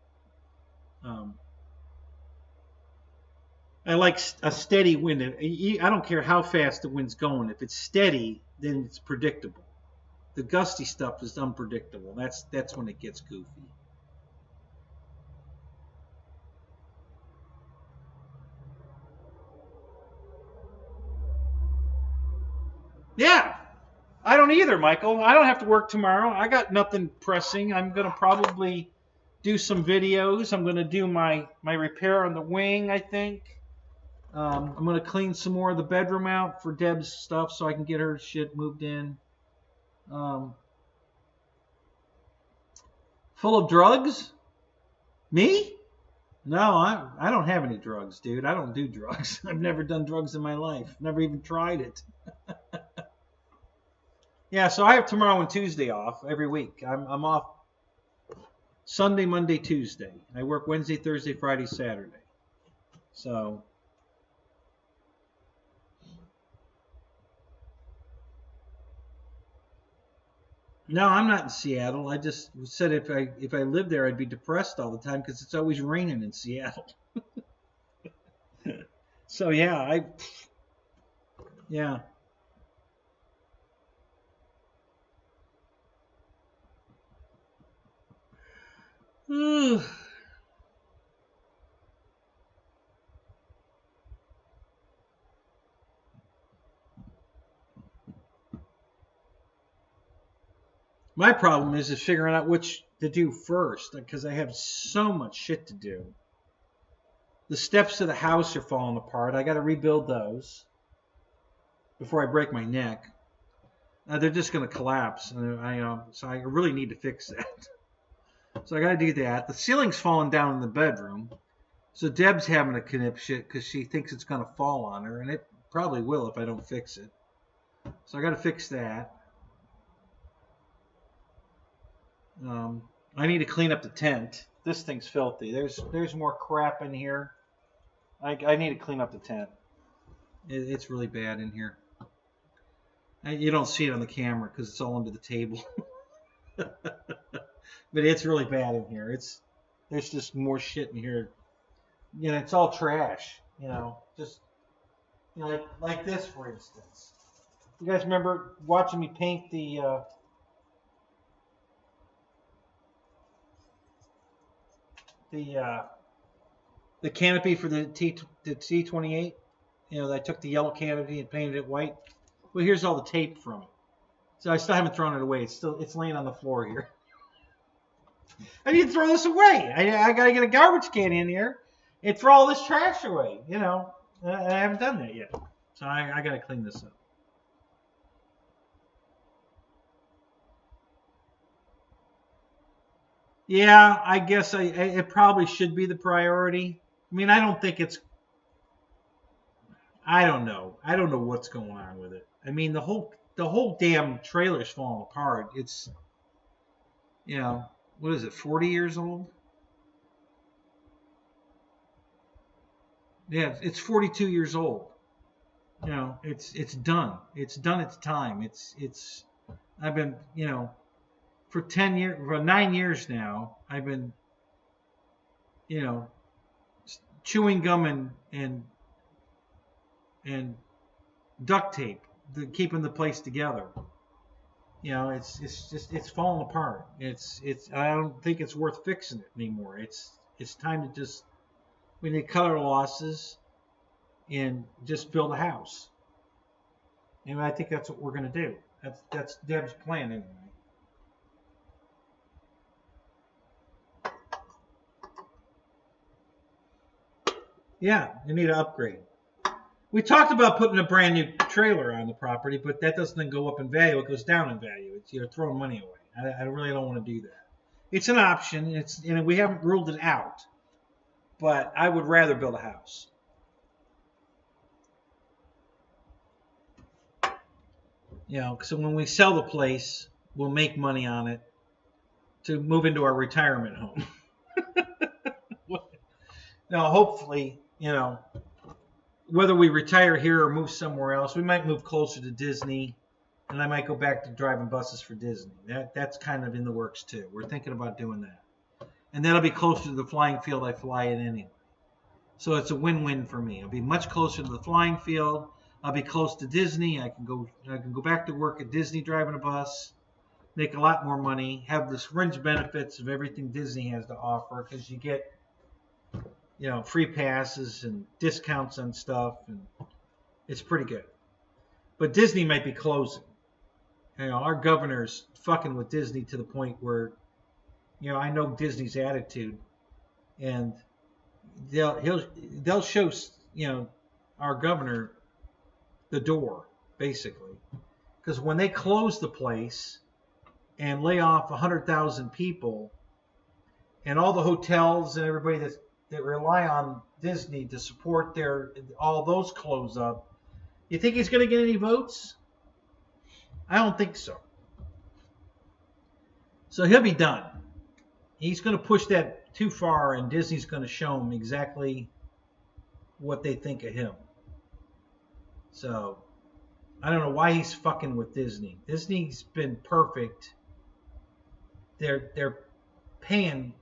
I like a steady wind. I don't care how fast the wind's going. If it's steady, then it's predictable. The gusty stuff is unpredictable. That's when it gets goofy. Yeah, I don't either, Michael. I don't have to work tomorrow. I got nothing pressing. I'm going to probably do some videos. I'm going to do my repair on the wing, I think. I'm going to clean some more of the bedroom out for Deb's stuff so I can get her shit moved in. Full of drugs? Me? No, I don't have any drugs, dude. I don't do drugs. I've never done drugs in my life. Never even tried it. Yeah, so I have tomorrow and Tuesday off every week. I'm off Sunday, Monday, Tuesday. I work Wednesday, Thursday, Friday, Saturday. So no, I'm not in Seattle. I just said if I lived there, I'd be depressed all the time because it's always raining in Seattle. So yeah, yeah. My problem is figuring out which to do first because I have so much shit to do. The steps to the house are falling apart. I got to rebuild those before I break my neck. They're just going to collapse, and so I really need to fix that. So I got to do that. The ceiling's falling down in the bedroom, so Deb's having a conniption because she thinks it's going to fall on her, and it probably will if I don't fix it. So I got to fix that. I need to clean up the tent. This thing's filthy. There's more crap in here. I need to clean up the tent. It's really bad in here. You don't see it on the camera because it's all under the table. But it's really bad in here. There's just more shit in here. You know, it's all trash. You know, just like this, for instance. You guys remember watching me paint the canopy for the T28? You know, I took the yellow canopy and painted it white. Well, here's all the tape from it. So I still haven't thrown it away. It's laying on the floor here. I need to throw this away. I got to get a garbage can in here and throw all this trash away. You know, I haven't done that yet. So I got to clean this up. Yeah, I guess it probably should be the priority. I mean, I don't think it's. I don't know. I don't know what's going on with it. I mean, the whole damn trailer's falling apart. It's, you know, what is it? 40 years old? Yeah, it's 42 years old. You know, it's done. It's done its time. It's. I've been, you know, for 10 years, for 9 years now. I've been, you know, chewing gum and duct tape, keeping the place together. You know, it's just falling apart. I don't think it's worth fixing it anymore. It's time to just, we need to cut our losses and just build a house. And I think that's what we're going to do. That's Deb's plan anyway. Yeah, you need to upgrade. We talked about putting a brand new trailer on the property, but that doesn't go up in value. It goes down in value. It's, you're throwing money away. I really don't want to do that. It's an option. And we haven't ruled it out. But I would rather build a house. You know, so when we sell the place, we'll make money on it to move into our retirement home. Now, hopefully, you know, whether we retire here or move somewhere else, we might move closer to Disney, and I might go back to driving buses for Disney. That's kind of in the works too. We're thinking about doing that, and that'll be closer to the flying field I fly in anyway. So it's a win-win for me. I'll be much closer to the flying field. I'll be close to Disney. I can go back to work at Disney driving a bus, make a lot more money, have the fringe benefits of everything Disney has to offer, because you get, you know, free passes and discounts on stuff, and it's pretty good. But Disney might be closing. You know, our governor's fucking with Disney to the point where, you know, I know Disney's attitude, and they'll show, you know, our governor the door, basically, because when they close the place and lay off 100,000 people, and all the hotels and everybody that rely on Disney to support all those close up, you think he's going to get any votes? I don't think so. So he'll be done. He's going to push that too far, and Disney's going to show him exactly what they think of him. So I don't know why he's fucking with Disney. Disney's been perfect. They're paying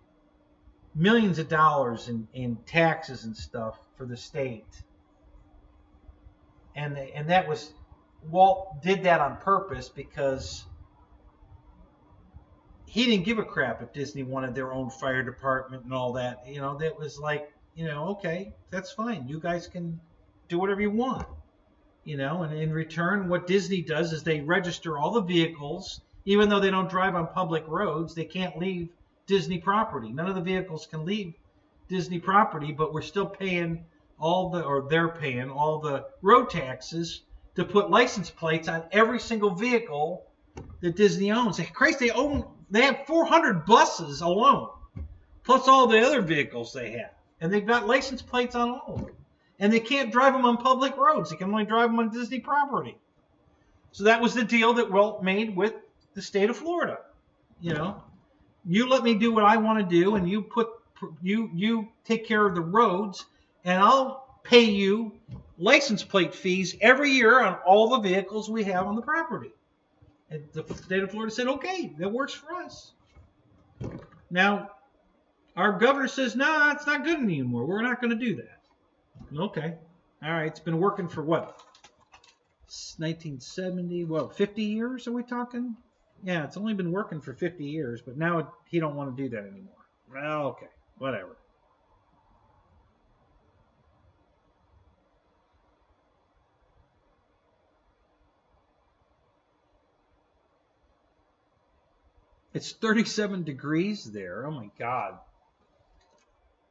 millions of dollars in taxes and stuff for the state, and that was, Walt did that on purpose because he didn't give a crap if Disney wanted their own fire department and all that. You know, that was like, you know, okay, that's fine. You guys can do whatever you want. You know, and in return, what Disney does is they register all the vehicles, even though they don't drive on public roads. They can't leave Disney property. None of the vehicles can leave Disney property, but we're still paying they're paying all the road taxes to put license plates on every single vehicle that Disney owns. Christ, they have 400 buses alone, plus all the other vehicles they have, and they've got license plates on all of them. And they can't drive them on public roads. They can only drive them on Disney property. So that was the deal that Walt made with the state of Florida. You know, you let me do what I want to do, and you take care of the roads, and I'll pay you license plate fees every year on all the vehicles we have on the property. And the state of Florida said, okay, that works for us. Now, our governor says, no, it's not good anymore. We're not going to do that. Okay. All right. It's been working for what? 1970. Well, 50 years are we talking? Yeah, it's only been working for 50 years, but now he don't want to do that anymore. Well, okay. Whatever. It's 37 degrees there. Oh my God.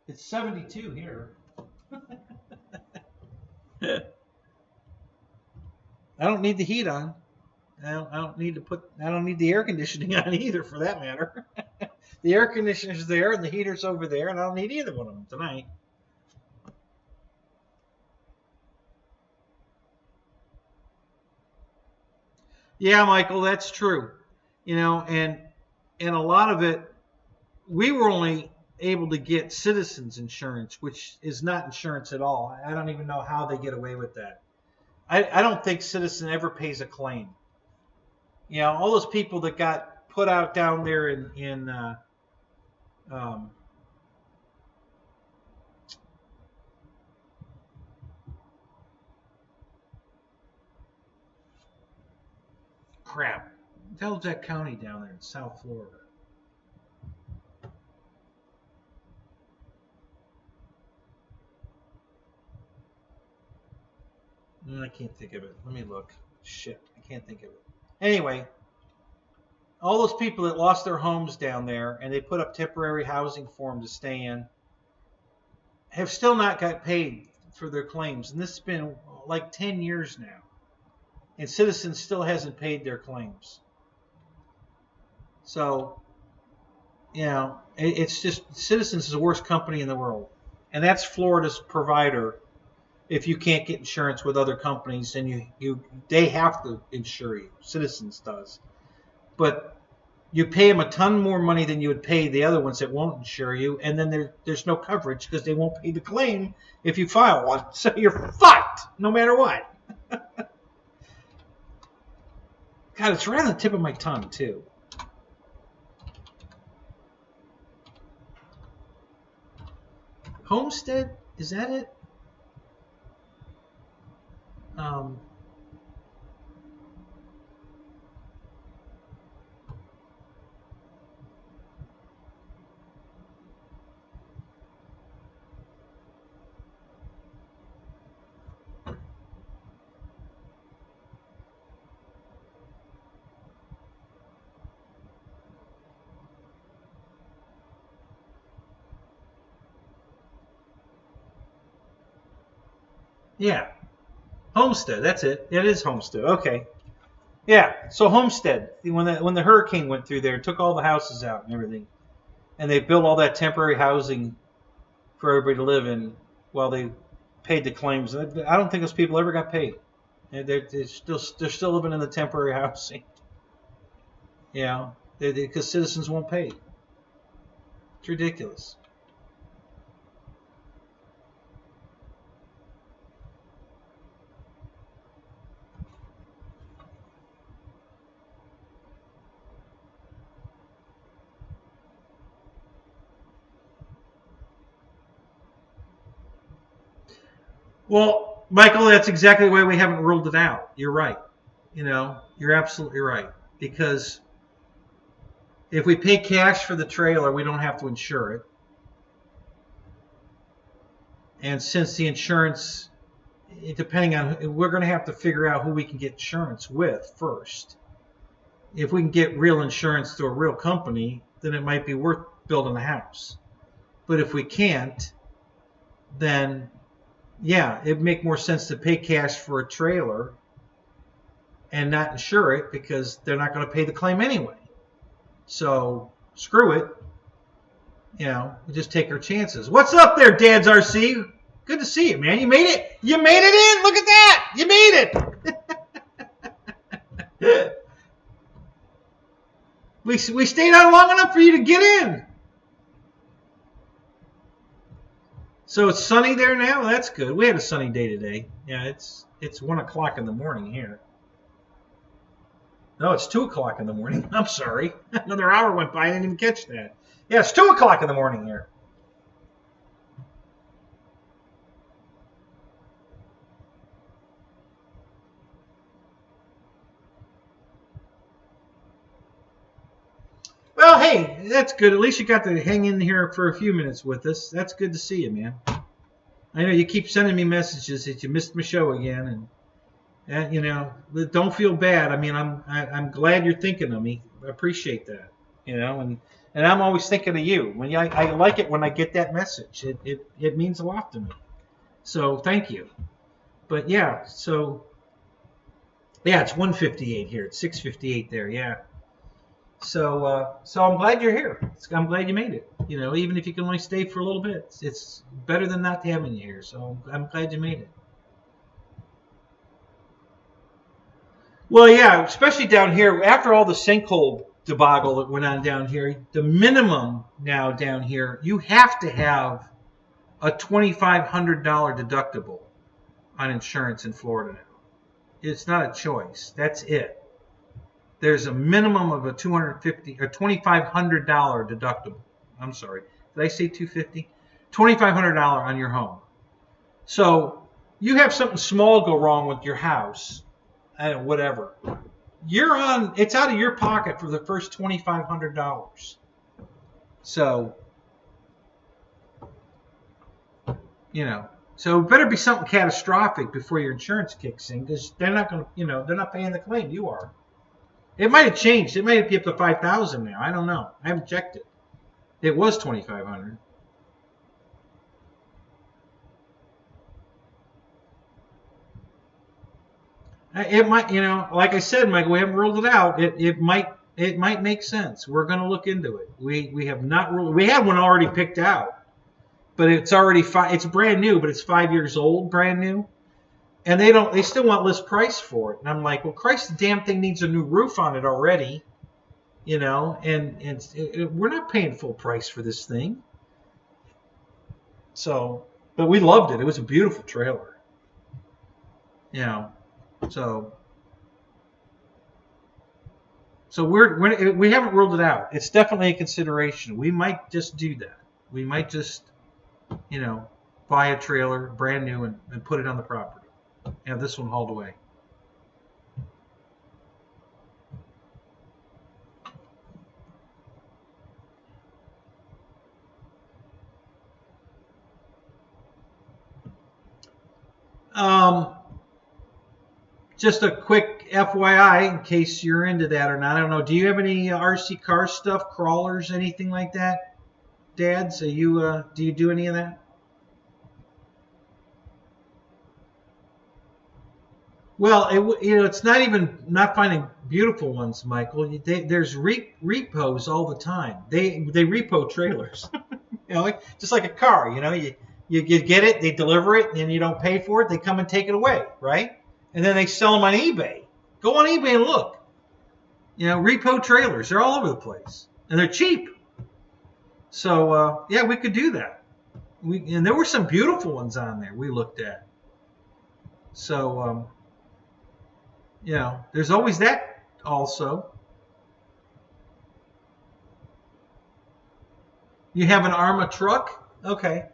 It's 72 here. I don't need the heat on. I don't need the air conditioning on either, for that matter. The air conditioner's there and the heater's over there, and I don't need either one of them tonight. Yeah, Michael, that's true. You know, and a lot of it, we were only able to get citizens insurance, which is not insurance at all. I don't even know how they get away with that. I don't think Citizen ever pays a claim. You know, all those people that got put out down there in crap. What the hell is that county down there in South Florida? I can't think of it. Let me look. Shit, I can't think of it. Anyway, all those people that lost their homes down there and they put up temporary housing for them to stay in have still not got paid for their claims. And this has been like 10 years now. And Citizens still hasn't paid their claims. So, you know, it's just, Citizens is the worst company in the world. And that's Florida's provider. If you can't get insurance with other companies, then they have to insure you. Citizens does. But you pay them a ton more money than you would pay the other ones that won't insure you, and then there's no coverage because they won't pay the claim if you file one. So you're fucked no matter what. God, it's right on the tip of my tongue, too. Homestead? Is that it? Yeah. Homestead, that's it. It is Homestead. Okay. Yeah, so Homestead, when the hurricane went through there, took all the houses out and everything, and they built all that temporary housing for everybody to live in while they paid the claims. I don't think those people ever got paid. They're still living in the temporary housing. You know, because Citizens won't pay. It's ridiculous. Well, Michael, that's exactly why we haven't ruled it out. You're right. You know, you're absolutely right. Because if we pay cash for the trailer, we don't have to insure it. And since the insurance, depending on, we're going to have to figure out who we can get insurance with first. If we can get real insurance through a real company, then it might be worth building a house. But if we can't, then yeah, it'd make more sense to pay cash for a trailer and not insure it because they're not going to pay the claim anyway. So screw it. You know, we just take our chances. What's up there, Dad's RC? Good to see you, man. You made it. You made it in. Look at that. You made it. We stayed on long enough for you to get in. So it's sunny there now? That's good. We had a sunny day today. Yeah, it's 1 o'clock in the morning here. No, it's 2 o'clock in the morning. I'm sorry. Another hour went by. I didn't even catch that. Yeah, it's 2 o'clock in the morning here. Well, hey, that's good. At least you got to hang in here for a few minutes with us. That's good to see you, man. I know you keep sending me messages that you missed my show again, and you know, don't feel bad. I mean, I'm glad you're thinking of me. I appreciate that. you know, and I'm always thinking of you. When I like it when I get that message. It means a lot to me. So thank you. But yeah, so yeah, it's 1:58 here. It's 6:58 there. Yeah. So I'm glad you're here. I'm glad you made it. You know, even if you can only stay for a little bit, it's better than not having you here. So I'm glad you made it. Well, yeah, especially down here after all the sinkhole debacle that went on down here. The minimum now down here, you have to have a $2,500 deductible on insurance in Florida now. It's not a choice. That's it. There's a minimum of a $250 or $2,500 deductible. I'm sorry. Did I say $250? $2,500 on your home. So you have something small go wrong with your house, and whatever. It's out of your pocket for the first $2,500. So, you know, so it better be something catastrophic before your insurance kicks in, because they're not going to, you know, they're not paying the claim. You are. It might have changed. It might be up to $5,000 now. I don't know. I haven't checked it. It was $2,500. It might, you know, like I said, Michael, we haven't ruled it out. It might make sense. We're going to look into it. We have not ruled. We had one already picked out, but it's already it's brand new, but it's 5 years old, brand new, and they still want list price for it. And I'm like, well, Christ, the damn thing needs a new roof on it already, you know, and we're not paying full price for this thing. So, but we loved it. It was a beautiful trailer, you know. So we haven't ruled it out. It's definitely a consideration. We might just do that. We might just, you know, buy a trailer brand new and put it on the property. Have this one hauled away. Just a quick FYI, in case you're into that or not. I don't know. Do you have any RC car stuff, crawlers, anything like that, Dad? So do you do any of that? Well, it's not even not finding beautiful ones, Michael. There's repos all the time. They repo trailers. You know, just like a car. You know, you get it, they deliver it, and you don't pay for it. They come and take it away, right? And then they sell them on eBay. Go on eBay and look. You know, repo trailers. They're all over the place. And they're cheap. So, yeah, we could do that. And there were some beautiful ones on there we looked at. So, you know, there's always that also. You have an Arma truck? Okay.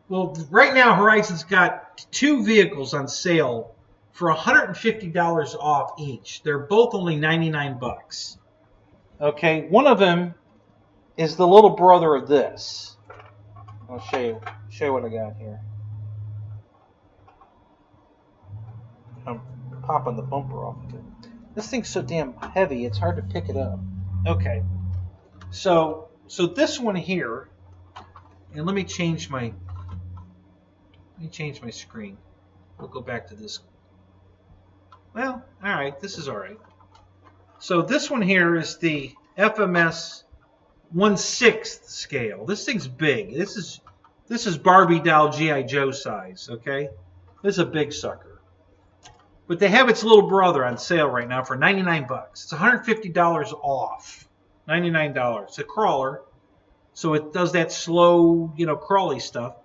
Well, right now, Horizon's got 2 vehicles on sale for $150 off each. They're both only $99. Okay, one of them is the little brother of this. I'll show you what I got here. I'm popping the bumper off of it. This thing's so damn heavy, it's hard to pick it up. Okay, so this one here, and let me change my screen. We'll go back to this. Well, all right, this is all right. So this one here is the FMS 1/6 scale. This thing's big. This is Barbie doll G.I. Joe size, okay? This is a big sucker. But they have its little brother on sale right now for $99. It's $150 off. $99. It's a crawler, so it does that slow, you know, crawly stuff.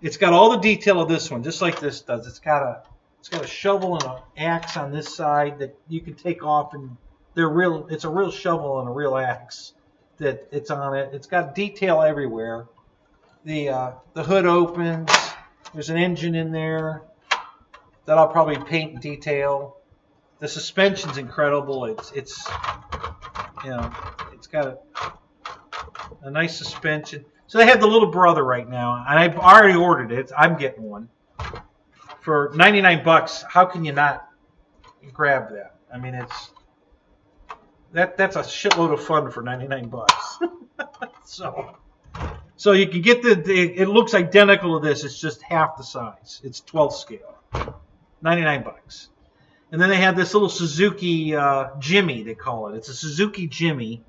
It's got all the detail of this one, just like this does. It's got a shovel and an axe on this side that you can take off, and it's a real shovel and a real axe that it's on it. It's got detail everywhere. The hood opens. There's an engine in there that I'll probably paint and detail. The suspension's incredible. It's you know, it's got a nice suspension. So they have the little brother right now, and I've already ordered it. I'm getting one. For $99, how can you not grab that? I mean, That's a shitload of fun for 99 bucks. So you can get it looks identical to this. It's just half the size. It's 12 scale. 99 bucks. And then they have this little Suzuki Jimmy, they call it. It's a Suzuki Jimmy.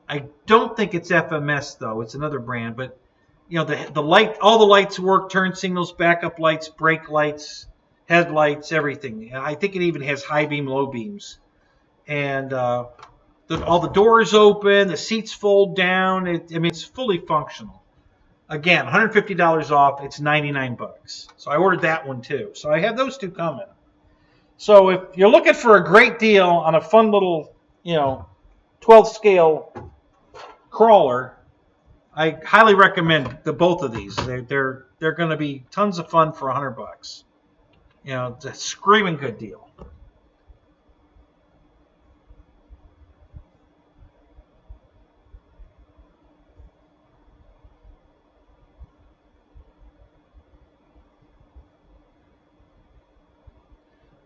I don't think it's FMS though. It's another brand, but you know the light, all the lights work: turn signals, backup lights, brake lights, headlights, everything. I think it even has high beam, low beams, and all the doors open, the seats fold down. I mean, it's fully functional. Again, $150 off. It's 99 bucks. So I ordered that one too. So I have those two coming. So if you're looking for a great deal on a fun little, 12 scale crawler, I highly recommend both of these. They're going to be tons of fun for 100 bucks. It's a screaming good deal.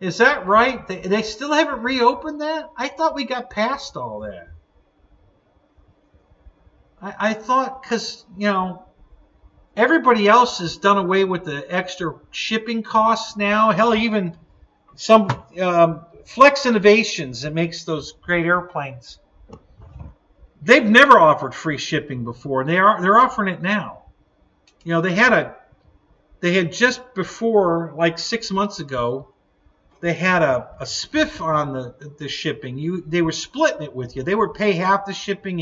Is that right? They still haven't reopened that? I thought we got past all that. I thought because, everybody else has done away with the extra shipping costs now. Hell, even some Flex Innovations that makes those great airplanes. They've never offered free shipping before. They're offering it now. They had just before, like 6 months ago, they had a spiff on the shipping. They were splitting it with you. They would pay half the shipping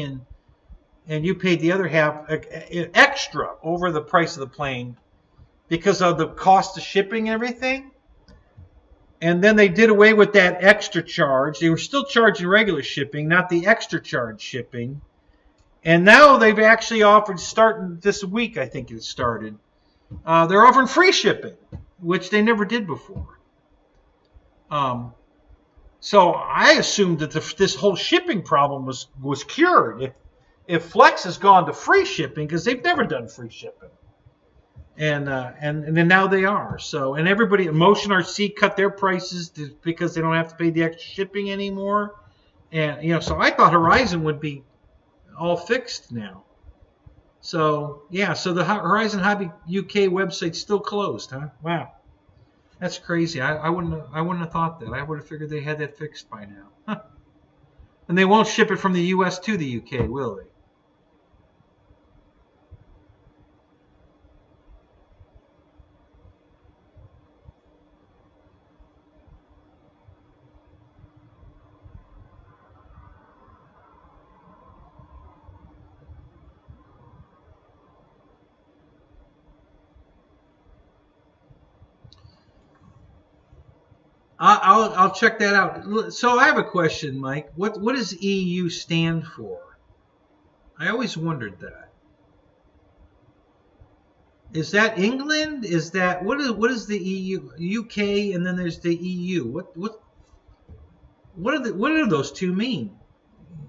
and you paid the other half extra over the price of the plane because of the cost of shipping and everything. And then they did away with that extra charge. They were still charging regular shipping, not the extra charge shipping. And now they've actually offered, starting this week, I think it started, they're offering free shipping, which they never did before. So I assumed that this whole shipping problem was cured if Flex has gone to free shipping, because they've never done free shipping, and then now they are. So, and everybody at Motion RC cut their prices because they don't have to pay the extra shipping anymore, and so I thought Horizon would be all fixed now. So yeah, so the Horizon Hobby UK website's still closed, huh? Wow. That's crazy. I wouldn't have thought that. I would have figured they had that fixed by now. Huh. And they won't ship it from the U.S. to the UK, will they? I'll check that out. So I have a question, Mike. What does EU stand for? I always wondered that. Is that England? Is that what is the EU? UK, and then there's the EU. What do those two mean?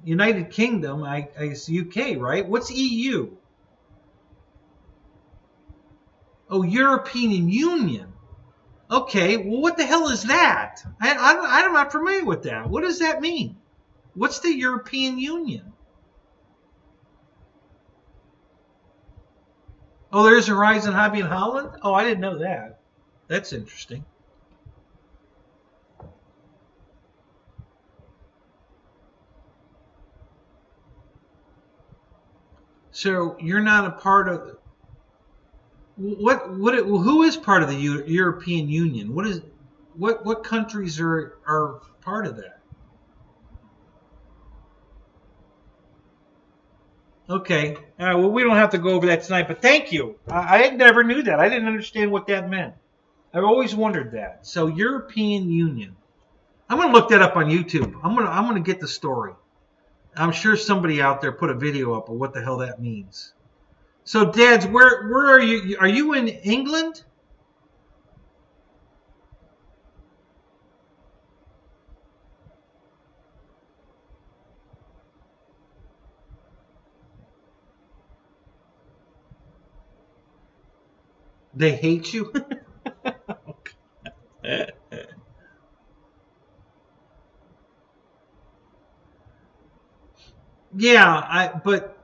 United Kingdom, is UK, right? What's EU? Oh, European Union. Okay, well, what the hell is that? I'm not familiar with that. What does that mean? What's the European Union? Oh, there's Horizon Hobby in Holland? Oh, I didn't know that. That's interesting. So you're not a part of... Who is part of the European Union? What countries are part of that? Okay. All right, well, we don't have to go over that tonight, but thank you. I never knew that. I didn't understand what that meant. I've always wondered that. So European Union. I'm going to look that up on YouTube. I'm going to get the story. I'm sure somebody out there put a video up of what the hell that means. So, Dads, where are you? Are you in England? They hate you? Yeah, but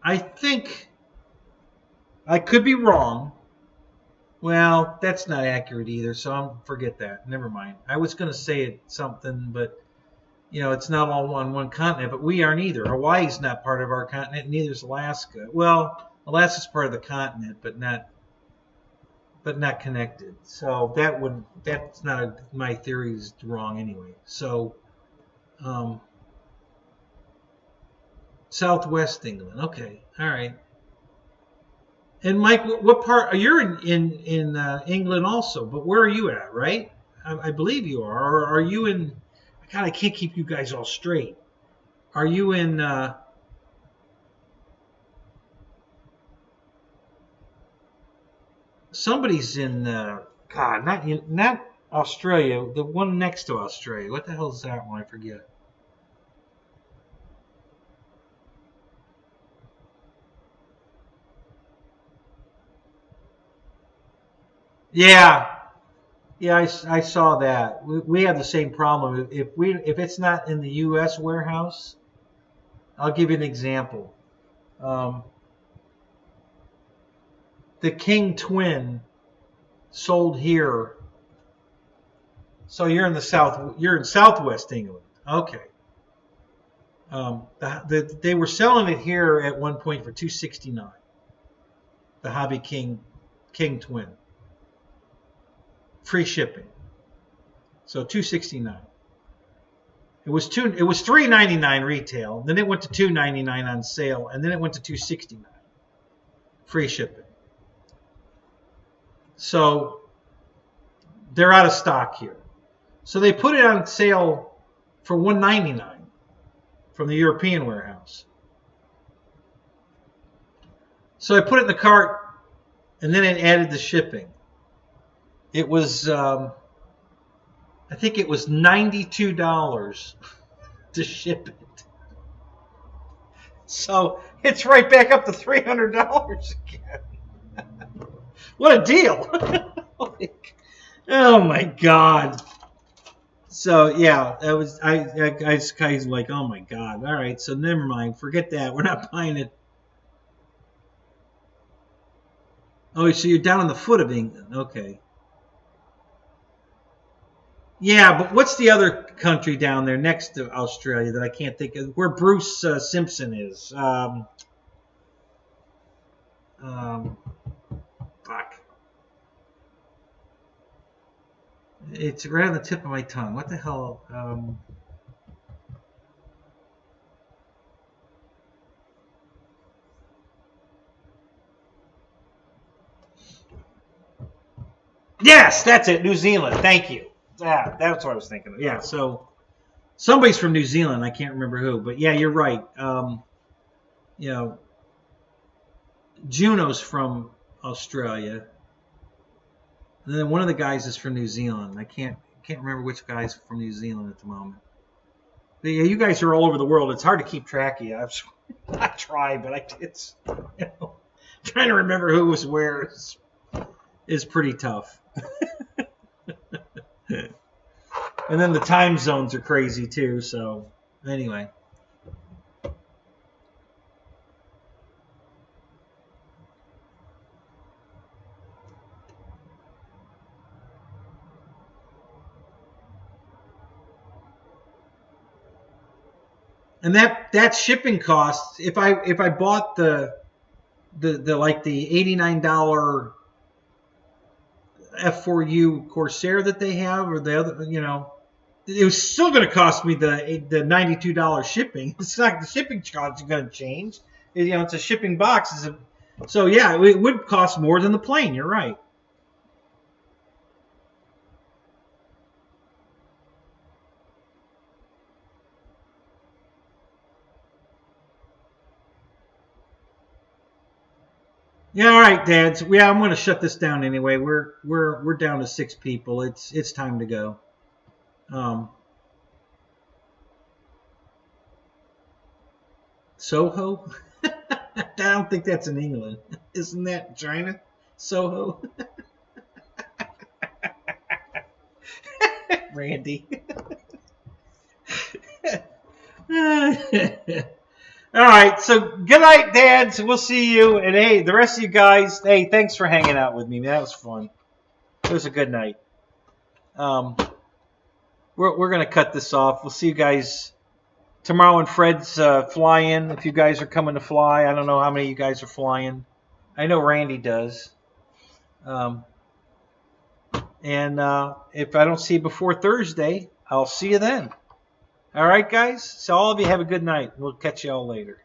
I think I could be wrong. Well, that's not accurate either, so I'll forget that. Never mind. I was going to say something, but it's not all on one continent, but we aren't either. Hawaii's not part of our continent, neither is Alaska. Well, Alaska's part of the continent, but not connected. So that's not my theory is wrong anyway. So Southwest England. Okay, all right. And Mike, what part? You're in England also, but where are you at? Right? I believe you are. Or are you in? God, I can't keep you guys all straight. Are you in? Somebody's in. God, not Australia. The one next to Australia. What the hell is that one? I forget. Yeah. Yeah, I saw that. We have the same problem. If it's not in the U.S. warehouse, I'll give you an example. The King Twin sold here. So you're in the south. You're in Southwest England. Okay. They were selling it here at one point for $269. The Hobby King Twin. Free shipping. So $269. It was $399 retail. Then it went to $299 on sale, and then it went to $269. Free shipping. So they're out of stock here. So they put it on sale for $199 from the European warehouse. So I put it in the cart, and then it added the shipping. It was, I think it was $92 to ship it. So it's right back up to $300 again. What a deal! Oh my God! So yeah, that was I was kind of like, oh my God! All right, so never mind, forget that. We're not buying it. Oh, so you're down on the foot of England, okay? Yeah, but what's the other country down there next to Australia that I can't think of? Where Bruce Simpson is? Fuck. It's right on the tip of my tongue. What the hell? Yes, that's it. New Zealand. Thank you. Yeah, that's what I was thinking of. Yeah, so somebody's from New Zealand. I can't remember who, but yeah, you're right. Juno's from Australia, and then one of the guys is from New Zealand. I can't remember which guy's from New Zealand at the moment. But yeah, you guys are all over the world. It's hard to keep track of you. I try, but it's trying to remember who was where is pretty tough. And then the time zones are crazy too. So anyway. And that shipping cost, if I bought the like the $89 F4U Corsair that they have, or the other, it was still going to cost me the $92 shipping. It's not the shipping charge is going to change. It's a shipping box. So yeah, it would cost more than the plane. You're right. Yeah, all right, Dads. Yeah, I'm going to shut this down anyway. We're down to 6 people. It's time to go. Soho? I don't think that's in England. Isn't that China? Soho? Randy. All right, so good night, dads. We'll see you. And hey, the rest of you guys, hey, thanks for hanging out with me. That was fun. It was a good night. We're gonna cut this off. We'll see you guys tomorrow when Fred's fly-in. If you guys are coming to fly, I don't know how many of you guys are flying. I know Randy does. And if I don't see you before Thursday, I'll see you then. All right, guys? So all of you have a good night. We'll catch you all later.